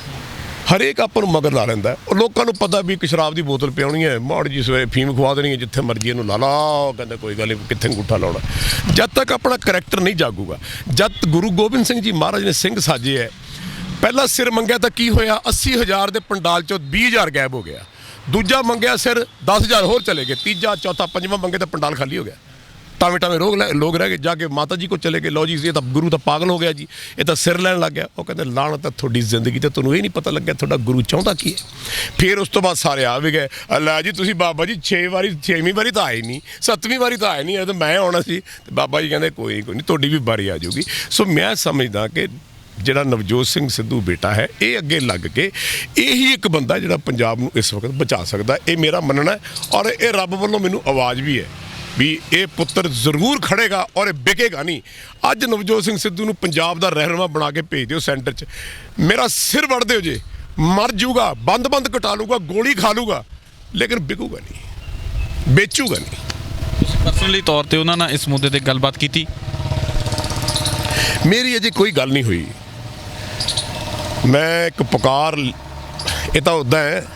ਹਰੇਕ ਆਪਾਂ ਨੂੰ ਮਗਰ ਲਾ ਲੈਂਦਾ। ਉਹ ਲੋਕਾਂ ਨੂੰ ਪਤਾ ਵੀ ਇੱਕ ਸ਼ਰਾਬ ਦੀ ਬੋਤਲ ਪਿਆਉਣੀ ਹੈ, ਮਾੜੀ ਜੀ ਸਵੇਰੇ ਫੀਮ ਖਵਾ ਦੇਣੀ ਹੈ, ਜਿੱਥੇ ਮਰਜ਼ੀ ਇਹਨੂੰ ਲਾ ਲਾ, ਕਹਿੰਦਾ ਕੋਈ ਗੱਲ ਨਹੀਂ, ਕਿੱਥੇ ਅੰਗੂਠਾ ਲਾਉਣਾ। ਜਦ ਤੱਕ ਆਪਣਾ ਕਰੈਕਟਰ ਨਹੀਂ ਜਾਗੂਗਾ, ਜਦ ਗੁਰੂ ਗੋਬਿੰਦ ਸਿੰਘ ਜੀ ਮਹਾਰਾਜ ਨੇ ਸਿੰਘ ਸਾਜੇ ਹੈ, ਪਹਿਲਾ ਸਿਰ ਮੰਗਿਆ ਤਾਂ ਕੀ ਹੋਇਆ, 80,000 ਦੇ ਪੰਡਾਲ 'ਚੋਂ 20,000 ਗਾਇਬ ਹੋ ਗਿਆ। ਦੂਜਾ ਮੰਗਿਆ ਸਿਰ, 10,000 ਹੋਰ ਚਲੇ ਗਏ। ਤੀਜਾ, ਚੌਥਾ, ਪੰਜਵਾਂ ਮੰਗੇ ਤਾਂ ਪੰਡਾਲ ਖਾਲੀ ਹੋ ਗਿਆ। ਟਾਵੇਂ ਟਾਵੇਂ ਲੋਕ ਰਹਿ ਗਏ। ਜਾ ਕੇ ਮਾਤਾ ਜੀ ਕੋਲ ਚਲੇ ਗਏ, ਲਓ ਜੀ ਇਹ ਤਾਂ ਗੁਰੂ ਤਾਂ ਪਾਗਲ ਹੋ ਗਿਆ ਜੀ, ਇਹ ਤਾਂ ਸਿਰ ਲੈਣ ਲੱਗ ਗਿਆ। ਉਹ ਕਹਿੰਦੇ ਲਾਹਨਤ ਤਾਂ ਤੁਹਾਡੀ ਜ਼ਿੰਦਗੀ ਤੇ ਤੁਹਾਨੂੰ ਇਹ ਨਹੀਂ ਪਤਾ ਲੱਗਿਆ ਤੁਹਾਡਾ ਗੁਰੂ ਚਾਹੁੰਦਾ ਕੀ ਹੈ। ਫਿਰ ਉਸ ਤੋਂ ਬਾਅਦ ਸਾਰੇ ਆ ਵੀ ਗਏ, ਲੈ ਜੀ ਤੁਸੀਂ ਬਾਬਾ ਜੀ 6ਵੀਂ ਵਾਰੀ ਤਾਂ ਆਏ ਨਹੀਂ, 7ਵੀਂ ਵਾਰੀ ਤਾਂ ਆਏ ਨਹੀਂ, ਇਹ ਤਾਂ ਮੈਂ ਆਉਣਾ ਸੀ। ਤੇ ਬਾਬਾ ਜੀ ਕਹਿੰਦੇ ਕੋਈ ਨਹੀਂ ਤੁਹਾਡੀ ਵੀ ਵਾਰੀ ਆ ਜਾਊਗੀ। ਸੋ ਮੈਂ ਸਮਝਦਾ ਕਿ ਜਿਹੜਾ ਨਵਜੋਤ ਸਿੰਘ ਸਿੱਧੂ ਬੇਟਾ ਹੈ, ਇਹ ਅੱਗੇ ਲੱਗ ਕੇ ਇਹੀ ਇੱਕ ਬੰਦਾ ਜਿਹੜਾ ਪੰਜਾਬ ਨੂੰ ਇਸ ਵਕਤ ਬਚਾ ਸਕਦਾ, ਇਹ ਮੇਰਾ ਮੰਨਣਾ। ਔਰ ਇਹ ਰੱਬ ਵੱਲੋਂ ਮੈਨੂੰ ਆਵਾਜ਼ ਵੀ ਹੈ ਵੀ ਇਹ ਪੁੱਤਰ ਜ਼ਰੂਰ ਖੜੇਗਾ ਔਰ ਇਹ ਵਿਕੇਗਾ ਨਹੀਂ। ਅੱਜ ਨਵਜੋਤ ਸਿੰਘ ਸਿੱਧੂ ਨੂੰ ਪੰਜਾਬ ਦਾ ਰਹਿਨੁਮਾ ਬਣਾ ਕੇ ਭੇਜ ਦਿਓ ਸੈਂਟਰ 'ਚ, ਮੇਰਾ ਸਿਰ ਵੜ ਦਿਓ ਜੇ, ਮਰ ਜੂਗਾ, ਬੰਦ ਕਟਾ ਲੂਗਾ, ਗੋਲੀ ਖਾ ਲੂਗਾ, ਲੇਕਿਨ ਵਿਕੂਗਾ ਨਹੀਂ, ਵੇਚੂਗਾ ਨਹੀਂ। ਤੁਸੀਂ ਪਰਸਨਲੀ ਤੌਰ ਤੇ ਉਹਨਾਂ ਨਾਲ ਇਸ ਮੁੱਦੇ ਤੇ ਗੱਲਬਾਤ ਕੀਤੀ? ਮੇਰੀ ਅਜੇ ਕੋਈ ਗੱਲ ਨਹੀਂ ਹੋਈ। ਮੈਂ ਇੱਕ ਪੁਕਾਰ, ਇਹ ਤਾਂ ਉੱਦਾਂ ਹੈ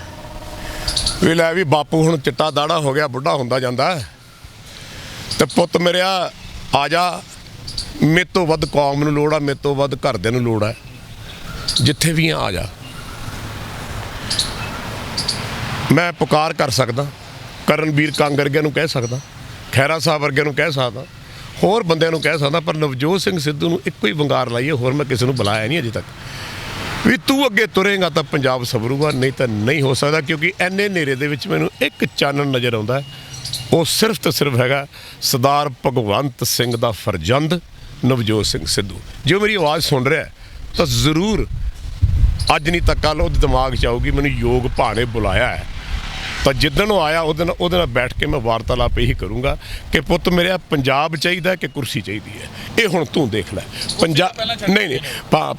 ਵੀ ਲੈ ਵੀ ਬਾਪੂ ਹੁਣ ਚਿੱਟਾ ਦਾੜਾ ਹੋ ਗਿਆ, ਬੁੱਢਾ ਹੁੰਦਾ ਜਾਂਦਾ, ਤੇ ਪੁੱਤ ਮੇਰਿਆ ਆ ਜਾ, ਮੇਰੇ ਤੋਂ ਵੱਧ ਕੌਮ ਨੂੰ ਲੋੜ ਆ, ਮੇਰੇ ਤੋਂ ਵੱਧ ਘਰਦਿਆਂ ਨੂੰ ਲੋੜ ਹੈ, ਜਿੱਥੇ ਵੀ ਆ ਜਾ। ਮੈਂ ਪੁਕਾਰ ਕਰ ਸਕਦਾ, ਕਰਨਵੀਰ ਕੰਗ ਵਰਗਿਆਂ ਨੂੰ ਕਹਿ ਸਕਦਾ, ਖਹਿਰਾ ਸਾਹਿਬ ਵਰਗਿਆਂ ਨੂੰ ਕਹਿ ਸਕਦਾ, ਹੋਰ ਬੰਦਿਆਂ ਨੂੰ ਕਹਿ ਸਕਦਾ, ਪਰ ਨਵਜੋਤ ਸਿੰਘ ਸਿੱਧੂ ਨੂੰ ਇੱਕੋ ਹੀ ਵੰਗਾਰ ਲਾਈਏ। ਹੋਰ ਮੈਂ ਕਿਸੇ ਨੂੰ ਬੁਲਾਇਆ ਨਹੀਂ ਅਜੇ ਤੱਕ ਵੀ ਤੂੰ ਅੱਗੇ ਤੁਰੇਗਾ ਤਾਂ ਪੰਜਾਬ ਸਵਰੂਗਾ, ਨਹੀਂ ਤਾਂ ਨਹੀਂ ਹੋ ਸਕਦਾ। ਕਿਉਂਕਿ ਐਨੇ ਹਨੇਰੇ ਦੇ ਵਿੱਚ ਮੈਨੂੰ ਇੱਕ ਚਾਨਣ ਨਜ਼ਰ ਆਉਂਦਾ, ਉਹ ਸਿਰਫ ਤੇ ਸਿਰਫ ਹੈਗਾ ਸਰਦਾਰ ਭਗਵੰਤ ਸਿੰਘ ਦਾ ਫਰਜ਼ੰਦ ਨਵਜੋਤ ਸਿੰਘ ਸਿੱਧੂ। ਜੇ ਉਹ ਮੇਰੀ ਆਵਾਜ਼ ਸੁਣ ਰਿਹਾ ਤਾਂ ਜ਼ਰੂਰ ਅੱਜ ਨਹੀਂ ਤਾਂ ਕੱਲ੍ਹ ਉਹਦੇ ਦਿਮਾਗ 'ਚ ਆਊਗੀ ਮੈਨੂੰ ਯੋਗ ਭਾ ਨੇ ਬੁਲਾਇਆ ਹੈ ਤਾਂ ਜਿੱਦਣ ਉਹ ਆਇਆ ਉਹਦੇ ਨਾਲ ਬੈਠ ਕੇ ਮੈਂ ਵਾਰਤਾਲਾਪ ਇਹੀ ਕਰੂੰਗਾ ਕਿ ਪੁੱਤ ਮੇਰਿਆ ਪੰਜਾਬ ਚਾਹੀਦਾ ਕਿ ਕੁਰਸੀ ਚਾਹੀਦੀ ਹੈ, ਇਹ ਹੁਣ ਤੂੰ ਦੇਖ ਲੈ। ਨਹੀਂ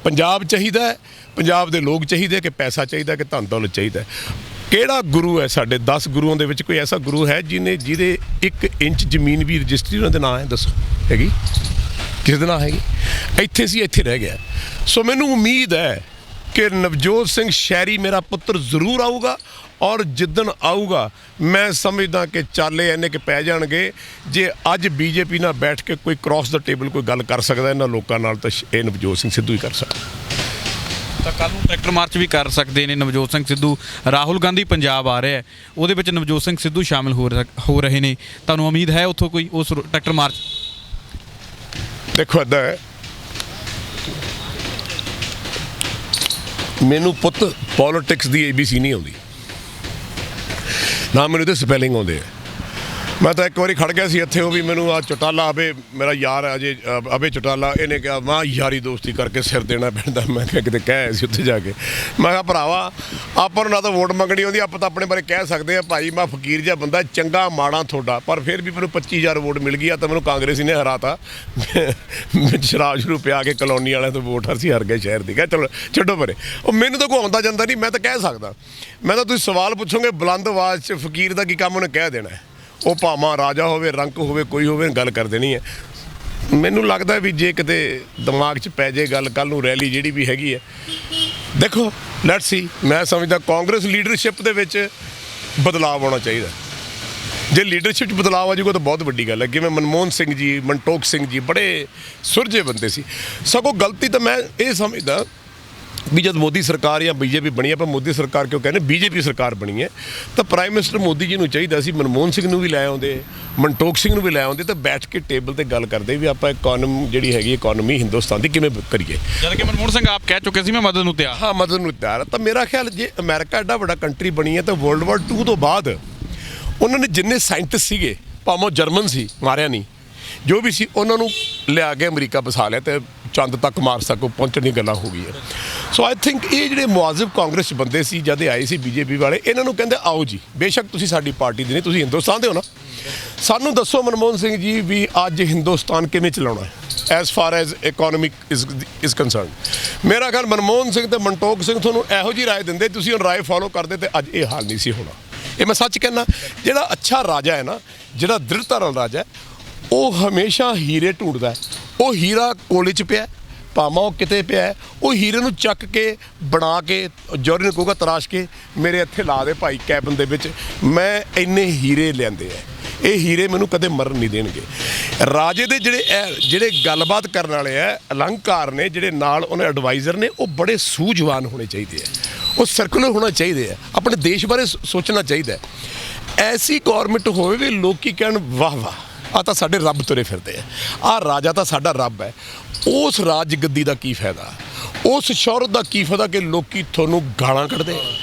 ਪੰਜਾਬ ਚਾਹੀਦਾ ਹੈ, ਪੰਜਾਬ ਦੇ ਲੋਕ ਚਾਹੀਦੇ ਕਿ ਪੈਸਾ ਚਾਹੀਦਾ ਕਿ ਧਨ ਦੌਲਤ ਚਾਹੀਦਾ। ਕਿਹੜਾ ਗੁਰੂ ਹੈ ਸਾਡੇ 10 ਗੁਰੂਆਂ ਦੇ ਵਿੱਚ ਕੋਈ ਐਸਾ ਗੁਰੂ ਹੈ ਜਿਹਦੇ 1 ਇੰਚ ਜ਼ਮੀਨ ਵੀ ਰਜਿਸਟਰੀ ਉਹਨਾਂ ਦੇ ਨਾਂ ਹੈ? ਦੱਸੋ, ਹੈਗੀ ਕਿਸੇ ਦੇ ਨਾਂ ਹੈਗੀ? ਇੱਥੇ ਸੀ, ਇੱਥੇ ਰਹਿ ਗਿਆ। ਸੋ ਮੈਨੂੰ ਉਮੀਦ ਹੈ ਕਿ ਨਵਜੋਤ ਸਿੰਘ ਸ਼ੈਰੀ ਮੇਰਾ ਪੁੱਤਰ ਜ਼ਰੂਰ ਆਊਗਾ, ਔਰ ਜਿੱਦਣ ਆਊਗਾ ਮੈਂ ਸਮਝਦਾ ਕਿ ਚਾਲੇ ਇੰਨੇ ਕਿ ਪੈ ਜਾਣਗੇ। ਜੇ ਅੱਜ ਬੀਜੇਪੀ ਨਾਲ ਬੈਠ ਕੇ ਕੋਈ ਕ੍ਰਾਸ ਦਾ ਟੇਬਲ ਕੋਈ ਗੱਲ ਕਰ ਸਕਦਾ ਇਹਨਾਂ ਲੋਕਾਂ ਨਾਲ, ਤਾਂ ਇਹ ਨਵਜੋਤ ਸਿੰਘ ਸਿੱਧੂ ਹੀ ਕਰ ਸਕਦਾ। ਤਾਂ ਕੱਲ੍ਹ ਨੂੰ ਟਰੈਕਟਰ ਮਾਰਚ ਵੀ ਕਰ ਸਕਦੇ ਨੇ ਨਵਜੋਤ ਸਿੰਘ ਸਿੱਧੂ। ਰਾਹੁਲ ਗਾਂਧੀ ਪੰਜਾਬ ਆ ਰਿਹਾ, ਉਹਦੇ ਵਿੱਚ ਨਵਜੋਤ ਸਿੰਘ ਸਿੱਧੂ ਸ਼ਾਮਿਲ ਹੋ ਰਹੇ ਨੇ। ਤੁਹਾਨੂੰ ਉਮੀਦ ਹੈ ਉੱਥੋਂ ਕੋਈ ਉਸ ਟਰੈਕਟਰ ਮਾਰਚ? ਦੇਖੋ ਇੱਦਾਂ ਹੈ, ਮੈਨੂੰ ਪੁੱਤ ਪੋਲੀਟਿਕਸ ਦੀ ABC ਨਹੀਂ ਆਉਂਦੀ, ਨਾ ਮੈਨੂੰ ਇਹਦੇ ਸਪੈਲਿੰਗ ਆਉਂਦੇ ਆ। ਮੈਂ ਤਾਂ ਇੱਕ ਵਾਰੀ ਖੜ ਗਿਆ ਸੀ ਇੱਥੇ, ਉਹ ਵੀ ਮੈਨੂੰ ਆ ਚੌਟਾਲਾ ਅਬੇ ਮੇਰਾ ਯਾਰ ਅਜੇ ਅਬੇ ਚੌਟਾਲਾ, ਇਹਨੇ ਕਿਹਾ ਮਾਂ ਯਾਰੀ ਦੋਸਤੀ ਕਰਕੇ ਸਿਰ ਦੇਣਾ ਪੈਂਦਾ। ਮੈਂ ਕਿਹਾ ਕਿਤੇ ਕਹਿ ਸੀ ਉੱਥੇ ਜਾ ਕੇ, ਮੈਂ ਕਿਹਾ ਭਰਾਵਾ ਆਪਾਂ ਨੂੰ ਨਾ ਤਾਂ ਵੋਟ ਮੰਗਣੀ ਆਉਂਦੀ, ਆਪਾਂ ਤਾਂ ਆਪਣੇ ਬਾਰੇ ਕਹਿ ਸਕਦੇ ਆ ਭਾਈ ਮੈਂ ਫਕੀਰ ਜਿਹਾ ਬੰਦਾ, ਚੰਗਾ ਮਾੜਾ ਤੁਹਾਡਾ, ਪਰ ਫਿਰ ਵੀ ਮੈਨੂੰ 25,000 ਵੋਟ ਮਿਲ ਗਈ ਆ, ਤਾਂ ਮੈਨੂੰ ਕਾਂਗਰਸੀ ਨੇ ਹਰਾਤਾ। ਸ਼ਰਾਬ ਸ਼ੁਰੂ ਪਿਆ ਕੇ ਕਲੋਨੀ ਵਾਲਿਆਂ ਤੋਂ ਵੋਟ ਅਸੀਂ ਹਾਰ ਗਏ ਸ਼ਹਿਰ ਦੀ। ਕਿਹਾ ਚਲੋ ਛੱਡੋ ਪਰੇ, ਉਹ ਮੈਨੂੰ ਤਾਂ ਕੋਈ ਆਉਂਦਾ ਜਾਂਦਾ ਨਹੀਂ, ਮੈਂ ਤਾਂ ਕਹਿ ਸਕਦਾ। ਮੈਂ ਤਾਂ ਤੁਸੀਂ ਸਵਾਲ ਪੁੱਛੋਗੇ ਬੁਲੰਦ ਆਵਾਜ਼ 'ਚ ਫਕੀਰ ਦਾ ਕੀ ਕੰਮ ਉਹਨੇ ਕਹਿ ਦੇਣਾ, ਉਹ ਭਾਵਾਂ ਰਾਜਾ ਹੋਵੇ ਰੰਕ ਹੋਵੇ ਕੋਈ ਹੋਵੇ ਗੱਲ ਕਰ ਦੇਣੀ ਹੈ। ਮੈਨੂੰ ਲੱਗਦਾ ਵੀ ਜੇ ਕਿਤੇ ਦਿਮਾਗ 'ਚ ਪੈ ਜੇ ਗੱਲ, ਕੱਲ੍ਹ ਨੂੰ ਰੈਲੀ ਜਿਹੜੀ ਵੀ ਹੈਗੀ ਹੈ, ਦੇਖੋ ਲੈਟਸ ਸੀ। ਮੈਂ ਸਮਝਦਾ ਕਾਂਗਰਸ ਲੀਡਰਸ਼ਿਪ ਦੇ ਵਿੱਚ ਬਦਲਾਅ ਆਉਣਾ ਚਾਹੀਦਾ। ਜੇ ਲੀਡਰਸ਼ਿਪ 'ਚ ਬਦਲਾਅ ਆ ਜਾਊਗਾ ਤਾਂ ਬਹੁਤ ਵੱਡੀ ਗੱਲ ਹੈ। ਜਿਵੇਂ ਮਨਮੋਹਨ ਸਿੰਘ ਜੀ, ਮਨਟੋਕ ਸਿੰਘ ਜੀ ਬੜੇ ਸੁਰਜੇ ਬੰਦੇ ਸੀ। ਸਗੋਂ ਗਲਤੀ ਤਾਂ ਮੈਂ ਇਹ ਸਮਝਦਾ ਵੀ ਜਦ ਮੋਦੀ ਸਰਕਾਰ ਜਾਂ ਬੀਜੇਪੀ ਬਣੀ, ਆਪਾਂ ਮੋਦੀ ਸਰਕਾਰ ਕਿਉਂ ਕਹਿੰਦੇ, ਬੀਜੇਪੀ ਸਰਕਾਰ ਬਣੀ ਹੈ, ਤਾਂ ਪ੍ਰਾਈਮ ਮਿਨਿਸਟਰ ਮੋਦੀ ਜੀ ਨੂੰ ਚਾਹੀਦਾ ਸੀ ਮਨਮੋਹਨ ਸਿੰਘ ਨੂੰ ਵੀ ਲੈ ਆਉਂਦੇ, ਮਨਟੋਕ ਸਿੰਘ ਨੂੰ ਵੀ ਲੈ ਆਉਂਦੇ, ਤਾਂ ਬੈਠ ਕੇ ਟੇਬਲ ਤੇ ਗੱਲ ਕਰਦੇ ਵੀ ਆਪਾਂ ਜਿਹੜੀ ਹੈਗੀ ਇਕੋਨਮੀ ਹਿੰਦੁਸਤਾਨ ਦੀ ਕਿਵੇਂ ਕਰੀਏ। ਜਦ ਕਿ ਮਨਮੋਹਨ ਸਿੰਘ ਆਪ ਕਹਿ ਚੁੱਕੇ ਸੀ ਮੈਂ ਮਦਦ ਨੂੰ ਤਿਆਰ। ਹਾਂ, ਮਦਦ ਨੂੰ ਤਿਆਰ। ਤਾਂ ਮੇਰਾ ਖਿਆਲ ਜੇ ਅਮਰੀਕਾ ਐਡਾ ਵੱਡਾ ਕੰਟਰੀ ਬਣੀ ਹੈ, ਤਾਂ ਵਰਲਡ ਵਾਰ 2 ਤੋਂ ਬਾਅਦ ਉਹਨਾਂ ਨੇ ਜਿੰਨੇ ਸਾਇੰਟਿਸਟ ਸੀਗੇ, ਭਾਵੇਂ ਜਰਮਨ ਸੀ, ਮਾਰਿਆ ਨਹੀਂ, ਜੋ ਵੀ ਸੀ ਉਹਨਾਂ ਨੂੰ ਲਿਆ ਕੇ ਅਮਰੀਕਾ ਵਸਾ ਲਿਆ, ਤੇ ਚੰਦ ਤੱਕ ਮਾਰਸ ਤੱਕ ਪਹੁੰਚਣ ਦੀ ਗੱਲਾਂ ਹੋ ਗਈਆਂ। ਸੋ ਆਈ ਥਿੰਕ ਇਹ ਜਿਹੜੇ ਮੁਆਜ਼ਿਬ ਕਾਂਗਰਸ 'ਚ ਬੰਦੇ ਸੀ ਜਦ ਆਏ ਸੀ ਬੀਜੇਪੀ ਵਾਲੇ, ਇਹਨਾਂ ਨੂੰ ਕਹਿੰਦੇ ਆਓ ਜੀ, ਬੇਸ਼ੱਕ ਤੁਸੀਂ ਸਾਡੀ ਪਾਰਟੀ ਦੇ ਨਹੀਂ, ਤੁਸੀਂ ਹਿੰਦੁਸਤਾਨ ਦੇ ਹੋ ਨਾ, ਸਾਨੂੰ ਦੱਸੋ ਮਨਮੋਹਨ ਸਿੰਘ ਜੀ ਵੀ ਅੱਜ ਹਿੰਦੁਸਤਾਨ ਕਿਵੇਂ ਚਲਾਉਣਾ ਹੈ as for as economic is concern. ਮੇਰਾ ਖਿਆਲ ਮਨਮੋਹਨ ਸਿੰਘ ਤੇ ਮਨਟੋਕ ਸਿੰਘ ਤੁਹਾਨੂੰ ਇਹੋ ਜਿਹੀ ਰਾਏ ਦਿੰਦੇ, ਤੁਸੀਂ ਉਹ ਰਾਏ ਫੋਲੋ ਕਰਦੇ, ਤੇ ਅੱਜ ਇਹ ਹਾਲ ਨਹੀਂ ਸੀ ਹੋਣਾ। ਇਹ ਮੈਂ ਸੱਚ ਕਹਿੰਦਾ। ਜਿਹੜਾ ਅੱਛਾ ਰਾਜਾ ਹੈ ਨਾ, ਜਿਹੜਾ ਦ੍ਰਿੜਤਾ ਨਾਲ ਰਾਜਾ ਹੈ, ਉਹ ਹਮੇਸ਼ਾ ਹੀਰੇ ਢੂੰਡਦਾ। ਉਹ ਹੀਰਾ ਕੋਲੇ 'ਚ ਪਿਆ, ਭਾਵੇਂ ਉਹ ਕਿਤੇ ਪਿਆ, ਉਹ ਹੀਰੇ ਨੂੰ ਚੱਕ ਕੇ ਬਣਾ ਕੇ ਜੌਹਰੀ ਨੂੰ ਕਹੂਗਾ ਤਰਾਸ਼ ਕੇ ਮੇਰੇ ਇੱਥੇ ਲਾ ਦੇ ਭਾਈ ਕੈਬਨ ਦੇ ਵਿੱਚ, ਮੈਂ ਇੰਨੇ ਹੀਰੇ ਲਿਆਂਦੇ ਆ, ਇਹ ਹੀਰੇ ਮੈਨੂੰ ਕਦੇ ਮਰਨ ਨਹੀਂ ਦੇਣਗੇ। ਰਾਜੇ ਦੇ ਜਿਹੜੇ ਗੱਲਬਾਤ ਕਰਨ ਵਾਲੇ ਆ, ਅਲੰਕਾਰ ਨੇ, ਜਿਹੜੇ ਨਾਲ ਉਹਨੇ ਐਡਵਾਈਜ਼ਰ ਨੇ, ਉਹ ਬੜੇ ਸੂਝਵਾਨ ਹੋਣੇ ਚਾਹੀਦੇ ਆ, ਉਹ ਸਰਕੂਲਰ ਹੋਣਾ ਚਾਹੀਦੇ ਆ, ਆਪਣੇ ਦੇਸ਼ ਬਾਰੇ ਸੋਚਣਾ ਚਾਹੀਦਾ। ਐਸੀ ਗੌਰਮੈਂਟ ਹੋਵੇ ਵੀ ਲੋਕੀ ਕਹਿਣ ਵਾਹ ਵਾਹ ਆ ਤਾਂ ਸਾਡੇ ਰੱਬ ਤੁਰੇ ਫਿਰਦੇ ਆ, ਆਹ ਰਾਜਾ ਤਾਂ ਸਾਡਾ ਰੱਬ ਹੈ। ਉਸ ਰਾਜ ਗੱਦੀ ਦਾ ਕੀ ਫਾਇਦਾ, ਉਸ ਸ਼ੌਹਰਤ ਦਾ ਕੀ ਫਾਇਦਾ ਕਿ ਲੋਕੀ ਤੁਹਾਨੂੰ ਗਾਲਾਂ ਕੱਢਦੇ,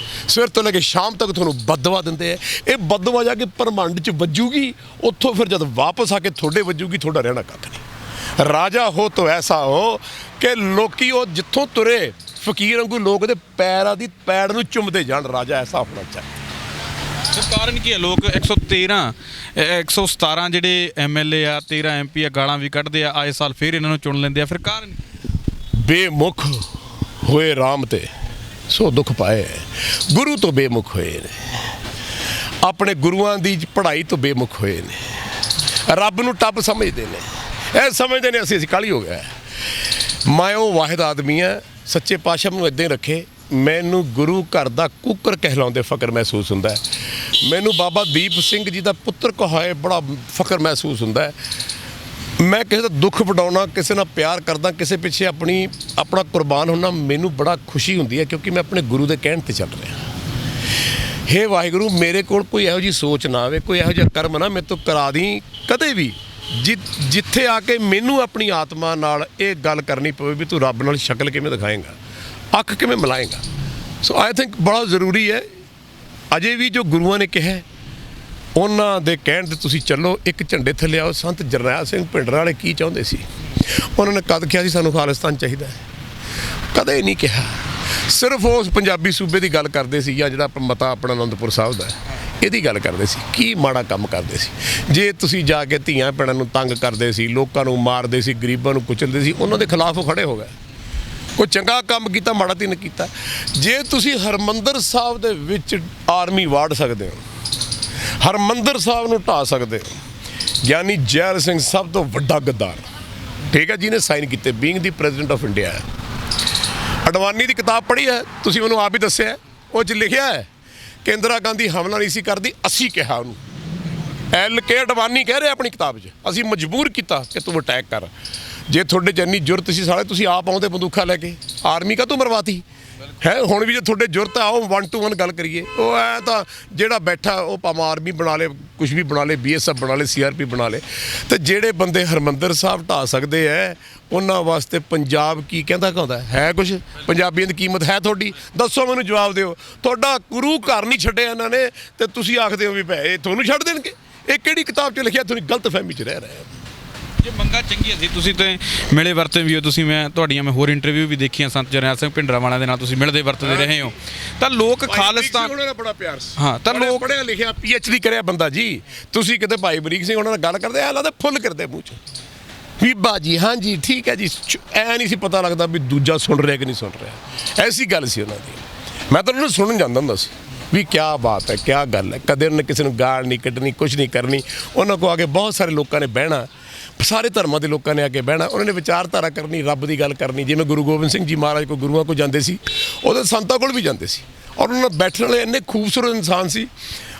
ਸਵੇਰ ਤੋਂ ਲੈ ਕੇ ਸ਼ਾਮ ਤੱਕ ਤੁਹਾਨੂੰ ਬਦਦੁਆ ਦਿੰਦੇ ਆ। ਇਹ ਬਦਦੁਆ ਜਾ ਕੇ ਭਰਮੰਡ 'ਚ ਵੱਜੂਗੀ, ਉੱਥੋਂ ਫਿਰ ਜਦ ਵਾਪਸ ਆ ਕੇ ਤੁਹਾਡੇ ਵੱਜੂਗੀ, ਤੁਹਾਡਾ ਰਹਿਣਾ ਕੱਖ ਨਹੀਂ। ਰਾਜਾ ਹੋ ਤਾਂ ਐਸਾ ਹੋ ਕਿ ਲੋਕੀ ਉਹ ਜਿੱਥੋਂ ਤੁਰੇ ਫਕੀਰ ਵਾਂਗੂ ਲੋਕ ਉਹਦੇ ਪੈੜ ਨੂੰ ਚੁੰਮਦੇ ਜਾਣ। ਰਾਜਾ ਐਸਾ ਹੋਣਾ ਚਾਹੀਦਾ। ਕਾਰਨ ਕੀ ਹੈ? ਲੋਕ 117 ਜਿਹੜੇ MLA ਆ, 13 MP ਆ, ਗਾਲਾਂ ਵੀ ਕੱਢਦੇ ਆ ਆਏ ਸਾਲ, ਫਿਰ ਇਹਨਾਂ ਨੂੰ ਚੁਣ ਲੈਂਦੇ ਆ। ਫਿਰ ਕਾਰਨ ਬੇਮੁਖ ਹੋਏ ਰਾਮ ਤੇ ਸੋ ਦੁੱਖ ਪਾਏ, ਗੁਰੂ ਤੋਂ ਬੇਮੁਖ ਹੋਏ ਨੇ, ਆਪਣੇ ਗੁਰੂਆਂ ਦੀ ਪੜ੍ਹਾਈ ਤੋਂ ਬੇਮੁਖ ਹੋਏ ਨੇ, ਰੱਬ ਨੂੰ ਟੱਬ ਸਮਝਦੇ ਨੇ, ਇਹ ਸਮਝਦੇ ਨੇ ਅਸੀਂ ਕਾਹਲੀ ਹੋ ਗਿਆ। ਮੈਂ ਉਹ ਵਾਹਿਦ ਆਦਮੀ ਆ, ਸੱਚੇ ਪਾਤਸ਼ਾਹ ਨੂੰ ਇੱਦਾਂ ਹੀ ਰੱਖੇ, ਮੈਨੂੰ ਗੁਰੂ ਘਰ ਦਾ ਕੁੱਕਰ ਕਹਿਲਾਉਂਦੇ ਫਕਰ ਮਹਿਸੂਸ ਹੁੰਦਾ ਹੈ। ਮੈਨੂੰ ਬਾਬਾ ਦੀਪ ਸਿੰਘ ਜੀ ਦਾ ਪੁੱਤਰ ਕਹਾਏ ਬੜਾ ਫਕਰ ਮਹਿਸੂਸ ਹੁੰਦਾ ਹੈ। ਮੈਂ ਕਿਸੇ ਦਾ ਦੁੱਖ ਵਡਾਉਣਾ, ਕਿਸੇ ਨਾਲ ਪਿਆਰ ਕਰਦਾ, ਕਿਸੇ ਪਿੱਛੇ ਆਪਣਾ ਕੁਰਬਾਨ ਹੋਣਾ, ਮੈਨੂੰ ਬੜਾ ਖੁਸ਼ੀ ਹੁੰਦੀ ਹੈ, ਕਿਉਂਕਿ ਮੈਂ ਆਪਣੇ ਗੁਰੂ ਦੇ ਕਹਿਣ 'ਤੇ ਚੱਲ ਰਿਹਾ। ਹੇ ਵਾਹਿਗੁਰੂ, ਮੇਰੇ ਕੋਲ ਕੋਈ ਇਹੋ ਜਿਹੀ ਸੋਚ ਨਾ ਆਵੇ, ਕੋਈ ਇਹੋ ਜਿਹਾ ਕਰਮ ਨਾ ਮੇਰੇ ਤੋਂ ਕਰਾ ਦੀ ਕਦੇ ਵੀ, ਜਿੱਥੇ ਆ ਕੇ ਮੈਨੂੰ ਆਪਣੀ ਆਤਮਾ ਨਾਲ ਇਹ ਗੱਲ ਕਰਨੀ ਪਵੇ ਵੀ ਤੂੰ ਰੱਬ ਨਾਲ ਸ਼ਕਲ ਕਿਵੇਂ ਦਿਖਾਏਂਗਾ, ਅੱਖ ਕਿਵੇਂ ਮਿਲਾਏਂਗਾ। ਸੋ ਆਈ ਥਿੰਕ ਬੜਾ ਜ਼ਰੂਰੀ ਹੈ। ਅਜੇ ਵੀ ਜੋ ਗੁਰੂਆਂ ਨੇ ਕਿਹਾ ਉਹਨਾਂ ਦੇ ਕਹਿਣ 'ਤੇ ਤੁਸੀਂ ਚੱਲੋ। ਇੱਕ ਝੰਡੇ ਥੱਲੇ ਆਓ। ਸੰਤ ਜਰਨੈਲ ਸਿੰਘ ਭਿੰਡਰਾਂ ਵਾਲੇ ਕੀ ਚਾਹੁੰਦੇ ਸੀ? ਉਹਨਾਂ ਨੇ ਕਦ ਕਿਹਾ ਸੀ ਸਾਨੂੰ ਖਾਲਿਸਤਾਨ ਚਾਹੀਦਾ? ਕਦੇ ਨਹੀਂ ਕਿਹਾ। ਸਿਰਫ ਉਸ ਪੰਜਾਬੀ ਸੂਬੇ ਦੀ ਗੱਲ ਕਰਦੇ ਸੀ, ਜਾਂ ਜਿਹੜਾ ਮਤਾ ਆਪਣਾ ਅਨੰਦਪੁਰ ਸਾਹਿਬ ਦਾ, ਇਹਦੀ ਗੱਲ ਕਰਦੇ ਸੀ, ਕੀ ਮਾੜਾ ਕੰਮ ਕਰਦੇ ਸੀ। ਜੇ ਤੁਸੀਂ ਜਾ ਕੇ ਧੀਆਂ ਭੈਣਾਂ ਨੂੰ ਤੰਗ ਕਰਦੇ ਸੀ, ਲੋਕਾਂ ਨੂੰ ਮਾਰਦੇ ਸੀ, ਗਰੀਬਾਂ ਨੂੰ ਕੁਚਲਦੇ ਸੀ, ਉਹਨਾਂ ਦੇ ਖਿਲਾਫ ਉਹ ਖੜੇ ਹੋ ਗਏ। ਕੋਈ ਚੰਗਾ ਕੰਮ ਕੀਤਾ, ਮਾੜਾ ਤਾਂ ਨਹੀਂ ਕੀਤਾ। ਜੇ ਤੁਸੀਂ ਹਰਿਮੰਦਰ ਸਾਹਿਬ ਦੇ ਵਿੱਚ ਆਰਮੀ ਵਾੜ ਸਕਦੇ ਹੋ, ਹਰਿਮੰਦਰ ਸਾਹਿਬ ਨੂੰ ਢਾਹ ਸਕਦੇ ਹੋ, ਗਿਆਨੀ ਜੈਲ ਸਿੰਘ ਸਭ ਤੋਂ ਵੱਡਾ ਗੱਦਾਰ, ਠੀਕ ਹੈ, ਜਿਹਨੇ ਸਾਈਨ ਕੀਤੇ being the president of India ਹੈ। ਅਡਵਾਨੀ ਦੀ ਕਿਤਾਬ ਪੜ੍ਹੀ ਹੈ ਤੁਸੀਂ, ਮੈਨੂੰ ਆਪ ਹੀ ਦੱਸਿਆ, ਉਹ 'ਚ ਲਿਖਿਆ ਹੈ ਕਿ ਇੰਦਰਾ ਗਾਂਧੀ ਹਮਲਾ ਨਹੀਂ ਸੀ ਕਰਦੀ, ਅਸੀਂ ਕਿਹਾ ਉਹਨੂੰ। LK ਅਡਵਾਨੀ ਕਹਿ ਰਿਹਾ ਆਪਣੀ ਕਿਤਾਬ 'ਚ, ਅਸੀਂ ਮਜਬੂਰ ਕੀਤਾ ਕਿ ਤੂੰ ਅਟੈਕ ਕਰ। ਜੇ ਤੁਹਾਡੇ 'ਚ ਇੰਨੀ ਜ਼ਰੂਰਤ ਸੀ ਸਾਲੇ, ਤੁਸੀਂ ਆਪ ਆਉਂਦੇ ਬੰਦੂਕਾਂ ਲੈ ਕੇ, ਆਰਮੀ ਕਾਹਤੋਂ ਮਰਵਾਤੀ ਹੈ। ਹੁਣ ਵੀ ਜੇ ਤੁਹਾਡੇ ਜ਼ਰੂਰਤ ਆਓ 1 to 1 ਗੱਲ ਕਰੀਏ। ਉਹ ਐ ਤਾਂ ਜਿਹੜਾ ਬੈਠਾ ਉਹ ਭਾਵੇਂ ਆਰਮੀ ਬਣਾ ਲੇ, ਕੁਝ ਵੀ ਬਣਾ ਲੇ, BSF ਬਣਾ ਲੇ, CRP ਬਣਾ ਲੇ, ਤੇ ਜਿਹੜੇ ਬੰਦੇ ਹਰਿਮੰਦਰ ਸਾਹਿਬ ਢਾਹ ਸਕਦੇ ਐ, ਉਹਨਾਂ ਵਾਸਤੇ ਪੰਜਾਬ ਕੀ ਕਹਿੰਦਾ ਹੈ ਕੁਝ? ਪੰਜਾਬੀਆਂ ਦੀ ਕੀਮਤ ਹੈ ਤੁਹਾਡੀ? ਦੱਸੋ ਮੈਨੂੰ, ਜਵਾਬ ਦਿਓ। ਤੁਹਾਡਾ ਗੁਰੂ ਘਰ ਨਹੀਂ ਛੱਡਿਆ ਇਹਨਾਂ ਨੇ, ਤੇ ਤੁਸੀਂ ਆਖਦੇ ਹੋ ਵੀ ਭੈ ਤੁਹਾਨੂੰ ਛੱਡ ਦੇਣਗੇ। ਇਹ ਕਿਹੜੀ ਕਿਤਾਬ 'ਚ ਲਿਖਿਆ? ਤੁਸੀਂ ਗਲਤਫਹਿਮੀ 'ਚ ਰਹਿ ਰਹੇ ਹੋ। ਜੇ ਮੰਗਾਂ ਚੰਗੀਆਂ ਸੀ, ਤੁਸੀਂ ਤੇ ਮਿਲੇ ਵਰਤੇ ਵੀ ਹੋ, ਤੁਸੀਂ ਮੈਂ ਹੋਰ ਇੰਟਰਵਿਊ ਵੀ ਦੇਖੀਆਂ, ਸੰਤ ਜਰਨੈਲ ਸਿੰਘ ਭਿੰਡਰਾਂਵਾਲਾ ਦੇ ਨਾਲ ਤੁਸੀਂ ਮਿਲਦੇ ਵਰਤਦੇ ਰਹੇ ਹੋ, ਤਾਂ ਲੋਕ ਖਾਲਿਸਤਾਨ ਉਹਨਾਂ ਦਾ ਬੜਾ ਪਿਆਰ ਸੀ। ਹਾਂ, ਤਾਂ ਲੋਕ ਪੜ੍ਹਿਆ ਲਿਖਿਆ PhD ਕਰਿਆ ਬੰਦਾ ਜੀ। ਤੁਸੀਂ ਕਿਤੇ ਭਾਈ ਬਰੀਕ ਸਿੰਘ ਉਹਨਾਂ ਨਾਲ ਗੱਲ ਕਰਦੇ ਐ ਲੱਗਦਾ ਫੁੱਲ ਕਰਦੇ ਮੂੰਹ 'ਚ, ਬੀਬਾ ਜੀ ਹਾਂਜੀ ਠੀਕ ਹੈ ਜੀ, ਐ ਨਹੀਂ ਸੀ ਪਤਾ ਲੱਗਦਾ ਵੀ ਦੂਜਾ ਸੁਣ ਰਿਹਾ ਕਿ ਨਹੀਂ ਸੁਣ ਰਿਹਾ। ਐਸੀ ਗੱਲ ਸੀ ਉਹਨਾਂ ਦੀ। ਮੈਂ ਤਾਂ ਉਹਨਾਂ ਨੂੰ ਸੁਣਨ ਜਾਂਦਾ ਹੁੰਦਾ ਸੀ ਵੀ ਕਿਆ ਬਾਤ ਹੈ, ਕਿਆ ਗੱਲ ਹੈ। ਕਦੇ ਉਹਨੇ ਕਿਸੇ ਨੂੰ ਗਾਲ ਨਹੀਂ ਕੱਢਣੀ, ਕੁਝ ਨਹੀਂ ਕਰਨੀ। ਉਹਨਾਂ ਕੋਲ ਆ ਕੇ ਬਹੁਤ ਸਾਰੇ ਲੋਕਾਂ ਨੇ ਬਹਿਣਾ, ਸਾਰੇ ਧਰਮਾਂ ਦੇ ਲੋਕਾਂ ਨੇ ਆ ਕੇ ਬਹਿਣਾ, ਉਹਨਾਂ ਨੇ ਵਿਚਾਰਧਾਰਾ ਕਰਨੀ, ਰੱਬ ਦੀ ਗੱਲ ਕਰਨੀ। ਜਿਵੇਂ ਗੁਰੂ ਗੋਬਿੰਦ ਸਿੰਘ ਜੀ ਮਹਾਰਾਜ ਕੋਲ ਗੁਰੂਆਂ ਕੋਲ ਜਾਂਦੇ ਸੀ, ਉਹਦੇ ਸੰਤਾਂ ਕੋਲ ਵੀ ਜਾਂਦੇ ਸੀ, ਔਰ ਉਹਨਾਂ ਨਾਲ ਬੈਠਣ ਵਾਲੇ ਇੰਨੇ ਖੂਬਸੂਰਤ ਇਨਸਾਨ ਸੀ।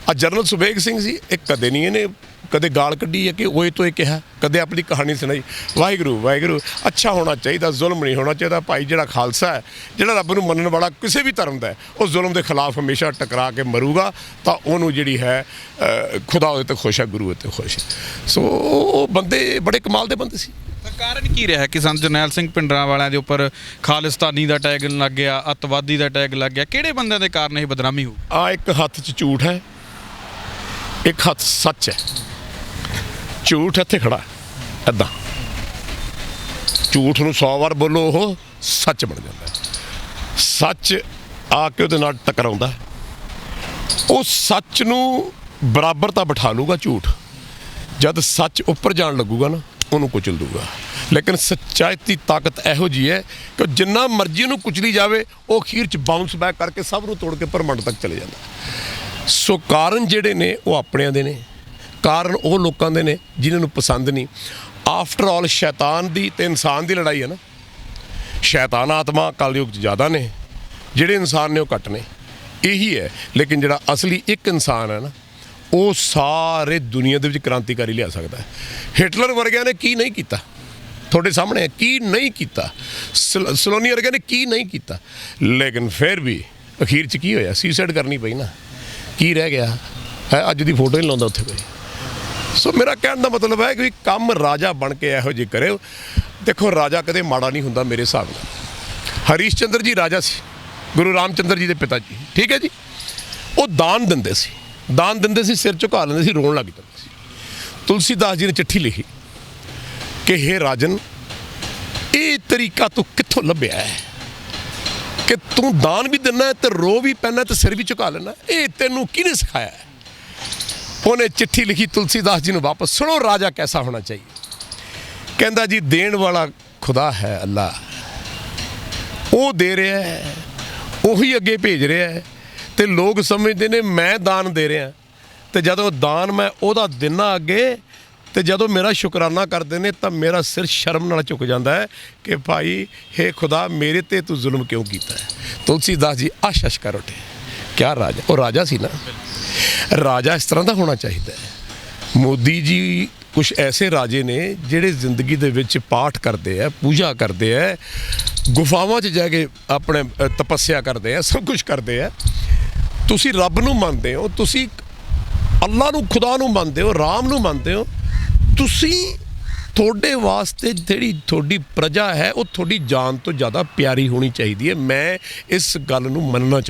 ਆ ਜਨਰਲ ਸੁਬੇਗ ਸਿੰਘ ਸੀ, ਇਹ ਕਦੇ ਨਹੀਂ ਇਹਨੇ ਕਦੇ ਗਾਲ ਕੱਢੀ ਹੈ ਕਿ ਓਏ ਤੋਂ ਇਹ ਕਿਹਾ, ਕਦੇ ਆਪਣੀ ਕਹਾਣੀ ਸੁਣਾਈ। ਵਾਹਿਗੁਰੂ ਵਾਹਿਗੁਰੂ, ਅੱਛਾ ਹੋਣਾ ਚਾਹੀਦਾ, ਜ਼ੁਲਮ ਨਹੀਂ ਹੋਣਾ ਚਾਹੀਦਾ। ਭਾਈ ਜਿਹੜਾ ਖਾਲਸਾ ਹੈ, ਜਿਹੜਾ ਰੱਬ ਨੂੰ ਮੰਨਣ ਵਾਲਾ ਕਿਸੇ ਵੀ ਧਰਮ ਦਾ ਹੈ, ਉਹ ਜ਼ੁਲਮ ਦੇ ਖਿਲਾਫ ਹਮੇਸ਼ਾ ਟਕਰਾ ਕੇ ਮਰੂਗਾ, ਤਾਂ ਉਹਨੂੰ ਜਿਹੜੀ ਹੈ ਖੁਦਾ ਉਹਦੇ ਤੇ ਖੁਸ਼ ਹੈ, ਗੁਰੂ ਉਹਦੇ ਤੇ ਖੁਸ਼ ਹੈ। ਸੋ ਉਹ ਬੰਦੇ ਬੜੇ ਕਮਾਲ ਦੇ ਬੰਦੇ ਸੀ। ਤਾਂ ਕਾਰਨ ਕੀ ਰਿਹਾ ਕਿ ਸੰਤ ਜਰਨੈਲ ਸਿੰਘ ਭਿੰਡਰਾਂਵਾਲਿਆਂ ਦੇ ਉੱਪਰ ਖਾਲਿਸਤਾਨੀ ਦਾ ਟੈਗ ਲੱਗ ਗਿਆ, ਅੱਤਵਾਦੀ ਦਾ ਟੈਗ ਲੱਗ ਗਿਆ? ਕਿਹੜੇ ਬੰਦਿਆਂ ਦੇ ਕਾਰਨ ਇਹ ਬਦਨਾਮੀ ਹੋਊ? ਆ ਇੱਕ ਹੱਥ 'ਚ ਝੂਠ ਹੈ, ਇੱਕ ਹੱਥ ਸੱਚ ਹੈ। ਝੂਠ ਇੱਥੇ ਖੜਾ ਇੱਦਾਂ, ਝੂਠ ਨੂੰ 100 ਵਾਰ ਬੋਲੋ ਉਹ ਸੱਚ ਬਣ ਜਾਂਦਾ। ਸੱਚ ਆ ਕੇ ਉਹਦੇ ਨਾਲ ਟਕਰਾਉਂਦਾ, ਉਹ ਸੱਚ ਨੂੰ ਬਰਾਬਰ ਤਾਂ ਬਿਠਾ ਲੂਗਾ ਝੂਠ। ਜਦ ਸੱਚ ਉੱਪਰ ਜਾਣ ਲੱਗੂਗਾ ਨਾ, ਉਹਨੂੰ ਕੁਚਲ ਦੂਗਾ। ਲੇਕਿਨ ਸੱਚਾਈ ਦੀ ਤਾਕਤ ਇਹੋ ਜਿਹੀ ਹੈ ਕਿ ਜਿੰਨਾ ਮਰਜ਼ੀ ਉਹਨੂੰ ਕੁਚਲੀ ਜਾਵੇ, ਉਹ ਅਖੀਰ 'ਚ ਬਾਉਂਸ ਬੈਕ ਕਰਕੇ ਸਭ ਨੂੰ ਤੋੜ ਕੇ ਪਰਮੰਡ ਤੱਕ ਚਲੇ ਜਾਂਦਾ। ਸੋ ਕਾਰਨ ਜਿਹੜੇ ਨੇ ਉਹ ਆਪਣਿਆਂ ਦੇ ਨੇ, ਕਾਰਨ ਉਹ ਲੋਕਾਂ ਦੇ ਨੇ ਜਿਨ੍ਹਾਂ ਨੂੰ ਪਸੰਦ ਨਹੀਂ। ਆਫਟਰ ਆਲ ਸ਼ੈਤਾਨ ਦੀ ਤੇ ਇਨਸਾਨ ਦੀ ਲੜਾਈ ਹੈ ਨਾ। ਸ਼ੈਤਾਨ ਆਤਮਾ ਕਲਯੁਗ 'ਚ ਜ਼ਿਆਦਾ ਨੇ, ਜਿਹੜੇ ਇਨਸਾਨ ਨੇ ਉਹ ਘੱਟ ਨੇ, ਇਹੀ ਹੈ। ਲੇਕਿਨ ਜਿਹੜਾ ਅਸਲੀ ਇੱਕ ਇਨਸਾਨ ਹੈ ਨਾ, ਉਹ ਸਾਰੇ ਦੁਨੀਆ ਦੇ ਵਿੱਚ ਕ੍ਰਾਂਤੀਕਾਰੀ ਲਿਆ ਸਕਦਾ ਹੈ। ਹਿਟਲਰ ਵਰਗਿਆਂ ਨੇ ਕੀ ਨਹੀਂ ਕੀਤਾ ਤੁਹਾਡੇ ਸਾਹਮਣੇ, ਕੀ ਨਹੀਂ ਕੀਤਾ। ਸਲੋਨੀ ਵਰਗਿਆਂ ਨੇ ਕੀ ਨਹੀਂ ਕੀਤਾ। ਲੇਕਿਨ ਫਿਰ ਵੀ ਅਖੀਰ 'ਚ ਕੀ ਹੋਇਆ? ਸੁਸਾਈਡ ਕਰਨੀ ਪਈ ਨਾ। ਕੀ ਰਹਿ ਗਿਆ ਹੈ? ਅੱਜ ਦੀ ਫੋਟੋ ਹੀ ਲਾਉਂਦਾ ਉੱਥੇ ਕੋਈ। ਸੋ ਮੇਰਾ ਕਹਿਣ ਦਾ ਮਤਲਬ ਹੈ ਕਿ ਕੰਮ ਰਾਜਾ ਬਣ ਕੇ ਇਹੋ ਜਿਹੇ ਕਰਿਓ। ਦੇਖੋ, ਰਾਜਾ ਕਦੇ ਮਾੜਾ ਨਹੀਂ ਹੁੰਦਾ ਮੇਰੇ ਹਿਸਾਬ ਨਾਲ। ਹਰੀਸ਼ ਚੰਦਰ ਜੀ ਰਾਜਾ ਸੀ, ਗੁਰੂ ਰਾਮਚੰਦਰ ਜੀ ਦੇ ਪਿਤਾ ਜੀ, ਠੀਕ ਹੈ ਜੀ। ਉਹ ਦਾਨ ਦਿੰਦੇ ਸੀ, ਸਿਰ ਝੁਕਾ ਲੈਂਦੇ ਸੀ, ਰੋਣ ਲੱਗ ਜਾਂਦੇ ਸੀ। ਤੁਲਸੀਦਾਸ ਜੀ ਨੇ ਚਿੱਠੀ ਲਿਖੀ ਕਿ ਹੇ ਰਾਜਨ, ਇਹ ਤਰੀਕਾ ਤੂੰ ਕਿੱਥੋਂ ਲੱਭਿਆ ਹੈ ਕਿ ਤੂੰ ਦਾਨ ਵੀ ਦਿੰਦਾ ਤੇ ਰੋ ਵੀ ਪੈਣਾ ਤੇ ਸਿਰ ਵੀ ਝੁਕਾ ਲੈਣਾ? ਇਹ ਤੈਨੂੰ ਕਿਹਨੇ ਸਿਖਾਇਆ ਹੈ? ਉਹਨੇ ਚਿੱਠੀ ਲਿਖੀ ਤੁਲਸੀਦਾਸ ਜੀ ਨੂੰ ਵਾਪਸ। ਸੁਣੋ ਰਾਜਾ ਕੈਸਾ ਹੋਣਾ ਚਾਹੀਏ। ਕਹਿੰਦਾ ਜੀ, ਦੇਣ ਵਾਲਾ ਖੁਦਾ ਹੈ, ਅੱਲਾ। ਉਹ ਦੇ ਰਿਹਾ ਹੈ, ਉਹੀ ਅੱਗੇ ਭੇਜ ਰਿਹਾ ਹੈ, ਤੇ ਲੋਕ ਸਮਝਦੇ ਨੇ ਮੈਂ ਦਾਨ ਦੇ ਰਿਹਾ, ਤੇ ਜਦੋਂ ਦਾਨ ਮੈਂ ਉਹਦਾ ਦਿਨਾ ਅੱਗੇ, ਤੇ ਜਦੋਂ ਮੇਰਾ ਸ਼ੁਕਰਾਨਾ ਕਰਦੇ ਨੇ ਤਾਂ ਮੇਰਾ ਸਿਰ ਸ਼ਰਮ ਨਾਲ ਝੁਕ ਜਾਂਦਾ ਹੈ ਕਿ ਭਾਈ ਹੇ ਖੁਦਾ, ਮੇਰੇ ਤੇ ਤੂੰ ਜ਼ੁਲਮ ਕਿਉਂ ਕੀਤਾ ਹੈ। ਤੁਲਸੀਦਾਸ ਜੀ ਆਸ਼ਸ਼ ਕਰ ਉੱਠੇ। ਕਿਆ ਰਾਜਾ, ਉਹ ਰਾਜਾ ਸੀ ਨਾ। ਰਾਜਾ ਇਸ ਤਰ੍ਹਾਂ ਦਾ ਹੋਣਾ ਚਾਹੀਦਾ ਹੈ। ਮੋਦੀ ਜੀ ਕੁਛ ਐਸੇ ਰਾਜੇ ਨੇ ਜਿਹੜੇ ਜ਼ਿੰਦਗੀ ਦੇ ਵਿੱਚ ਪਾਠ ਕਰਦੇ ਆ, ਪੂਜਾ ਕਰਦੇ ਆ, ਗੁਫਾਵਾਂ 'ਚ ਜਾ ਕੇ ਆਪਣੇ ਤਪੱਸਿਆ ਕਰਦੇ ਆ, ਸਭ ਕੁਝ ਕਰਦੇ ਆ। ਤੁਸੀਂ ਰੱਬ ਨੂੰ ਮੰਨਦੇ ਹੋ, ਤੁਸੀਂ ਅੱਲਾ ਨੂੰ, ਖੁਦਾ ਨੂੰ ਮੰਨਦੇ ਹੋ, ਰਾਮ ਨੂੰ ਮੰਨਦੇ ਹੋ। ਤੁਸੀਂ, ਤੁਹਾਡੇ ਵਾਸਤੇ ਜਿਹੜੀ ਤੁਹਾਡੀ ਪ੍ਰਜਾ ਹੈ ਉਹ ਤੁਹਾਡੀ ਜਾਨ ਤੋਂ ਜ਼ਿਆਦਾ ਪਿਆਰੀ ਹੋਣੀ ਚਾਹੀਦੀ ਹੈ। ਮੈਂ ਇਸ ਗੱਲ ਨੂੰ ਮੰਨਣਾ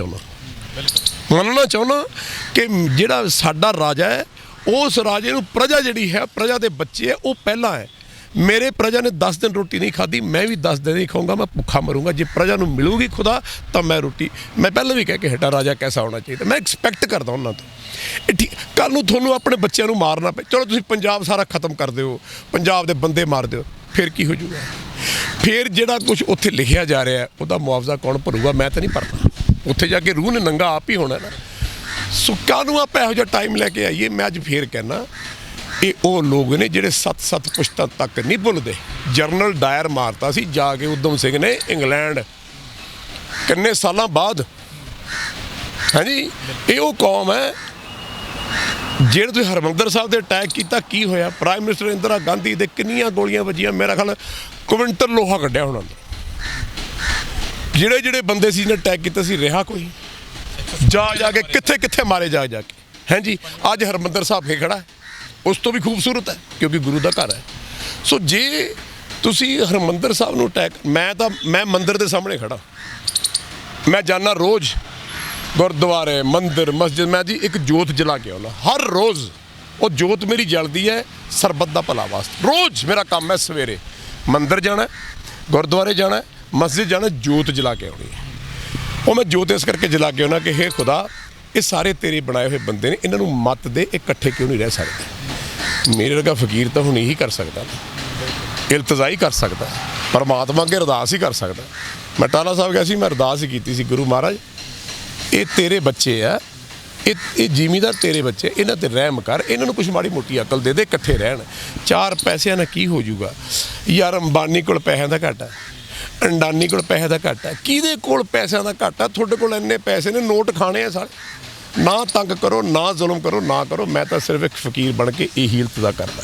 ਚਾਹੁੰਦਾ ਕਿ ਜਿਹੜਾ ਸਾਡਾ ਰਾਜਾ ਹੈ, ਉਸ ਰਾਜੇ ਨੂੰ ਪ੍ਰਜਾ ਜਿਹੜੀ ਹੈ, ਪ੍ਰਜਾ ਦੇ ਬੱਚੇ ਹੈ, ਉਹ ਪਹਿਲਾਂ ਹੈ। ਮੇਰੇ ਪ੍ਰਜਾ ਨੇ 10 ਦਿਨ ਰੋਟੀ ਨਹੀਂ ਖਾਧੀ, ਮੈਂ ਵੀ 10 ਦਿਨ ਨਹੀਂ ਖਾਊਂਗਾ, ਮੈਂ ਭੁੱਖਾ ਮਰੂੰਗਾ। ਜੇ ਪ੍ਰਜਾ ਨੂੰ ਮਿਲੂਗੀ ਖੁਦਾ ਤਾਂ ਮੈਂ ਰੋਟੀ, ਮੈਂ ਪਹਿਲਾਂ ਵੀ ਕਹਿ ਕੇ ਹਟਾ ਰਾਜਾ ਕੈਸਾ ਹੋਣਾ ਚਾਹੀਦਾ, ਮੈਂ ਐਕਸਪੈਕਟ ਕਰਦਾ ਉਹਨਾਂ ਤੋਂ। ਕੱਲ੍ਹ ਨੂੰ ਤੁਹਾਨੂੰ ਆਪਣੇ ਬੱਚਿਆਂ ਨੂੰ ਮਾਰਨਾ ਪਏ, ਚਲੋ ਤੁਸੀਂ ਪੰਜਾਬ ਸਾਰਾ ਖਤਮ ਕਰ ਦਿਓ, ਪੰਜਾਬ ਦੇ ਬੰਦੇ ਮਾਰ ਦਿਓ, ਫਿਰ ਕੀ ਹੋ ਜਾਊਗਾ? ਫਿਰ ਜਿਹੜਾ ਕੁਝ ਉੱਥੇ ਲਿਖਿਆ ਜਾ ਰਿਹਾ ਉਹਦਾ ਮੁਆਵਜ਼ਾ ਕੌਣ ਭਰੂਗਾ? ਮੈਂ ਤਾਂ ਨਹੀਂ ਭਰਨਾ। ਉੱਥੇ ਜਾ ਕੇ ਰੂਹ ਨੇ ਨੰਗਾ ਆਪ ਹੀ ਹੋਣਾ ਨਾ। ਸੋ ਕੱਲ੍ਹ ਨੂੰ ਆਪਾਂ ਇਹੋ ਜਿਹਾ ਟਾਈਮ ਲੈ ਕੇ ਆਈਏ। ਮੈਂ ਅੱਜ ਫੇਰ ਕਹਿਣਾ, ਇਹ ਉਹ ਲੋਕ ਨੇ ਜਿਹੜੇ 7-7 ਪੁਸ਼ਤਾਂ ਤੱਕ ਨਹੀਂ ਭੁੱਲਦੇ। ਜਨਰਲ ਡਾਇਰ ਮਾਰਤਾ ਸੀ ਜਾ ਕੇ ਊਧਮ ਸਿੰਘ ਨੇ ਇੰਗਲੈਂਡ, ਕਿੰਨੇ ਸਾਲਾਂ ਬਾਅਦ। ਹਾਂਜੀ, ਇਹ ਉਹ ਕੌਮ ਹੈ ਜਿਹੜੇ ਤੁਸੀਂ ਹਰਿਮੰਦਰ ਸਾਹਿਬ ਦੇ ਅਟੈਕ ਕੀਤਾ, ਕੀ ਹੋਇਆ? ਪ੍ਰਾਈਮ ਮਿਨਿਸਟਰ ਇੰਦਰਾ ਗਾਂਧੀ ਦੇ ਕਿੰਨੀਆਂ ਗੋਲੀਆਂ ਵੱਜੀਆਂ? ਮੇਰਾ ਖਿਆਲ ਕੁਇੰਟਲ ਲੋਹਾ ਕੱਢਿਆ ਹੋਣਾ। ਜਿਹੜੇ ਬੰਦੇ ਸੀ ਨੇ ਅਟੈਕ ਕੀਤਾ ਸੀ, ਰਿਹਾ ਕੋਈ? ਜਾ ਕੇ ਕਿੱਥੇ ਮਾਰੇ ਜਾ ਕੇ। ਹਾਂਜੀ, ਅੱਜ ਹਰਿਮੰਦਰ ਸਾਹਿਬ ਫੇ ਖੜਾ ਹੈ, ਉਸ ਤੋਂ ਵੀ ਖੂਬਸੂਰਤ ਹੈ ਕਿਉਂਕਿ ਗੁਰੂ ਦਾ ਘਰ ਹੈ। ਸੋ ਜੇ ਤੁਸੀਂ ਹਰਿਮੰਦਰ ਸਾਹਿਬ ਨੂੰ ਅਟੈਕ, ਮੈਂ ਮੰਦਿਰ ਦੇ ਸਾਹਮਣੇ ਖੜਾ, ਮੈਂ ਜਾਂਦਾ ਰੋਜ਼ ਗੁਰਦੁਆਰੇ, ਮੰਦਿਰ, ਮਸਜਿਦ, ਮੈਂ ਜੀ ਇੱਕ ਜੋਤ ਜਲਾ ਕੇ ਆਉਣਾ ਹਰ ਰੋਜ਼। ਉਹ ਜੋਤ ਮੇਰੀ ਜਲਦੀ ਹੈ ਸਰਬੱਤ ਦਾ ਭਲਾ ਵਾਸਤੇ। ਰੋਜ਼ ਮੇਰਾ ਕੰਮ ਹੈ ਸਵੇਰੇ ਮੰਦਿਰ ਜਾਣਾ, ਗੁਰਦੁਆਰੇ ਜਾਣਾ, ਮਸਜਿਦ ਜਾਣਾ, ਜੋਤ ਜਲਾ ਕੇ ਆਉਣੀ ਹੈ। ਉਹ ਮੈਂ ਜੋਤ ਇਸ ਕਰਕੇ ਜਲਾ ਕੇ ਆਉਣਾ ਕਿ ਹੇ ਖੁਦਾ, ਇਹ ਸਾਰੇ ਤੇਰੇ ਬਣਾਏ ਹੋਏ ਬੰਦੇ ਨੇ, ਇਹਨਾਂ ਨੂੰ ਮੱਤ ਦੇ, ਇਕੱਠੇ ਕਿਉਂ ਨਹੀਂ ਰਹਿ ਸਕਦੇ? ਮੇਰੇ ਵਰਗਾ ਫਕੀਰ ਤਾਂ ਹੁਣ ਇਹੀ ਕਰ ਸਕਦਾ, ਇਲਤਜਾ ਹੀ ਕਰ ਸਕਦਾ, ਪਰਮਾਤਮਾ ਅੱਗੇ ਅਰਦਾਸ ਹੀ ਕਰ ਸਕਦਾ। ਮੈਂ ਟਾਹਲਾ ਸਾਹਿਬ ਗਿਆ ਸੀ, ਮੈਂ ਅਰਦਾਸ ਹੀ ਕੀਤੀ ਸੀ, ਗੁਰੂ ਮਹਾਰਾਜ ਇਹ ਤੇਰੇ ਬੱਚੇ ਆ, ਇਹ ਜ਼ਿਮੀਂਦਾਰ ਤੇਰੇ ਬੱਚੇ, ਇਹਨਾਂ ਤੇ ਰਹਿਮ ਕਰ, ਇਹਨਾਂ ਨੂੰ ਕੁਛ ਮਾੜੀ ਮੋਟੀ ਅਕਲ ਦੇ ਦੇ, ਇਕੱਠੇ ਰਹਿਣ। 4 ਪੈਸਿਆਂ ਨਾਲ ਕੀ ਹੋ ਜਾਊਗਾ ਯਾਰ? ਅੰਬਾਨੀ ਕੋਲ ਪੈਸਿਆਂ ਦਾ ਘਾਟਾ, ਅੰਡਾਨੀ ਕੋਲ ਪੈਸੇ ਦਾ ਘਾਟਾ, ਕਿਹਦੇ ਕੋਲ ਪੈਸਿਆਂ ਦਾ ਘਾਟਾ? ਤੁਹਾਡੇ ਕੋਲ ਇੰਨੇ ਪੈਸੇ ਨੇ, ਨੋਟ ਖਾਣੇ ਆ ਸਾਰੇ। ਨਾ ਤੰਗ ਕਰੋ, ਨਾ ਜ਼ੁਲਮ ਕਰੋ, ਨਾ ਕਰੋ। ਮੈਂ ਤਾਂ ਸਿਰਫ ਇੱਕ ਫਕੀਰ ਬਣ ਕੇ ਇਹੀ ਇਲਤਜਾ ਕਰਦਾ।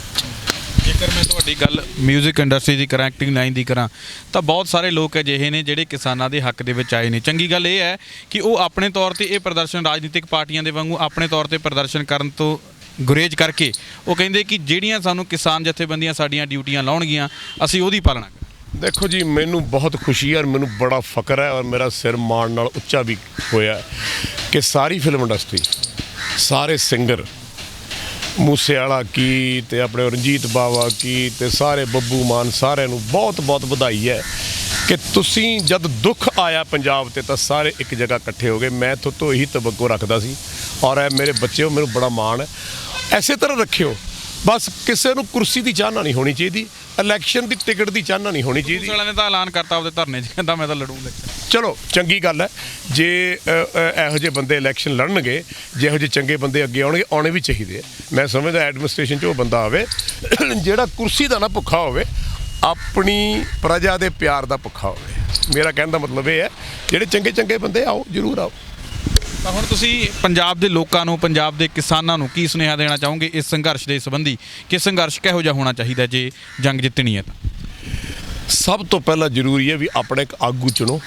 ਜੇਕਰ ਮੈਂ ਤੁਹਾਡੀ ਗੱਲ ਮਿਊਜ਼ਿਕ ਇੰਡਸਟਰੀ ਦੀ ਕਰਾਂ, ਐਕਟਿੰਗ ਲਾਈਨ ਦੀ ਕਰਾਂ, ਤਾਂ ਬਹੁਤ ਸਾਰੇ ਲੋਕ ਅਜਿਹੇ ਨੇ ਜਿਹੜੇ ਕਿਸਾਨਾਂ ਦੇ ਹੱਕ ਦੇ ਵਿੱਚ ਆਏ ਨੇ। ਚੰਗੀ ਗੱਲ ਇਹ ਹੈ ਕਿ ਉਹ ਆਪਣੇ ਤੌਰ ਤੇ ਇਹ ਪ੍ਰਦਰਸ਼ਨ ਰਾਜਨੀਤਿਕ ਪਾਰਟੀਆਂ ਦੇ ਵਾਂਗੂ ਆਪਣੇ ਤੌਰ ਤੇ ਪ੍ਰਦਰਸ਼ਨ ਕਰਨ ਤੋਂ ਗੁਰੇਜ਼ ਕਰਕੇ ਉਹ ਕਹਿੰਦੇ ਕਿ ਜਿਹੜੀਆਂ ਸਾਨੂੰ ਕਿਸਾਨ ਜਥੇਬੰਦੀਆਂ ਸਾਡੀਆਂ ਡਿਊਟੀਆਂ ਲਾਉਣਗੀਆਂ, ਅਸੀਂ ਉਹਦੀ ਪਾਲਣਾ ਕਰਾਂਗੇ। ਦੇਖੋ ਜੀ, ਮੈਨੂੰ ਬਹੁਤ ਖੁਸ਼ੀ ਹੈ ਔਰ ਮੈਨੂੰ ਬੜਾ ਫਖਰ ਹੈ ਔਰ ਮੇਰਾ ਸਿਰ ਮਾਣ ਨਾਲ ਉੱਚਾ ਵੀ ਹੋਇਆ ਕਿ ਸਾਰੀ ਫਿਲਮ ਇੰਡਸਟਰੀ, ਸਾਰੇ ਸਿੰਗਰ, ਮੂਸੇਵਾਲਾ ਕੀ ਤੇ ਆਪਣੇ ਰਣਜੀਤ ਬਾਵਾ ਕੀ ਤੇ ਸਾਰੇ ਬੱਬੂ ਮਾਨ, ਸਾਰਿਆਂ ਨੂੰ ਬਹੁਤ ਬਹੁਤ ਵਧਾਈ ਹੈ ਕਿ ਤੁਸੀਂ ਜਦ ਦੁੱਖ ਆਇਆ ਪੰਜਾਬ ਤੇ ਤਾਂ ਸਾਰੇ ਇੱਕ ਜਗ੍ਹਾ ਇਕੱਠੇ ਹੋ ਗਏ। ਮੈਂ ਤੁਹਾਤੋਂ ਇਹੀ ਤਵੱਕੋ ਰੱਖਦਾ ਸੀ ਔਰ ਇਹ ਮੇਰੇ ਬੱਚਿਓ, ਮੈਨੂੰ ਬੜਾ ਮਾਣ ਹੈ। ਐਸੇ ਤਰ੍ਹਾਂ ਰੱਖਿਓ, ਬਸ ਕਿਸੇ ਨੂੰ ਕੁਰਸੀ ਦੀ ਚਾਹਨਾ ਨਹੀਂ ਹੋਣੀ ਚਾਹੀਦੀ, ਇਲੈਕਸ਼ਨ ਦੀ ਟਿਕਟ ਦੀ ਚਾਹਨਾ ਨਹੀਂ ਹੋਣੀ ਚਾਹੀਦੀ। ਵਾਲਿਆਂ ਨੇ ਤਾਂ ਐਲਾਨ ਕਰਤਾ ਉਹਦੇ ਧਰਨੇ 'ਚ, ਕਹਿੰਦਾ ਮੈਂ ਤਾਂ ਲੜੂੰਗਾ। ਚਲੋ ਚੰਗੀ ਗੱਲ ਹੈ, ਜੇ ਇਹੋ ਜਿਹੇ ਬੰਦੇ ਇਲੈਕਸ਼ਨ ਲੜਨਗੇ, ਜੇ ਇਹੋ ਜਿਹੇ ਚੰਗੇ ਬੰਦੇ ਅੱਗੇ ਆਉਣਗੇ, ਆਉਣੇ ਵੀ ਚਾਹੀਦੇ ਆ। ਮੈਂ ਸਮਝਦਾ ਐਡਮਿਨਿਸਟ੍ਰੇਸ਼ਨ 'ਚ ਉਹ ਬੰਦਾ ਆਵੇ ਜਿਹੜਾ ਕੁਰਸੀ ਦਾ ਨਾ ਭੁੱਖਾ ਹੋਵੇ, ਆਪਣੀ ਪ੍ਰਜਾ ਦੇ ਪਿਆਰ ਦਾ ਭੁੱਖਾ ਹੋਵੇ। ਮੇਰਾ ਕਹਿਣ ਦਾ ਮਤਲਬ ਇਹ ਹੈ, ਜਿਹੜੇ ਚੰਗੇ ਬੰਦੇ ਆਓ, ਜ਼ਰੂਰ ਆਓ। ਤਾਂ ਹੁਣ ਤੁਸੀਂ ਪੰਜਾਬ ਦੇ ਲੋਕਾਂ ਨੂੰ, ਪੰਜਾਬ ਦੇ ਕਿਸਾਨਾਂ ਨੂੰ ਕੀ ਸੁਨੇਹਾ ਦੇਣਾ ਚਾਹੋਗੇ ਇਸ ਸੰਘਰਸ਼ ਦੇ ਸੰਬੰਧੀ ਕਿ ਸੰਘਰਸ਼ ਕਿਹੋ ਜਿਹਾ ਹੋਣਾ ਚਾਹੀਦਾ ਜੇ ਜੰਗ ਜਿੱਤਣੀ ਹੈ ਤਾਂ? ਸਭ ਤੋਂ ਪਹਿਲਾਂ ਜ਼ਰੂਰੀ ਹੈ ਵੀ ਆਪਣੇ ਇੱਕ ਆਗੂ ਚੁਣੋ,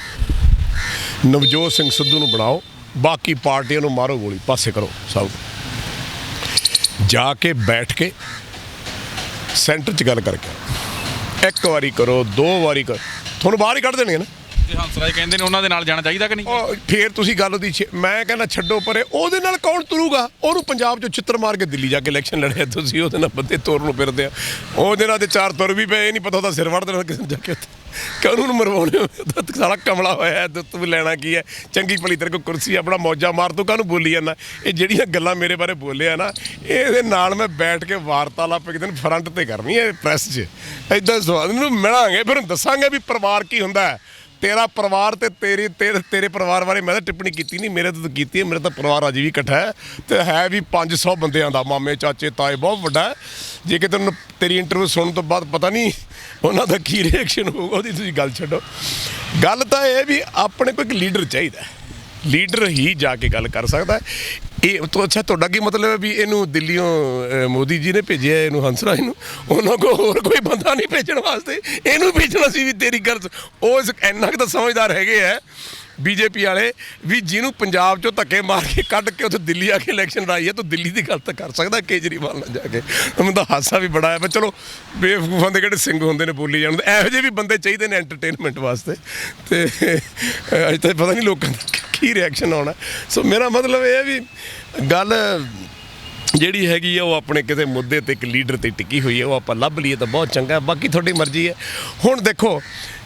ਨਵਜੋਤ ਸਿੰਘ ਸਿੱਧੂ ਨੂੰ ਬਣਾਓ, ਬਾਕੀ ਪਾਰਟੀਆਂ ਨੂੰ ਮਾਰੋ ਗੋਲੀ, ਪਾਸੇ ਕਰੋ। ਸਭ ਜਾ ਕੇ ਬੈਠ ਕੇ ਸੈਂਟਰ 'ਚ ਗੱਲ ਕਰਕੇ, ਇੱਕ ਵਾਰੀ ਕਰੋ, 2 ਵਾਰੀ ਕਰੋ, ਤੁਹਾਨੂੰ ਬਾਹਰ ਹੀ ਕੱਢ ਦੇਣਗੇ ਨਾ। ਹੰਸਰਾਜ ਕਹਿੰਦੇ ਨੇ ਉਹਨਾਂ ਦੇ ਨਾਲ ਜਾਣਾ ਚਾਹੀਦਾ ਕਿ ਨਹੀਂ? ਫੇਰ ਤੁਸੀਂ ਗੱਲ ਦੀ, ਮੈਂ ਕਹਿੰਦਾ ਛੱਡੋ ਪਰੇ, ਉਹਦੇ ਨਾਲ ਕੌਣ ਤੁਰੂਗਾ? ਉਹਨੂੰ ਪੰਜਾਬ 'ਚੋਂ ਚਿੱਤਰ ਮਾਰ ਕੇ ਦਿੱਲੀ ਜਾ ਕੇ ਇਲੈਕਸ਼ਨ ਲੜਿਆ ਤੁਸੀਂ, ਉਹਦੇ ਨਾਲ ਬੰਦੇ ਤੋਰਨ ਨੂੰ ਫਿਰਦੇ ਆ। ਉਹਦੇ ਨਾਲ ਤੇ 4 ਤੁਰ ਵੀ ਪਏ, ਨਹੀਂ ਪਤਾ ਉਹਦਾ ਸਿਰ ਵੜ ਦੇਣਾ ਕਿਸੇ ਨੂੰ ਜਾ ਕੇ, ਕਾਹਨੂੰ ਨੂੰ ਮਰਵਾਉਣੇ? ਸਾਰਾ ਕਮਲਾ ਹੋਇਆ, ਤੂੰ ਲੈਣਾ ਕੀ ਹੈ? ਚੰਗੀ ਭਲੀ ਤੇਰੇ ਕੋਲ ਕੁਰਸੀ, ਆਪਣਾ ਮੌਜਾਂ ਮਾਰ, ਤੂੰ ਕਾਹਨੂੰ ਬੋਲੀ ਜਾਂਦਾ? ਇਹ ਜਿਹੜੀਆਂ ਗੱਲਾਂ ਮੇਰੇ ਬਾਰੇ ਬੋਲਿਆ ਨਾ, ਇਹਦੇ ਨਾਲ ਮੈਂ ਬੈਠ ਕੇ ਵਾਰਤਾਲਾਪ ਇੱਕ ਦਿਨ ਫਰੰਟ ਤੇ ਕਰਨੀ ਹੈ ਪ੍ਰੈਸ 'ਚ। ਇੱਦਾਂ ਸਵਾਲ ਨੂੰ ਮਿਲਾਂਗੇ, ਫਿਰ ਦੱਸਾਂਗੇ ਵੀ ਪਰਿਵਾਰ ਕੀ ਹੁੰਦਾ ਹੈ। ਤੇਰਾ ਪਰਿਵਾਰ ਤੇ ਤੇਰੇ ਪਰਿਵਾਰ ਬਾਰੇ ਮੈਂ ਤਾਂ ਟਿੱਪਣੀ ਕੀਤੀ ਨਹੀਂ, ਮੇਰੇ ਤੋਂ ਕੀਤੀ ਹੈ। ਮੇਰਾ ਤਾਂ ਪਰਿਵਾਰ ਅਜੇ ਵੀ ਇਕੱਠਾ ਹੈ ਤੇ ਹੈ ਵੀ 500 ਬੰਦਿਆਂ ਦਾ, ਮਾਮੇ, ਚਾਚੇ, ਤਾਏ, ਬਹੁਤ ਵੱਡਾ ਹੈ। ਜੇ ਕਿ ਤੈਨੂੰ ਤੇਰੀ ਇੰਟਰਵਿਊ ਸੁਣਨ ਤੋਂ ਬਾਅਦ ਪਤਾ ਨਹੀਂ ਉਹਨਾਂ ਦਾ ਕੀ ਰਿਐਕਸ਼ਨ ਹੋਊਗਾ, ਉਹਦੀ ਤੁਸੀਂ ਗੱਲ ਛੱਡੋ। ਗੱਲ ਤਾਂ ਇਹ ਵੀ ਆਪਣੇ ਕੋਲ ਇੱਕ ਲੀਡਰ ਚਾਹੀਦਾ, ਲੀਡਰ ਹੀ ਜਾ ਕੇ ਗੱਲ ਕਰ ਸਕਦਾ। ਇਹ ਤੋਂ ਅੱਛਾ, ਤੁਹਾਡਾ ਕੀ ਮਤਲਬ ਹੈ ਵੀ ਇਹਨੂੰ ਦਿੱਲੀੋਂ ਮੋਦੀ ਜੀ ਨੇ ਭੇਜਿਆ, ਇਹਨੂੰ ਹੰਸਰਾਜ ਨੂੰ? ਉਹਨਾਂ ਕੋਲ ਹੋਰ ਕੋਈ ਬੰਦਾ ਨਹੀਂ ਭੇਜਣ ਵਾਸਤੇ, ਇਹਨੂੰ ਭੇਜਣਾ ਸੀ ਵੀ ਤੇਰੀ ਗੱਲ। ਉਹ ਇੰਨਾ ਕੁ ਤਾਂ ਸਮਝਦਾਰ ਹੈਗੇ ਹੈ ਬੀਜੇਪੀ ਵਾਲੇ ਵੀ ਜਿਹਨੂੰ ਪੰਜਾਬ 'ਚੋਂ ਧੱਕੇ ਮਾਰ ਕੇ ਕੱਢ ਕੇ ਉੱਥੇ ਦਿੱਲੀ ਆ ਕੇ ਇਲੈਕਸ਼ਨ ਲੜਾਈ ਹੈ, ਤੂੰ ਦਿੱਲੀ ਦੀ ਗੱਲ ਤਾਂ ਕਰ ਸਕਦਾ, ਕੇਜਰੀਵਾਲ ਨਾਲ ਜਾ ਕੇ। ਮੈਨੂੰ ਤਾਂ ਹਾਸਾ ਵੀ ਬੜਾ ਹੈ, ਪਰ ਚਲੋ ਬੇਵਕੂਫਾਂ ਦੇ ਕਿਹੜੇ ਸਿੰਘ ਹੁੰਦੇ ਨੇ ਬੋਲੀ ਜਾਣ ਦੇ, ਇਹੋ ਜਿਹੇ ਵੀ ਬੰਦੇ ਚਾਹੀਦੇ ਨੇ ਐਂਟਰਟੇਨਮੈਂਟ ਵਾਸਤੇ। ਤੇ ਅਜੇ ਤਾਂ ਪਤਾ ਨਹੀਂ ਲੋਕਾਂ ਦਾ ਕੀ ਰਿਐਕਸ਼ਨ ਆਉਣਾ। ਸੋ ਮੇਰਾ ਮਤਲਬ ਇਹ ਹੈ ਵੀ ਗੱਲ ਜਿਹੜੀ ਹੈਗੀ ਆ ਉਹ ਆਪਣੇ ਕਿਸੇ ਮੁੱਦੇ ਤੇ ਇੱਕ ਲੀਡਰ ਤੇ ਟਿੱਕੀ ਹੋਈ ਹੈ, ਉਹ ਆਪਾਂ ਲੱਭ ਲਈਏ ਤਾਂ ਬਹੁਤ ਚੰਗਾ ਹੈ। ਬਾਕੀ ਤੁਹਾਡੀ ਮਰਜ਼ੀ ਹੈ। ਹੁਣ ਦੇਖੋ,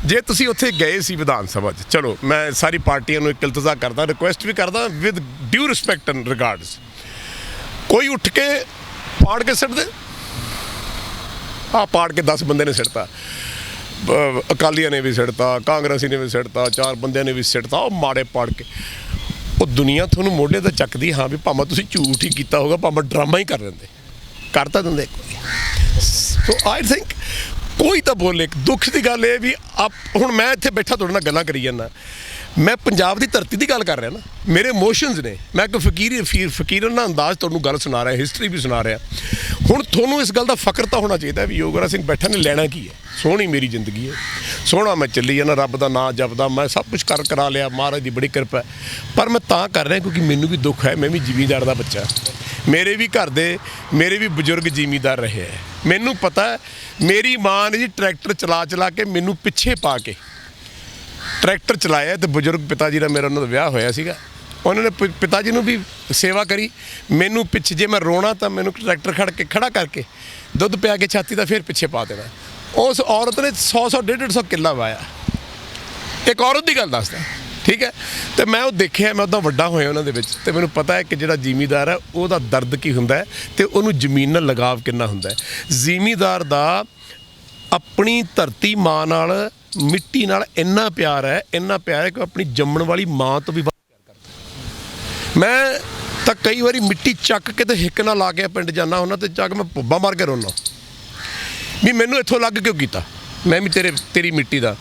ਜੇ ਤੁਸੀਂ ਉੱਥੇ ਗਏ ਸੀ ਵਿਧਾਨ ਸਭਾ 'ਚ, ਚਲੋ ਮੈਂ ਸਾਰੀ ਪਾਰਟੀਆਂ ਨੂੰ ਇੱਕ ਇਲਤਜਾ ਕਰਦਾ, ਰਿਕੁਐਸਟ ਵੀ ਕਰਦਾ with due respect and regards, ਕੋਈ ਉੱਠ ਕੇ ਪਾੜ ਕੇ ਸਿੱਟ ਦੇ। ਪਾੜ ਕੇ 10 ਬੰਦੇ ਨੇ ਸਿੱਟਤਾ, ਅਕਾਲੀਆਂ ਨੇ ਵੀ ਸਿੱਟਤਾ, ਕਾਂਗਰਸੀ ਨੇ ਵੀ ਸਿੱਟਤਾ, 4 ਬੰਦਿਆਂ ਨੇ ਵੀ ਸਿੱਟਤਾ, ਉਹ ਮਾੜੇ ਪਾੜ ਕੇ। ਉਹ ਦੁਨੀਆ ਤੁਹਾਨੂੰ ਮੋਢੇ ਤੇ ਚੱਕਦੀ, ਹਾਂ ਵੀ ਭਾਵੇਂ ਤੁਸੀਂ ਝੂਠ ਹੀ ਕੀਤਾ ਹੋਗਾ, ਭਾਵੇਂ ਡਰਾਮਾ ਹੀ ਕਰ ਤਾਂ ਦਿੰਦੇ ਇੱਕ ਵਾਰੀ। ਸੋ ਆਈ ਥਿੰਕ ਕੋਈ ਤਾਂ ਬੋਲੇ। ਦੁੱਖ ਦੀ ਗੱਲ ਇਹ ਵੀ ਹੁਣ ਮੈਂ ਇੱਥੇ ਬੈਠਾ ਤੁਹਾਡੇ ਨਾਲ ਗੱਲਾਂ ਕਰੀ ਜਾਂਦਾ, ਮੈਂ ਪੰਜਾਬ ਦੀ ਧਰਤੀ ਦੀ ਗੱਲ ਕਰ ਰਿਹਾ ਨਾ, ਮੇਰੇ ਇਮੋਸ਼ਨਸ ਨੇ, ਮੈਂ ਇੱਕ ਫਕੀਰਾਨਾ ਅੰਦਾਜ਼ ਤੁਹਾਨੂੰ ਗੱਲ ਸੁਣਾ ਰਿਹਾ, ਹਿਸਟਰੀ ਵੀ ਸੁਣਾ ਰਿਹਾ। ਹੁਣ ਤੁਹਾਨੂੰ ਇਸ ਗੱਲ ਦਾ ਫਖਰ ਤਾਂ ਹੋਣਾ ਚਾਹੀਦਾ ਵੀ ਯੋਗਰਾਜ ਸਿੰਘ ਬੈਠਾ ਨੇ ਲੈਣਾ ਕੀ ਹੈ। ਸੋਹਣੀ ਮੇਰੀ ਜ਼ਿੰਦਗੀ ਹੈ, ਸੋਹਣਾ ਮੈਂ ਚੱਲੀ ਜਾਂਦਾ, ਰੱਬ ਦਾ ਨਾਂ ਜਪਦਾ, ਮੈਂ ਸਭ ਕੁਝ ਕਰਾ ਲਿਆ, ਮਹਾਰਾਜ ਦੀ ਬੜੀ ਕਿਰਪਾ ਹੈ। ਪਰ ਮੈਂ ਤਾਂ ਕਰ ਰਿਹਾ ਕਿਉਂਕਿ ਮੈਨੂੰ ਵੀ ਦੁੱਖ ਹੈ, ਮੈਂ ਵੀ ਜ਼ਿਮੀਂਦਾਰ ਦਾ ਬੱਚਾ, ਮੇਰੇ ਵੀ ਘਰ ਦੇ ਮੇਰੇ ਵੀ ਬਜ਼ੁਰਗ ਜ਼ਿਮੀਂਦਾਰ ਰਹੇ ਹੈ। ਮੈਨੂੰ ਪਤਾ ਹੈ, ਮੇਰੀ ਮਾਂ ਨੇ ਜੀ ਟਰੈਕਟਰ ਚਲਾ ਕੇ ਮੈਨੂੰ ਪਿੱਛੇ ਪਾ ਕੇ ਟਰੈਕਟਰ ਚਲਾਇਆ, ਤੇ ਬਜ਼ੁਰਗ ਪਿਤਾ ਜੀ ਦਾ ਮੇਰਾ ਉਹਨਾਂ ਦਾ ਵਿਆਹ ਹੋਇਆ ਸੀਗਾ, ਉਹਨਾਂ ਨੇ ਪਿਤਾ ਜੀ ਨੂੰ ਵੀ ਸੇਵਾ ਕਰੀ, ਮੈਨੂੰ ਪਿੱਛੇ ਜੇ ਮੈਂ ਰੋਣਾ ਤਾਂ ਮੈਨੂੰ ਟਰੈਕਟਰ ਖੜਾ ਕਰਕੇ ਦੁੱਧ ਪਿਆ ਕੇ ਛਾਤੀ ਦਾ ਫਿਰ ਪਿੱਛੇ ਪਾ ਦੇਣਾ। ਉਸ ਔਰਤ ਨੇ 100 150 ਕਿੱਲਾ ਵਾਇਆ, ਇੱਕ ਔਰਤ ਦੀ ਗੱਲ ਦੱਸਦਾ, ਠੀਕ ਹੈ। ਤੇ ਮੈਂ ਉਹ ਦੇਖਿਆ, ਮੈਂ ਉਹਦਾ ਵੱਡਾ ਹੋਇਆ ਉਹਨਾਂ ਦੇ ਵਿੱਚ, ਤੇ ਮੈਨੂੰ ਪਤਾ ਹੈ ਕਿ ਜਿਹੜਾ ਜ਼ਿਮੀਂਦਾਰ ਹੈ ਉਹਦਾ ਦਰਦ ਕੀ ਹੁੰਦਾ ਹੈ ਤੇ ਉਹਨੂੰ ਜ਼ਮੀਨ ਨਾਲ ਲਗਾਵ ਕਿੰਨਾ ਹੁੰਦਾ ਹੈ। ਜ਼ਿਮੀਂਦਾਰ ਦਾ ਆਪਣੀ ਧਰਤੀ ਮਾਂ ਨਾਲ, ਮਿੱਟੀ ਨਾਲ ਇੰਨਾ ਪਿਆਰ ਹੈ ਕਿ ਆਪਣੀ ਜੰਮਣ ਵਾਲੀ ਮਾਂ ਤੋਂ ਵੀ ਵੱਧ ਪਿਆਰ ਕਰਦਾ। ਮੈਂ ਤਾਂ ਕਈ ਵਾਰੀ ਮਿੱਟੀ ਚੱਕ ਕੇ ਤੇ ਹਿੱਕ ਨਾਲ ਲਾ ਕੇ ਪਿੰਡ ਜਾਂਦਾ ਹੁੰਦਾ, ਤੇ ਚੱਕ ਮੈਂ ਭੁੱਬਾ ਮਾਰ ਕੇ ਰੋਣਾ ਵੀ ਮੈਨੂੰ ਇੱਥੋਂ ਲੱਗ ਕਿਉਂ ਕੀਤਾ, ਮੈਂ ਵੀ ਤੇਰੀ ਮਿੱਟੀ ਦਾ।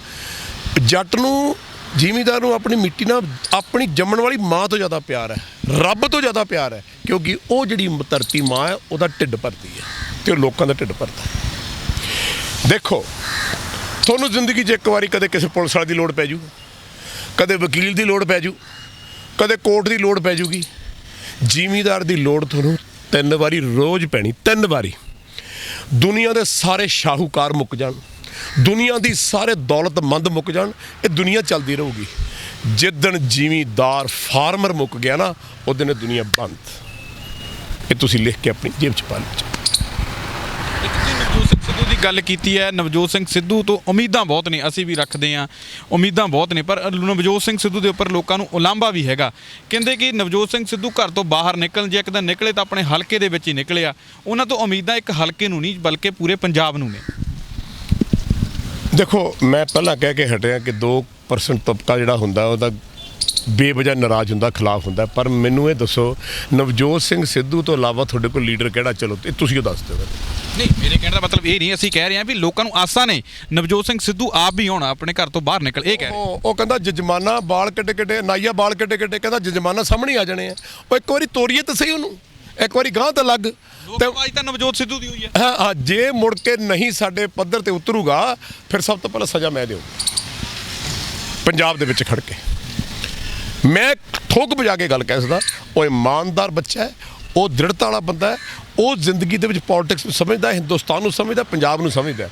ਜੱਟ ਨੂੰ, ਜ਼ਿਮੀਂਦਾਰ ਨੂੰ ਆਪਣੀ ਮਿੱਟੀ ਨਾਲ, ਆਪਣੀ ਜੰਮਣ ਵਾਲੀ ਮਾਂ ਤੋਂ ਜ਼ਿਆਦਾ ਪਿਆਰ ਹੈ, ਰੱਬ ਤੋਂ ਜ਼ਿਆਦਾ ਪਿਆਰ ਹੈ, ਕਿਉਂਕਿ ਉਹ ਜਿਹੜੀ ਧਰਤੀ ਮਾਂ ਹੈ ਉਹਦਾ ਢਿੱਡ ਭਰਦੀ ਹੈ ਤੇ ਉਹ ਲੋਕਾਂ ਦਾ ਢਿੱਡ ਭਰਦਾ। ਦੇਖੋ, ਤੁਹਾਨੂੰ ਜ਼ਿੰਦਗੀ 'ਚ ਇੱਕ ਵਾਰੀ ਕਦੇ ਕਿਸੇ ਪੁਲਿਸ ਵਾਲੇ ਦੀ ਲੋੜ ਪੈ ਜੂ, ਕਦੇ ਵਕੀਲ ਦੀ ਲੋੜ ਪੈ ਜੂ, ਕਦੇ ਕੋਰਟ ਦੀ ਲੋੜ ਪੈ ਜੂਗੀ। ਜ਼ਿਮੀਂਦਾਰ ਦੀ ਲੋੜ ਤੁਹਾਨੂੰ 3 ਵਾਰੀ ਰੋਜ਼ ਪੈਣੀ, 3 ਵਾਰੀ। ਦੁਨੀਆ ਦੇ ਸਾਰੇ ਸ਼ਾਹੂਕਾਰ ਮੁੱਕ ਜਾਣ, ਦੁਨੀਆ ਦੀ ਸਾਰੇ ਦੌਲਤਮੰਦ ਮੁੱਕ ਜਾਣ, ਇਹ ਦੁਨੀਆ ਚੱਲਦੀ ਰਹੂਗੀ। ਜਿੱਦਣ ਜ਼ਿਮੀਂਦਾਰ ਫਾਰਮਰ ਮੁੱਕ ਗਿਆ ਨਾ, ਉਹ ਦਿਨ ਦੁਨੀਆ ਬੰਦ। ਇਹ ਤੁਸੀਂ ਲਿਖ ਕੇ ਆਪਣੀ ਜੇਬ 'ਚ ਪਾ ਲਓ। ਨਵਜੋਤ ਸਿੰਘ ਸਿੱਧੂ ਦੀ ਗੱਲ ਕੀਤੀ ਹੈ, ਨਵਜੋਤ ਸਿੰਘ ਸਿੱਧੂ ਤੋਂ ਉਮੀਦਾਂ ਬਹੁਤ ਨੇ, ਅਸੀਂ ਵੀ ਰੱਖਦੇ ਹਾਂ, ਉਮੀਦਾਂ ਬਹੁਤ ਨੇ, ਪਰ ਨਵਜੋਤ ਸਿੰਘ ਸਿੱਧੂ ਦੇ ਉੱਪਰ ਲੋਕਾਂ ਨੂੰ ਉਲਾਂਭਾ ਵੀ ਹੈਗਾ। ਕਹਿੰਦੇ ਕਿ ਨਵਜੋਤ ਸਿੰਘ ਸਿੱਧੂ ਘਰ ਤੋਂ ਬਾਹਰ ਨਿਕਲਣ, ਜੇ ਇੱਕ ਦਿਨ ਨਿਕਲੇ ਤਾਂ ਆਪਣੇ ਹਲਕੇ ਦੇ ਵਿੱਚ ਹੀ ਨਿਕਲਿਆ। ਉਹਨਾਂ ਤੋਂ ਉਮੀਦਾਂ ਇੱਕ ਹਲਕੇ ਨੂੰ ਨਹੀਂ ਬਲਕਿ ਪੂਰੇ ਪੰਜਾਬ ਨੂੰ ਨੇ। ਦੇਖੋ, ਮੈਂ ਪਹਿਲਾਂ ਕਹਿ ਕੇ ਹਟਿਆ ਕਿ 2% ਤਬਕਾ ਜਿਹੜਾ ਹੁੰਦਾ ਉਹਦਾ ਬੇਵਜ੍ਹਾ ਨਾਰਾਜ਼ ਹੁੰਦਾ, ਖਿਲਾਫ ਹੁੰਦਾ। ਪਰ ਮੈਨੂੰ ਇਹ ਦੱਸੋ, ਨਵਜੋਤ ਸਿੰਘ ਸਿੱਧੂ ਤੋਂ ਇਲਾਵਾ ਤੁਹਾਡੇ ਕੋਲ ਲੀਡਰ ਕਿਹੜਾ? ਚਲੋ ਇਹ ਤੁਸੀਂ ਉਹ ਦੱਸ ਦਿਓ। ਨਹੀਂ, ਮੇਰੇ ਕਹਿਣ ਦਾ ਮਤਲਬ ਇਹ ਨਹੀਂ, ਅਸੀਂ ਕਹਿ ਰਹੇ ਹਾਂ ਵੀ ਲੋਕਾਂ ਨੂੰ ਆਸਾਂ ਨੇ ਨਵਜੋਤ ਸਿੰਘ ਸਿੱਧੂ ਆਪ ਵੀ ਆਉਣਾ, ਆਪਣੇ ਘਰ ਤੋਂ ਬਾਹਰ ਨਿਕਲ, ਇਹ ਕਹਿ ਰਹੇ। ਉਹ ਕਹਿੰਦਾ ਜਜਮਾਨਾ ਬਾਲ ਕਿੱਡੇ ਨਾਈਆ ਬਾਲ ਕਿੱਡੇ ਕਹਿੰਦਾ ਜਜਮਾਨਾ ਸਾਹਮਣੇ ਆ ਜਾਣੇ ਆ। ਉਹ ਇੱਕ ਵਾਰੀ ਤੋਰੀਏ ਤਾਂ ਸਹੀ ਉਹਨੂੰ, ਇੱਕ ਵਾਰੀ ਗਾਂਹ ਤਾਂ ਲੱਗ। ਤੇ ਅੱਜ ਤਾਂ ਨਵਜੋਤ ਸਿੱਧੂ ਦੀ ਹੋਈ ਹੈ। ਹਾਂ, ਜੇ ਮੁੜ ਕੇ ਨਹੀਂ ਸਾਡੇ ਪੱਧਰ ਤੇ ਉਤਰੂਗਾ, ਫਿਰ ਸਭ ਤੋਂ ਪਹਿਲਾਂ ਸਜ਼ਾ ਮੈਂ ਦਿਓ ਪੰਜਾਬ ਦੇ ਵਿੱਚ ਖੜ ਕੇ। ਮੈਂ ਠੋਕ ਵਜਾ ਕੇ ਗੱਲ ਕਹਿ ਸਕਦਾ, ਉਹ ਇਮਾਨਦਾਰ ਬੱਚਾ ਹੈ, ਉਹ ਦ੍ਰਿੜਤਾ ਵਾਲਾ ਬੰਦਾ ਹੈ, ਉਹ ਜ਼ਿੰਦਗੀ ਦੇ ਵਿੱਚ ਪੋਲਿਟਿਕਸ ਨੂੰ ਸਮਝਦਾ, ਹਿੰਦੁਸਤਾਨ ਨੂੰ ਸਮਝਦਾ, ਪੰਜਾਬ ਨੂੰ ਸਮਝਦਾ।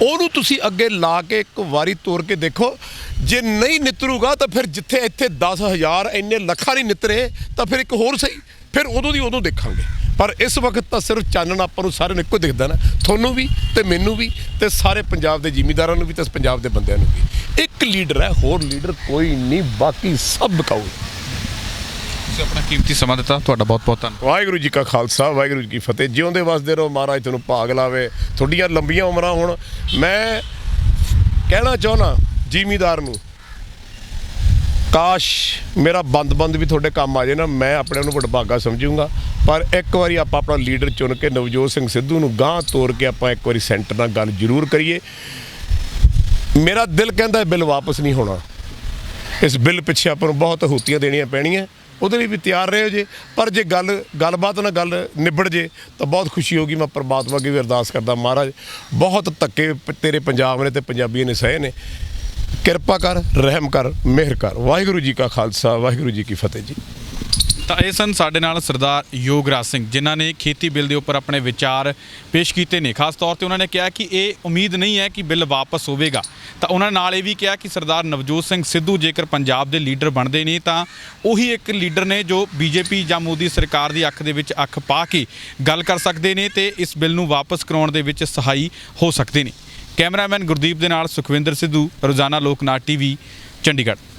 ਉਹਨੂੰ ਤੁਸੀਂ ਅੱਗੇ ਲਾ ਕੇ ਇੱਕ ਵਾਰੀ ਤੋਰ ਕੇ ਦੇਖੋ। ਜੇ ਨਹੀਂ ਨਿਤਰੂਗਾ ਤਾਂ ਫਿਰ ਜਿੱਥੇ ਇੱਥੇ 10,000 ਇੰਨੇ ਲੱਖਾਂ ਨਹੀਂ ਨਿਤਰੇ, ਤਾਂ ਫਿਰ ਇੱਕ ਹੋਰ ਸਹੀ, ਫਿਰ ਉਦੋਂ ਦੇਖਾਂਗੇ। ਪਰ ਇਸ ਵਕਤ ਤਾਂ ਸਿਰਫ ਚਾਨਣ ਆਪਾਂ ਨੂੰ ਸਾਰਿਆਂ ਨੂੰ ਇੱਕੋ ਦਿਖਦਾ ਨਾ, ਤੁਹਾਨੂੰ ਵੀ ਤੇ ਮੈਨੂੰ ਵੀ ਤੇ ਸਾਰੇ ਪੰਜਾਬ ਦੇ ਜ਼ਿਮੀਂਦਾਰਾਂ ਨੂੰ ਵੀ ਤੇ ਪੰਜਾਬ ਦੇ ਬੰਦਿਆਂ ਨੂੰ ਵੀ। ਇੱਕ ਲੀਡਰ ਹੈ, ਹੋਰ ਲੀਡਰ ਕੋਈ ਨਹੀਂ, ਬਾਕੀ ਸਭ ਬਕਾਊ। ਤੁਸੀਂ ਆਪਣਾ ਕੀਮਤੀ ਸਮਾਂ ਦਿੱਤਾ, ਤੁਹਾਡਾ ਬਹੁਤ ਬਹੁਤ ਧੰਨਵਾਦ। ਵਾਹਿਗੁਰੂ ਜੀ ਕਾ ਖਾਲਸਾ, ਵਾਹਿਗੁਰੂ ਜੀ ਕੀ ਫਤਿਹ। ਜਿਉਂਦੇ ਵਸਦੇ ਰਹੋ, ਮਹਾਰਾਜ ਤੁਹਾਨੂੰ ਭਾਗ ਲਾਵੇ, ਤੁਹਾਡੀਆਂ ਲੰਬੀਆਂ ਉਮਰਾਂ ਹੋਣ। ਮੈਂ ਕਹਿਣਾ ਚਾਹੁੰਦਾ ਜ਼ਿਮੀਂਦਾਰ ਨੂੰ, ਕਾਸ਼ ਮੇਰਾ ਬੰਦ ਵੀ ਤੁਹਾਡੇ ਕੰਮ ਆ ਜਾਏ ਨਾ, ਮੈਂ ਆਪਣੇ ਨੂੰ ਵਡਭਾਗਾ ਸਮਝੂੰਗਾ। ਪਰ ਇੱਕ ਵਾਰੀ ਆਪਾਂ ਆਪਣਾ ਲੀਡਰ ਚੁਣ ਕੇ ਨਵਜੋਤ ਸਿੰਘ ਸਿੱਧੂ ਨੂੰ ਗਾਂਹ ਤੋਰ ਕੇ ਆਪਾਂ ਇੱਕ ਵਾਰੀ ਸੈਂਟਰ ਨਾਲ ਗੱਲ ਜ਼ਰੂਰ ਕਰੀਏ। ਮੇਰਾ ਦਿਲ ਕਹਿੰਦਾ ਬਿੱਲ ਵਾਪਸ ਨਹੀਂ ਹੋਣਾ, ਇਸ ਬਿੱਲ ਪਿੱਛੇ ਆਪਾਂ ਨੂੰ ਬਹੁਤ ਹੂਤੀਆਂ ਦੇਣੀਆਂ ਪੈਣੀਆਂ, ਉਹਦੇ ਲਈ ਵੀ ਤਿਆਰ ਰਹੋ ਜੇ। ਪਰ ਜੇ ਗੱਲਬਾਤ ਨਾਲ ਗੱਲ ਨਿਬੜ ਜੇ ਤਾਂ ਬਹੁਤ ਖੁਸ਼ੀ ਹੋਗੀ। ਮੈਂ ਪਰਮਾਤਮਾ ਅੱਗੇ ਵੀ ਅਰਦਾਸ ਕਰਦਾ, ਮਹਾਰਾਜ ਬਹੁਤ ਧੱਕੇ ਤੇਰੇ ਪੰਜਾਬ ਨੇ ਤੇ ਪੰਜਾਬੀਆਂ ਨੇ ਸਹੇ ਨੇ, ਕਿਰਪਾ ਕਰ, ਰਹਿਮ ਕਰ, ਮਿਹਰ ਕਰ। ਵਾਹਿਗੁਰੂ ਜੀ ਕਾ ਖਾਲਸਾ, ਵਾਹਿਗੁਰੂ ਜੀ ਕੀ ਫਤਿਹ ਜੀ। ਤਾਂ ਇਹ ਸਨ ਸਾਡੇ ਨਾਲ ਸਰਦਾਰ ਯੋਗਰਾਜ ਸਿੰਘ, ਜਿਨ੍ਹਾਂ ਨੇ ਖੇਤੀ ਬਿੱਲ ਦੇ ਉੱਪਰ ਆਪਣੇ ਵਿਚਾਰ ਪੇਸ਼ ਕੀਤੇ ਨੇ। ਖਾਸ ਤੌਰ ਤੇ ਉਹਨਾਂ ਨੇ ਕਿਹਾ ਕਿ ਇਹ ਉਮੀਦ ਨਹੀਂ ਹੈ ਕਿ ਬਿੱਲ ਵਾਪਸ ਹੋਵੇਗਾ। ਤਾਂ ਉਹਨਾਂ ਨਾਲ ਇਹ ਵੀ ਕਿਹਾ ਕਿ ਸਰਦਾਰ ਨਵਜੋਤ ਸਿੰਘ ਸਿੱਧੂ ਜੇਕਰ ਪੰਜਾਬ ਦੇ ਲੀਡਰ ਬਣਦੇ ਨੇ ਤਾਂ ਉਹੀ ਇੱਕ ਲੀਡਰ ਨੇ ਜੋ ਬੀਜੇਪੀ ਜਾਂ ਮੋਦੀ ਸਰਕਾਰ ਦੀ ਅੱਖ ਦੇ ਵਿੱਚ ਅੱਖ ਪਾ ਕੇ ਗੱਲ ਕਰ ਸਕਦੇ ਨੇ ਤੇ ਇਸ ਬਿੱਲ ਨੂੰ ਵਾਪਸ ਕਰਾਉਣ ਦੇ ਵਿੱਚ ਸਹਾਈ ਹੋ ਸਕਦੇ ਨੇ। ਕੈਮਰਾਮੈਨ ਗੁਰਦੀਪ ਦੇ ਨਾਲ ਸੁਖਵਿੰਦਰ ਸਿੱਧੂ, ਰੋਜ਼ਾਨਾ ਲੋਕਨਾਟ TV, ਚੰਡੀਗੜ੍ਹ।